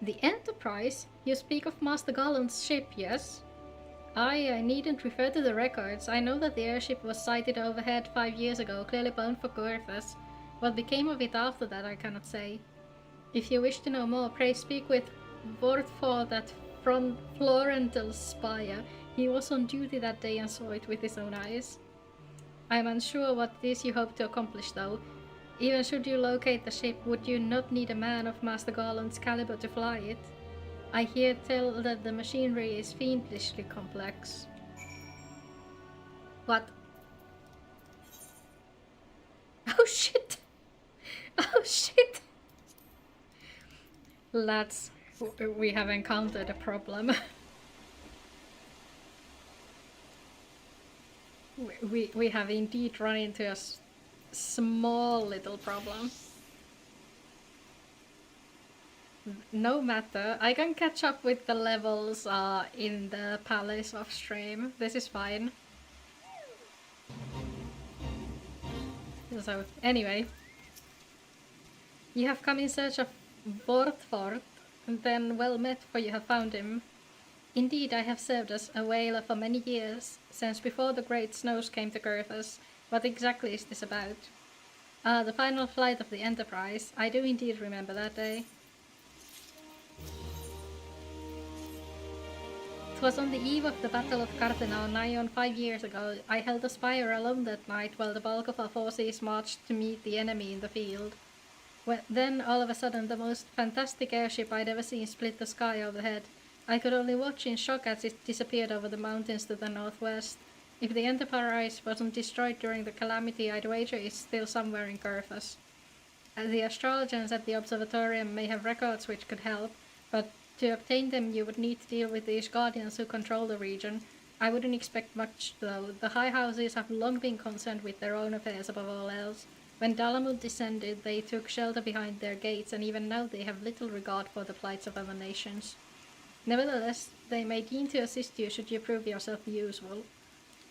The Enterprise? You speak of Master Garland's ship, yes? I needn't refer to the records. I know that the airship was sighted overhead 5 years ago, clearly bound for Kurthus. What became of it after that, I cannot say. If you wish to know more, pray speak with Vortford at Florental's spire. He was on duty that day and saw it with his own eyes. I am unsure what it is you hope to accomplish, though. Even should you locate the ship, would you not need a man of Master Garland's caliber to fly it? I hear tell that the machinery is fiendishly complex. What? Oh shit! Oh shit! Lads, we have encountered a problem. we have indeed run into a small little problem. No matter, I can catch up with the levels in the palace off stream. This is fine. So, anyway. You have come in search of Vortford, then well met, for you have found him. Indeed, I have served as a whaler for many years, since before the great snows came to Kurthus. What exactly is this about? The final flight of the Enterprise. I do indeed remember that day. 'Twas on the eve of the Battle of Carthenau nigh on 5 years ago. I held a spire alone that night while the bulk of our forces marched to meet the enemy in the field. Then, all of a sudden, the most fantastic airship I'd ever seen split the sky overhead. I could only watch in shock as it disappeared over the mountains to the northwest. If the Enterprise wasn't destroyed during the calamity, I'd wager it's still somewhere in Kurthus. The astrologers at the observatorium may have records which could help, but To obtain them, you would need to deal with these guardians who control the region. I wouldn't expect much, though. The high houses have long been concerned with their own affairs above all else. When Dalamud descended, they took shelter behind their gates, and even now they have little regard for the plights of other nations. Nevertheless, they may deign to assist you should you prove yourself useful.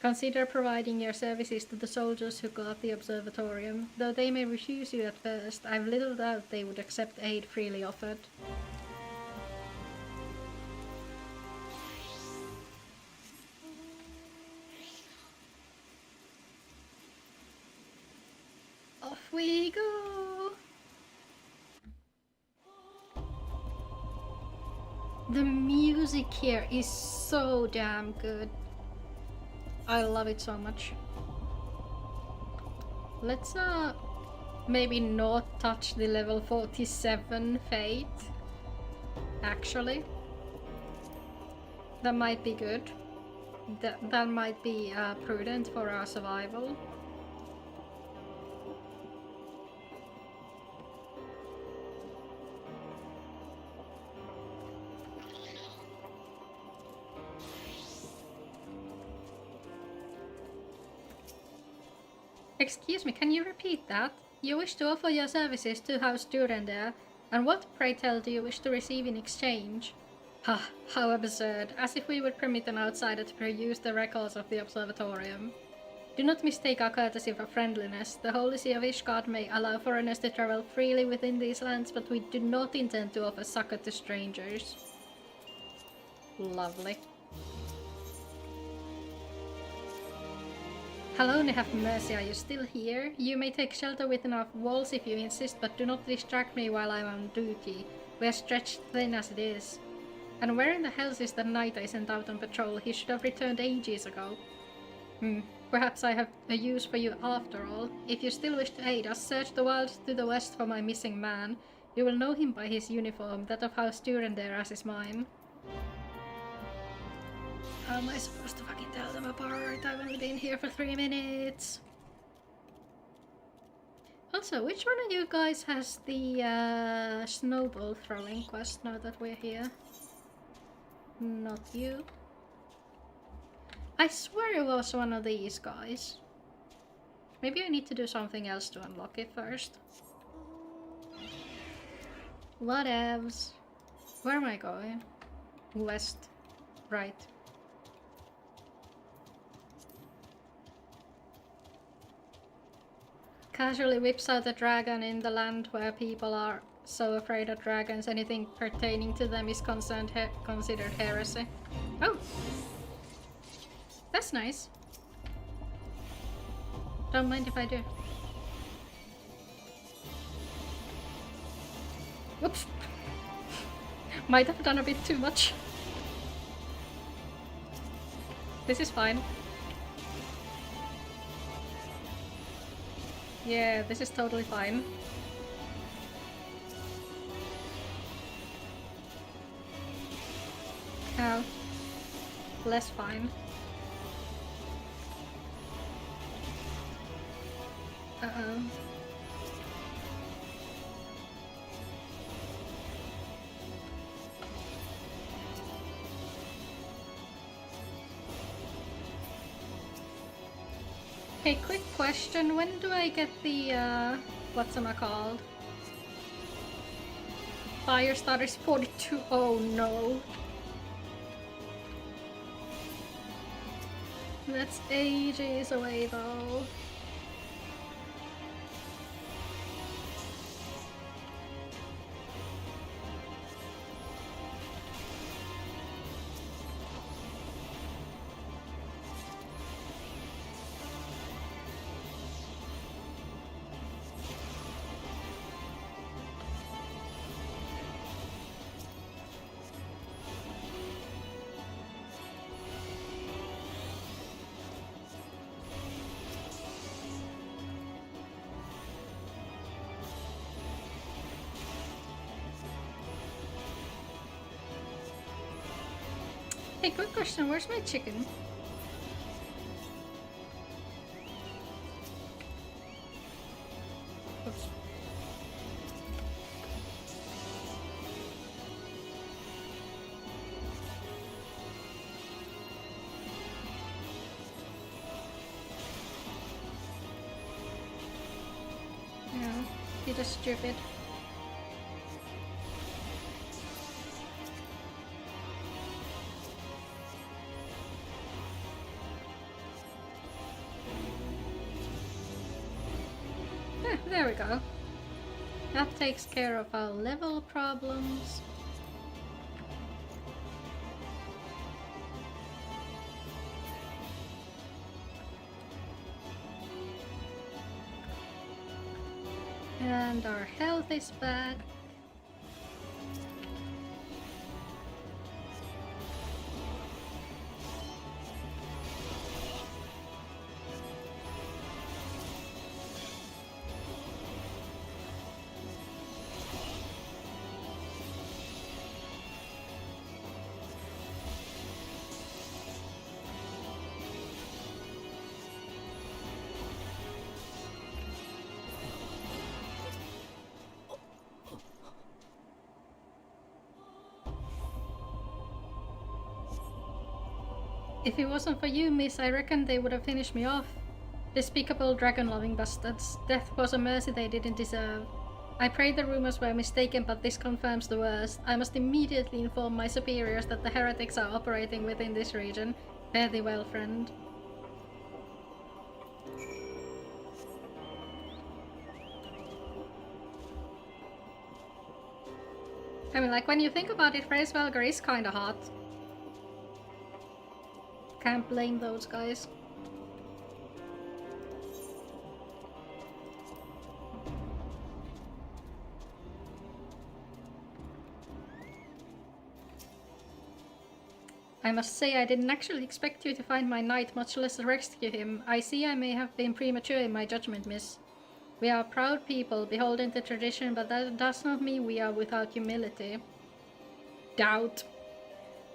Consider providing your services to the soldiers who guard the observatorium. Though they may refuse you at first, I've little doubt they would accept aid freely offered. Off we go! The music here is so damn good. I love it so much. Let's maybe not touch the level 47 fate. Actually. That might be good. That might be prudent for our survival. Excuse me, can you repeat that? You wish to offer your services to House Durender, and what, pray tell, do you wish to receive in exchange? Ha, how absurd, as if we would permit an outsider to peruse the records of the observatorium. Do not mistake our courtesy for friendliness. The Holy See of Ishgard may allow foreigners to travel freely within these lands, but we do not intend to offer succor to strangers. Lovely. Hello, have mercy, are you still here? You may take shelter within our walls if you insist, but do not distract me while I'm on duty. We are stretched thin as it is. And where in the hells is the knight I sent out on patrol? He should have returned ages ago. Perhaps I have a use for you after all. If you still wish to aid us, search the wilds to the west for my missing man. You will know him by his uniform, that of House Durender as is mine. How am I supposed to fucking tell them apart? I've only been here for 3 minutes. Also, which one of you guys has the snowball throwing quest now that we're here? Not you. I swear it was one of these guys. Maybe I need to do something else to unlock it first. Whatevs. Where am I going? West. Right. Casually whips out a dragon in the land where people are so afraid of dragons anything pertaining to them is considered heresy. Oh! That's nice. Don't mind if I do. Whoops! Might have done a bit too much. This is fine. Yeah, this is totally fine. Oh. Less fine. Uh-oh. Hey, quick question. When do I get the, what's-it-called? Firestarter's 42. Oh no. That's ages away though. Hey, quick question, where's my chicken? Oops. stupid as stupid. There we go. That takes care of our level problems. And our health is back. If it wasn't for you, miss, I reckon they would have finished me off. Despicable dragon-loving bastards. Death was a mercy they didn't deserve. I pray the rumors were mistaken, but this confirms the worst. I must immediately inform my superiors that the heretics are operating within this region. Fare thee well, friend. I mean, like, when you think about it, Freysvelger is kinda hot. Can't blame those guys. I must say I didn't actually expect you to find my knight, much less rescue him. I see I may have been premature in my judgment, miss. We are a proud people, beholden to tradition, but that does not mean we are without humility. Doubt.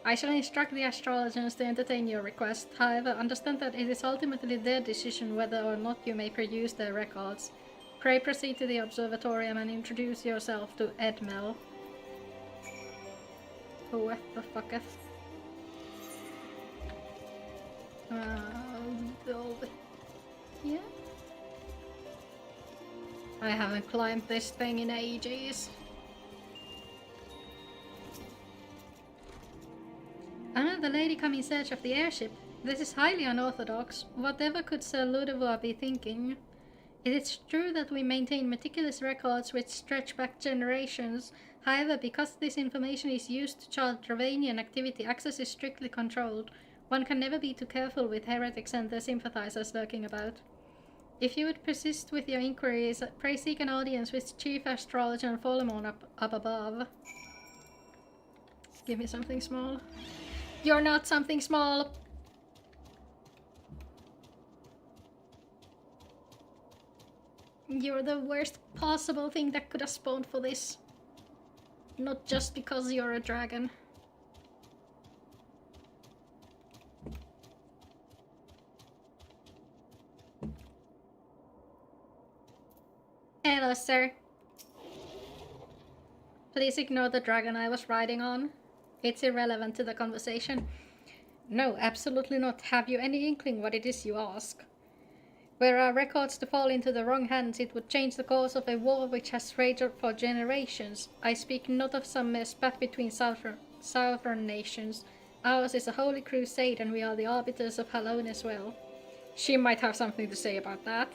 I shall instruct the astrologers to entertain your request. However, understand that it is ultimately their decision whether or not you may produce their records. Pray proceed to the observatorium and introduce yourself to Edmel. Who the fucketh? Yeah. I haven't climbed this thing in ages. The lady come in search of the airship. This is highly unorthodox. Whatever could Sir Ludovic be thinking? It is true that we maintain meticulous records which stretch back generations. However, because this information is used to chart Dravanian activity, access is strictly controlled. One can never be too careful with heretics and their sympathizers lurking about. If you would persist with your inquiries, pray seek an audience with Chief Astrologer and Folomon up above. Give me something small. You're not something small! You're the worst possible thing that could have spawned for this. Not just because you're a dragon. Hello, sir. Please ignore the dragon I was riding on. It's irrelevant to the conversation. No, absolutely not. Have you any inkling what it is you ask? Were our records to fall into the wrong hands, it would change the course of a war which has raged for generations. I speak not of some mere spat between southern nations. Ours is a holy crusade, and we are the arbiters of Halone as well. She might have something to say about that.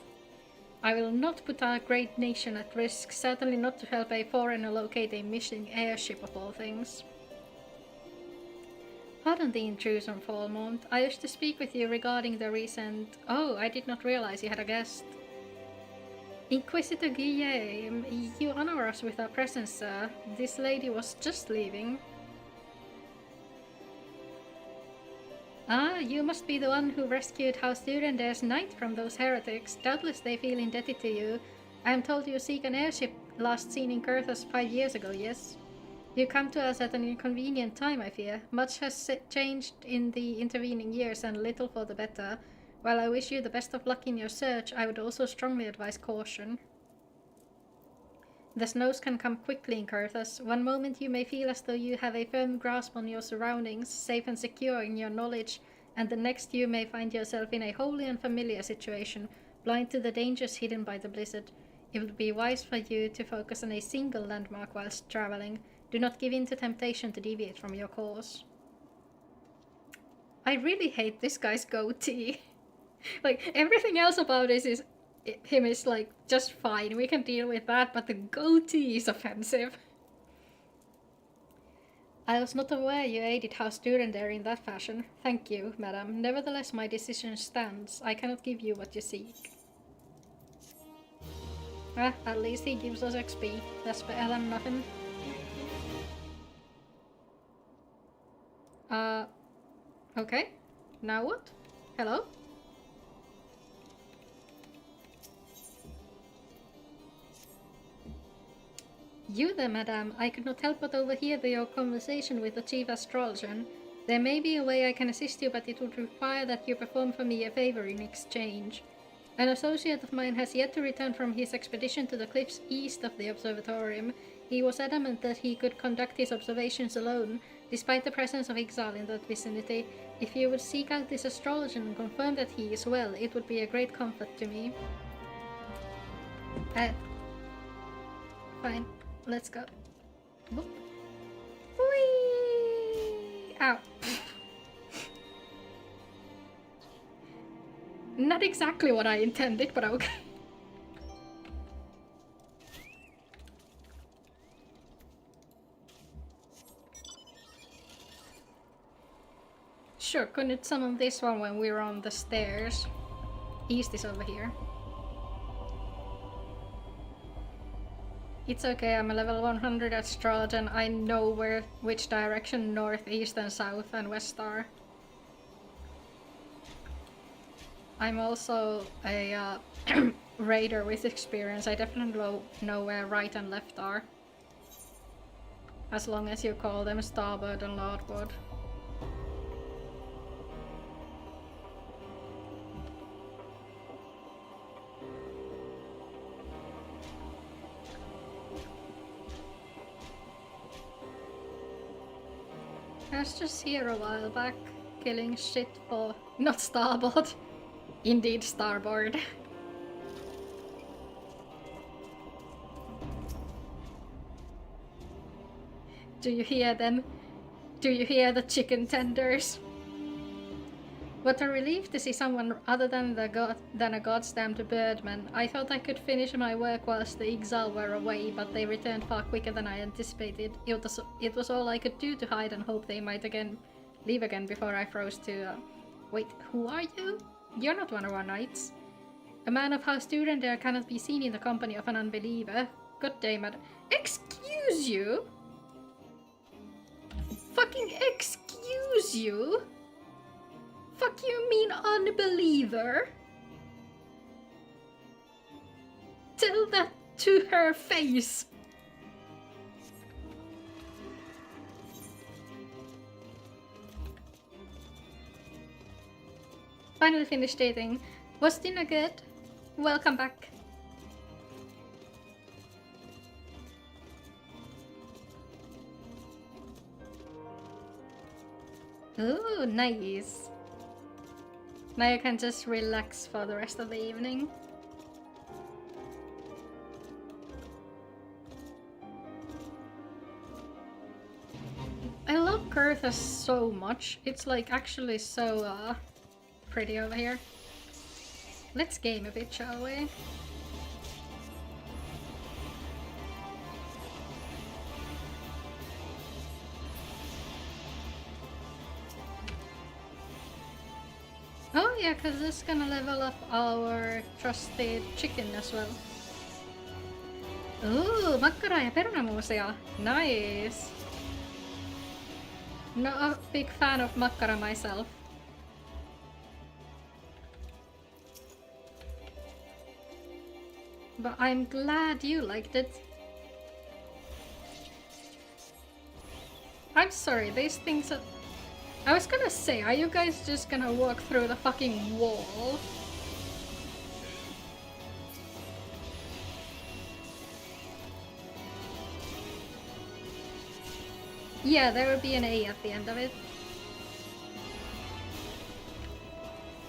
I will not put our great nation at risk, certainly not to help a foreigner locate a missing airship of all things. Pardon the intrusion, Falmont. I wish to speak with you regarding the recent... Oh, I did not realize you had a guest. Inquisitor Guillaume, you honor us with our presence, sir. This lady was just leaving. Ah, you must be the one who rescued House Durendare's knight from those heretics. Doubtless they feel indebted to you. I am told you seek an airship last seen in Kurthas 5 years ago, yes? You come to us at an inconvenient time, I fear. Much has changed in the intervening years, and little for the better. While I wish you the best of luck in your search, I would also strongly advise caution. The snows can come quickly in Kurthas. One moment you may feel as though you have a firm grasp on your surroundings, safe and secure in your knowledge, and the next you may find yourself in a wholly unfamiliar situation, blind to the dangers hidden by the blizzard. It would be wise for you to focus on a single landmark whilst traveling. Do not give in to temptation to deviate from your course. I really hate this guy's goatee. Like, everything else about him is like just fine. We can deal with that, but the goatee is offensive. I was not aware you aided House Durender in that fashion. Thank you, madam. Nevertheless, my decision stands. I cannot give you what you seek. Ah, at least he gives us XP. That's better than nothing. Okay. Now what? Hello? You there, madame. I could not help but overhear your conversation with the chief astrologer. There may be a way I can assist you, but it would require that you perform for me a favor in exchange. An associate of mine has yet to return from his expedition to the cliffs east of the observatorium. He was adamant that he could conduct his observations alone, despite the presence of exile in that vicinity. If you would seek out this astrologer and confirm that he is well, it would be a great comfort to me. Fine. Let's go. Boop. Whee! Ow. Not exactly what I intended, but okay. Sure, couldn't summon this one when we were on the stairs. East is over here. It's okay, I'm a level 100 astrologer and I know which direction north, east and south and west are. I'm also a raider with experience. I definitely know where right and left are. As long as you call them starboard and larboard. I was just here a while back, killing shit for... not starboard. Indeed, starboard. Do you hear them? Do you hear the chicken tenders? What a relief to see someone other than a goddamned birdman. I thought I could finish my work whilst the exile were away, but they returned far quicker than I anticipated. It was all I could do to hide and hope they might leave again before I froze to... Wait, who are you? You're not one of our knights. A man of House Durender cannot be seen in the company of an unbeliever. Good day, madam. Excuse you? Fucking excuse you? Fuck you mean unbeliever? Tell that to her face. Finally finished dating. Was dinner good? Welcome back. Ooh, nice. Now you can just relax for the rest of the evening. I love Kurthas so much. It's like actually so pretty over here. Let's game a bit, shall we? Oh yeah, because this is gonna level up our trusted chicken as well. Ooh, makkara ja perunamuusia. Nice. Not a big fan of makkara myself. But I'm glad you liked it. I'm sorry, these things are... I was gonna say, are you guys just gonna walk through the fucking wall? Yeah, there will be an A at the end of it.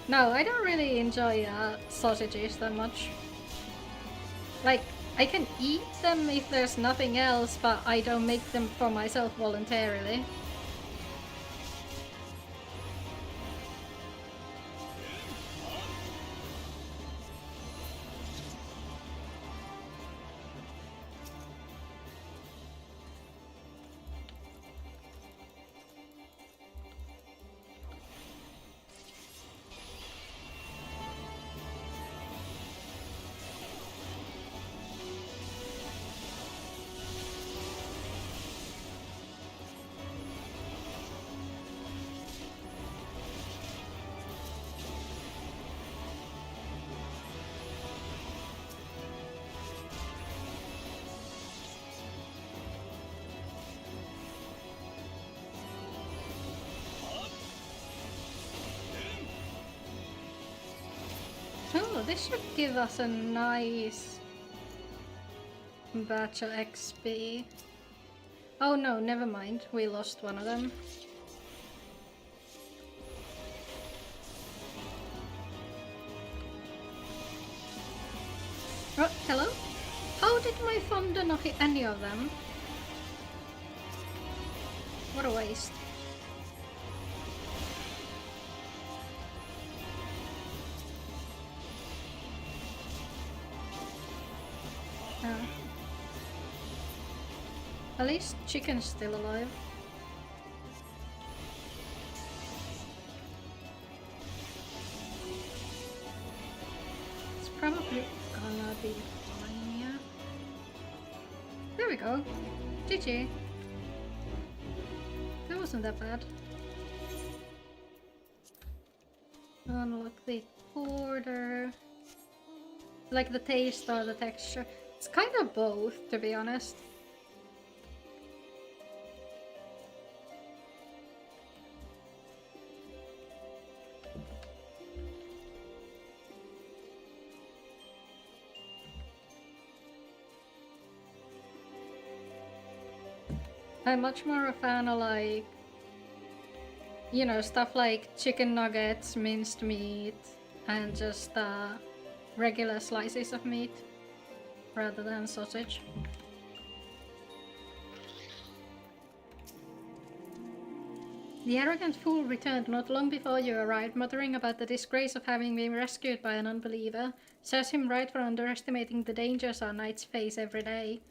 No, I don't really enjoy sausages that much. Like, I can eat them if there's nothing else, but I don't make them for myself voluntarily. Oh, this should give us a nice batch of XP. Oh no, never mind. We lost one of them. Oh, hello? How did my thunder not hit any of them? What a waste. At least chicken's still alive. It's probably gonna be fine, yeah. There we go. GG. That wasn't that bad. Unlock the border. Like the taste or the texture. It's kind of both, to be honest. I'm much more a fan of, like, you know, stuff like chicken nuggets, minced meat, and just regular slices of meat rather than sausage. The arrogant fool returned not long before you arrived, muttering about the disgrace of having been rescued by an unbeliever. Serves him right for underestimating the dangers our knights face every day.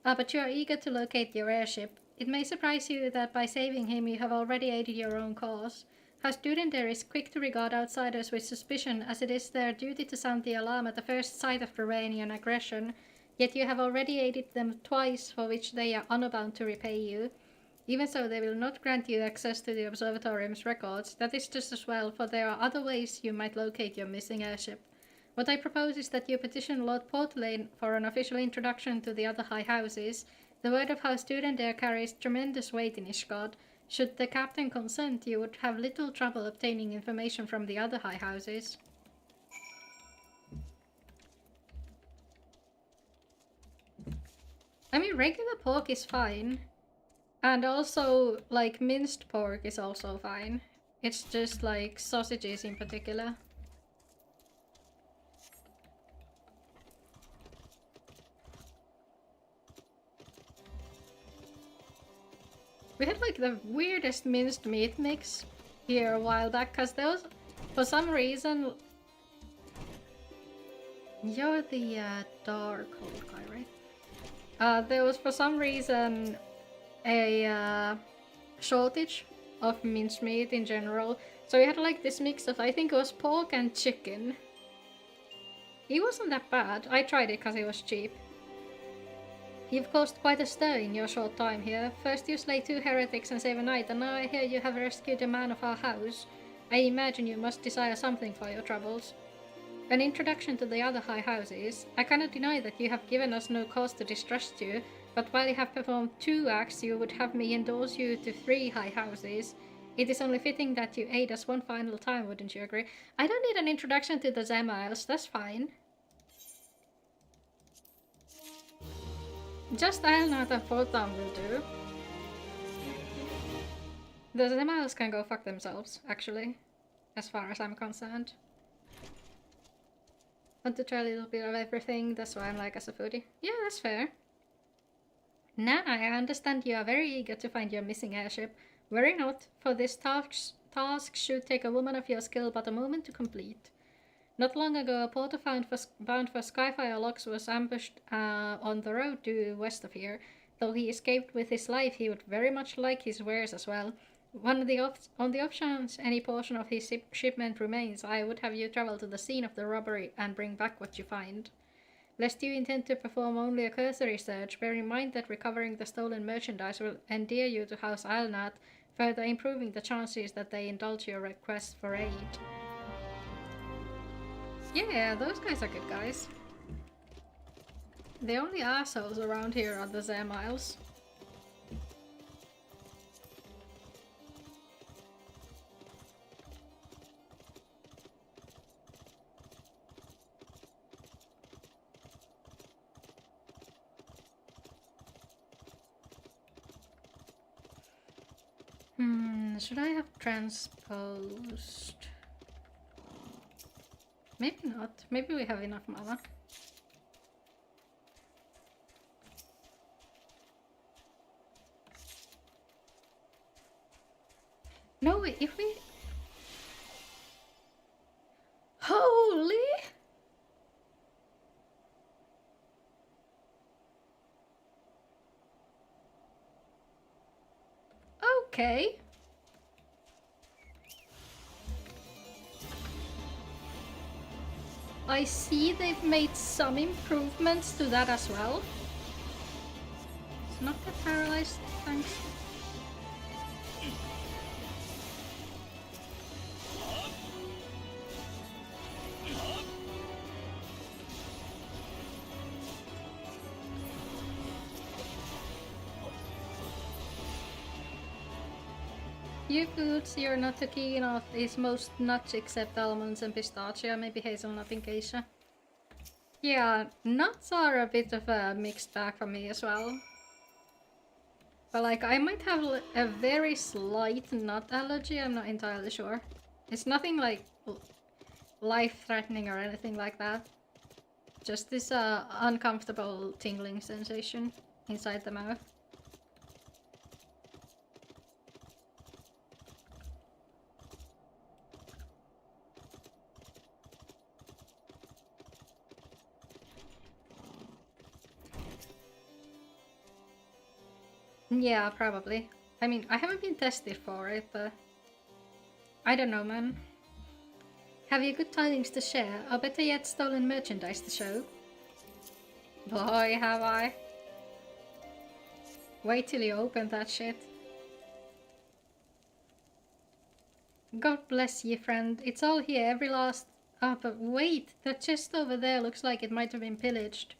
But you are eager to locate your airship. It may surprise you that by saving him you have already aided your own cause. Our student there is quick to regard outsiders with suspicion, as it is their duty to sound the alarm at the first sight of Ravainian aggression, yet you have already aided them twice, for which they are honour-bound to repay you. Even so, they will not grant you access to the observatorium's records. That is just as well, for there are other ways you might locate your missing airship. What I propose is that you petition Lord Portlane for an official introduction to the other high houses. The word of our student there carries tremendous weight in Ishgard. Should the captain consent, you would have little trouble obtaining information from the other high houses. I mean, regular pork is fine. And also, like, minced pork is also fine. It's just, like, sausages in particular. We had, like, the weirdest minced meat mix here a while back, because there was, for some reason... You're the, dark old guy, right? There was, for some reason, a shortage of minced meat in general, so we had like this mix of, I think it was pork and chicken. It wasn't that bad. I tried it because it was cheap. You've caused quite a stir in your short time here. First you slay 2 heretics and save a knight, and now I hear you have rescued a man of our house. I imagine you must desire something for your troubles. An introduction to the other high houses. I cannot deny that you have given us no cause to distrust you, but while you have performed 2 acts, you would have me endorse you to 3 high houses. It is only fitting that you aid us one final time, wouldn't you agree? I don't need an introduction to the Zemiles, that's fine. Just Ironheart and Photon will do. The Zemiles can go fuck themselves, actually, as far as I'm concerned. Want to try a little bit of everything, that's why I'm like as a foodie. Yeah, that's fair. Now I understand you are very eager to find your missing airship. Worry not, for this task should take a woman of your skill but a moment to complete. Not long ago, a porter bound for Skyfire Locks was ambushed on the road due west of here. Though he escaped with his life, he would very much like his wares as well. On the off chance any portion of his shipment remains, I would have you travel to the scene of the robbery and bring back what you find. Lest you intend to perform only a cursory search, bear in mind that recovering the stolen merchandise will endear you to House Islenat, further improving the chances that they indulge your request for aid. Yeah, those guys are good guys. The only assholes around here are the Zemiles. Should I have transposed? Maybe not. Maybe we have enough mana. No, if we... Holy! Okay. I see they've made some improvements to that as well. It's not that paralyzed, thanks. You foods you're not too keen of is most nuts except almonds and pistachio, maybe hazelnut and geisha. Yeah, nuts are a bit of a mixed bag for me as well. But like, I might have a very slight nut allergy, I'm not entirely sure. It's nothing like life-threatening or anything like that. Just this uncomfortable tingling sensation inside the mouth. Yeah, probably. I mean, I haven't been tested for it, but... I don't know, man. Have you good tidings to share, or better yet, stolen merchandise to show? Boy, have I. Wait till you open that shit. God bless ye, friend. It's all here, every last... Oh, but wait, that chest over there looks like it might have been pillaged.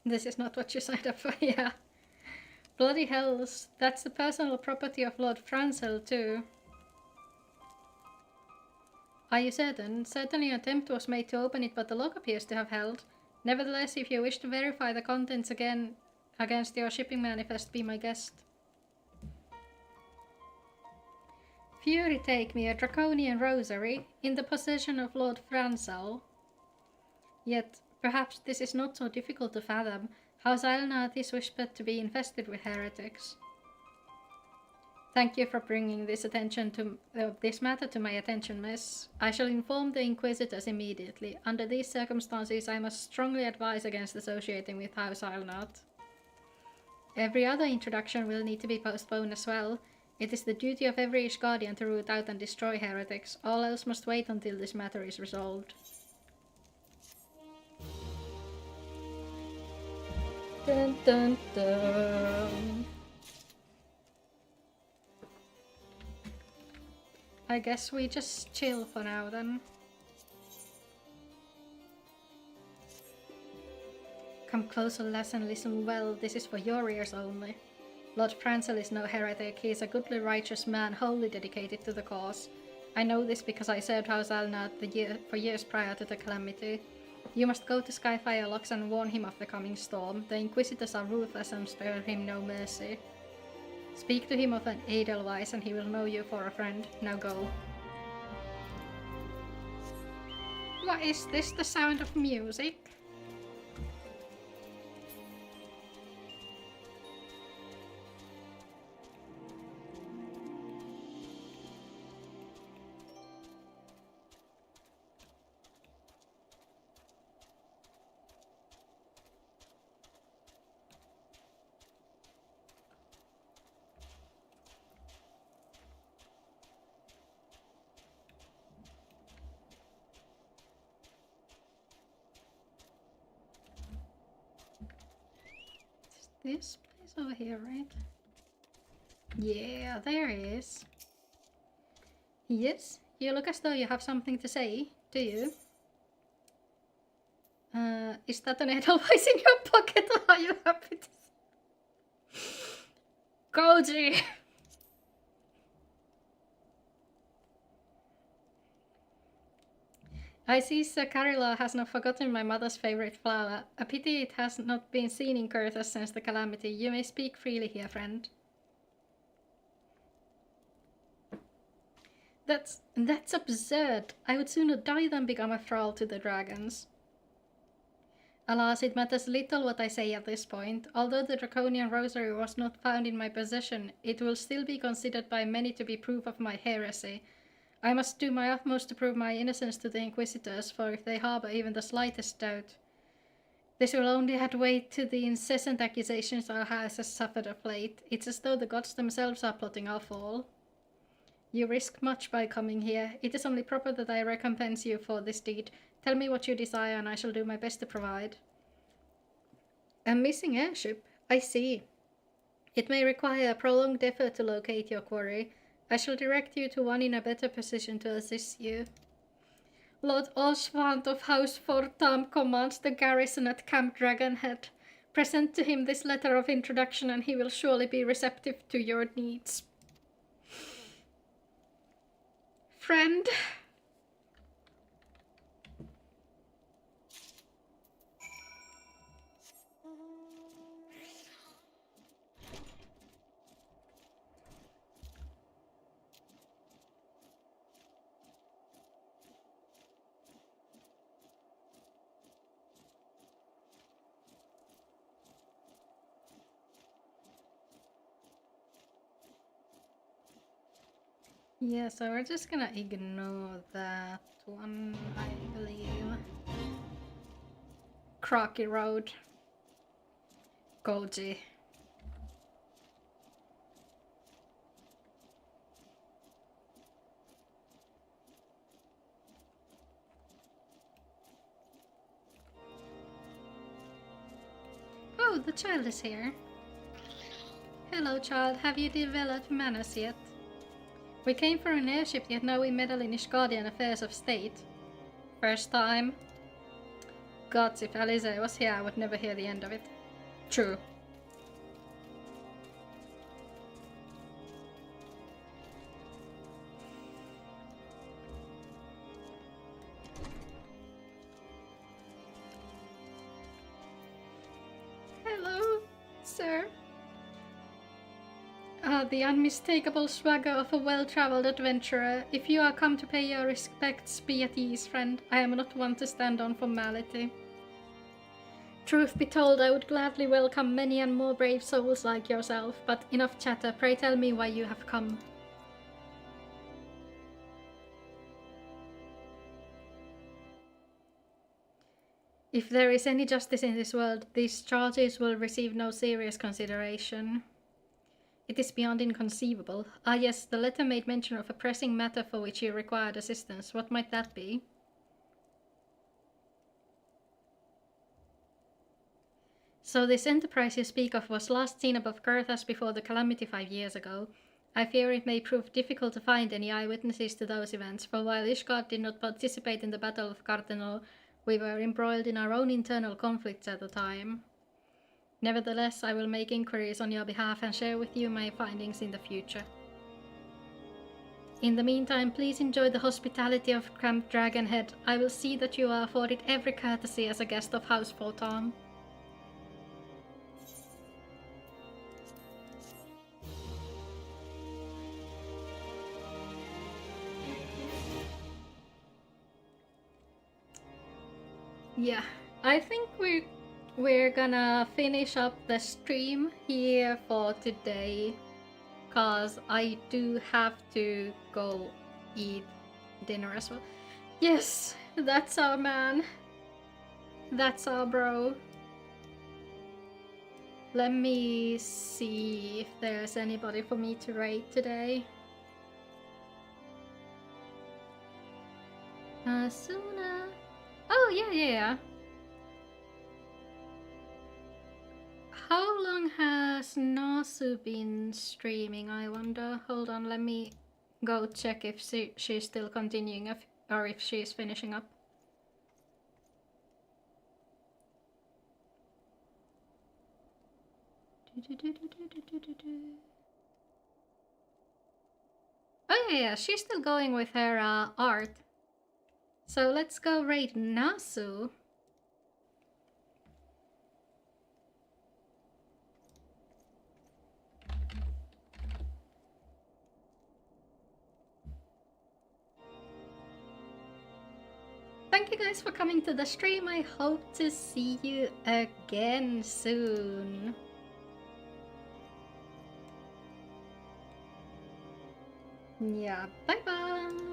This is not what you signed up for, yeah. Bloody hells, that's the personal property of Lord Francel too. Are you certain? Certainly an attempt was made to open it, but the lock appears to have held. Nevertheless, if you wish to verify the contents again against your shipping manifest, be my guest. Fury take me, a draconian rosary, in the possession of Lord Francel. Yet, perhaps this is not so difficult to fathom. House Islenat is whispered to be infested with heretics. Thank you for bringing this matter to my attention, miss. I shall inform the Inquisitors immediately. Under these circumstances, I must strongly advise against associating with House Islenat. Every other introduction will need to be postponed as well. It is the duty of every Ishgardian to root out and destroy heretics. All else must wait until this matter is resolved. Dun dun dun. I guess we just chill for now then. Come closer, lass, and listen well. This is for your ears only. Lord Francel is no heretic. He is a goodly righteous man, wholly dedicated to the cause. I know this because I served House Islenat for years prior to the calamity. You must go to Skyfire Locks and warn him of the coming storm. The Inquisitors are ruthless and spare him no mercy. Speak to him of an Edelweiss and he will know you for a friend. Now go. What is this? The sound of music? This place over here, right? Yeah, there he is. Yes, you look as though you have something to say, do you? Is that an edelweiss in your pocket or are you happy to... Koji! I see Sir Carilla has not forgotten my mother's favorite flower. A pity it has not been seen in Curthus since the calamity. You may speak freely here, friend. That's absurd. I would sooner die than become a thrall to the dragons. Alas, it matters little what I say at this point. Although the draconian rosary was not found in my possession, it will still be considered by many to be proof of my heresy. I must do my utmost to prove my innocence to the Inquisitors, for if they harbor even the slightest doubt, this will only add weight to the incessant accusations our house has suffered of late. It's as though the gods themselves are plotting our fall. You risk much by coming here. It is only proper that I recompense you for this deed. Tell me what you desire, and I shall do my best to provide. A missing airship? I see. It may require a prolonged effort to locate your quarry. I shall direct you to one in a better position to assist you. Lord Oswald of House Fortam commands the garrison at Camp Dragonhead. Present to him this letter of introduction and he will surely be receptive to your needs. Friend. Yeah, so we're just gonna ignore that one, I believe. Crocky Road. Koji. Oh, the child is here. Hello, child. Have you developed manners yet? We came for an airship, yet now we meddle in Ishgardian affairs of state. First time. Gods, if Alice was here, I would never hear the end of it. True. Hello, sir. The unmistakable swagger of a well-traveled adventurer. If you are come to pay your respects, be at ease, friend. I am not one to stand on formality. Truth be told, I would gladly welcome many and more brave souls like yourself, but enough chatter. Pray tell me why you have come. If there is any justice in this world, these charges will receive no serious consideration. It is beyond inconceivable. Ah yes, the letter made mention of a pressing matter for which you required assistance. What might that be? So this enterprise you speak of was last seen above Curthus before the calamity 5 years ago. I fear it may prove difficult to find any eyewitnesses to those events, for while Ishgard did not participate in the Battle of Cardenal, we were embroiled in our own internal conflicts at the time. Nevertheless, I will make inquiries on your behalf and share with you my findings in the future. In the meantime, please enjoy the hospitality of Camp Dragonhead. I will see that you are afforded every courtesy as a guest of House Fortam. Yeah, I think we're gonna finish up the stream here for today, cause I do have to go eat dinner as well. Yes, that's our man. That's our bro. Let me see if there's anybody for me to raid today. Asuna. Oh, yeah. How long has Nasu been streaming, I wonder? Hold on, let me go check if she's still continuing or if she's finishing up. Oh yeah, she's still going with her art. So let's go raid Nasu. Thank you guys for coming to the stream. I hope to see you again soon. Yeah, bye bye.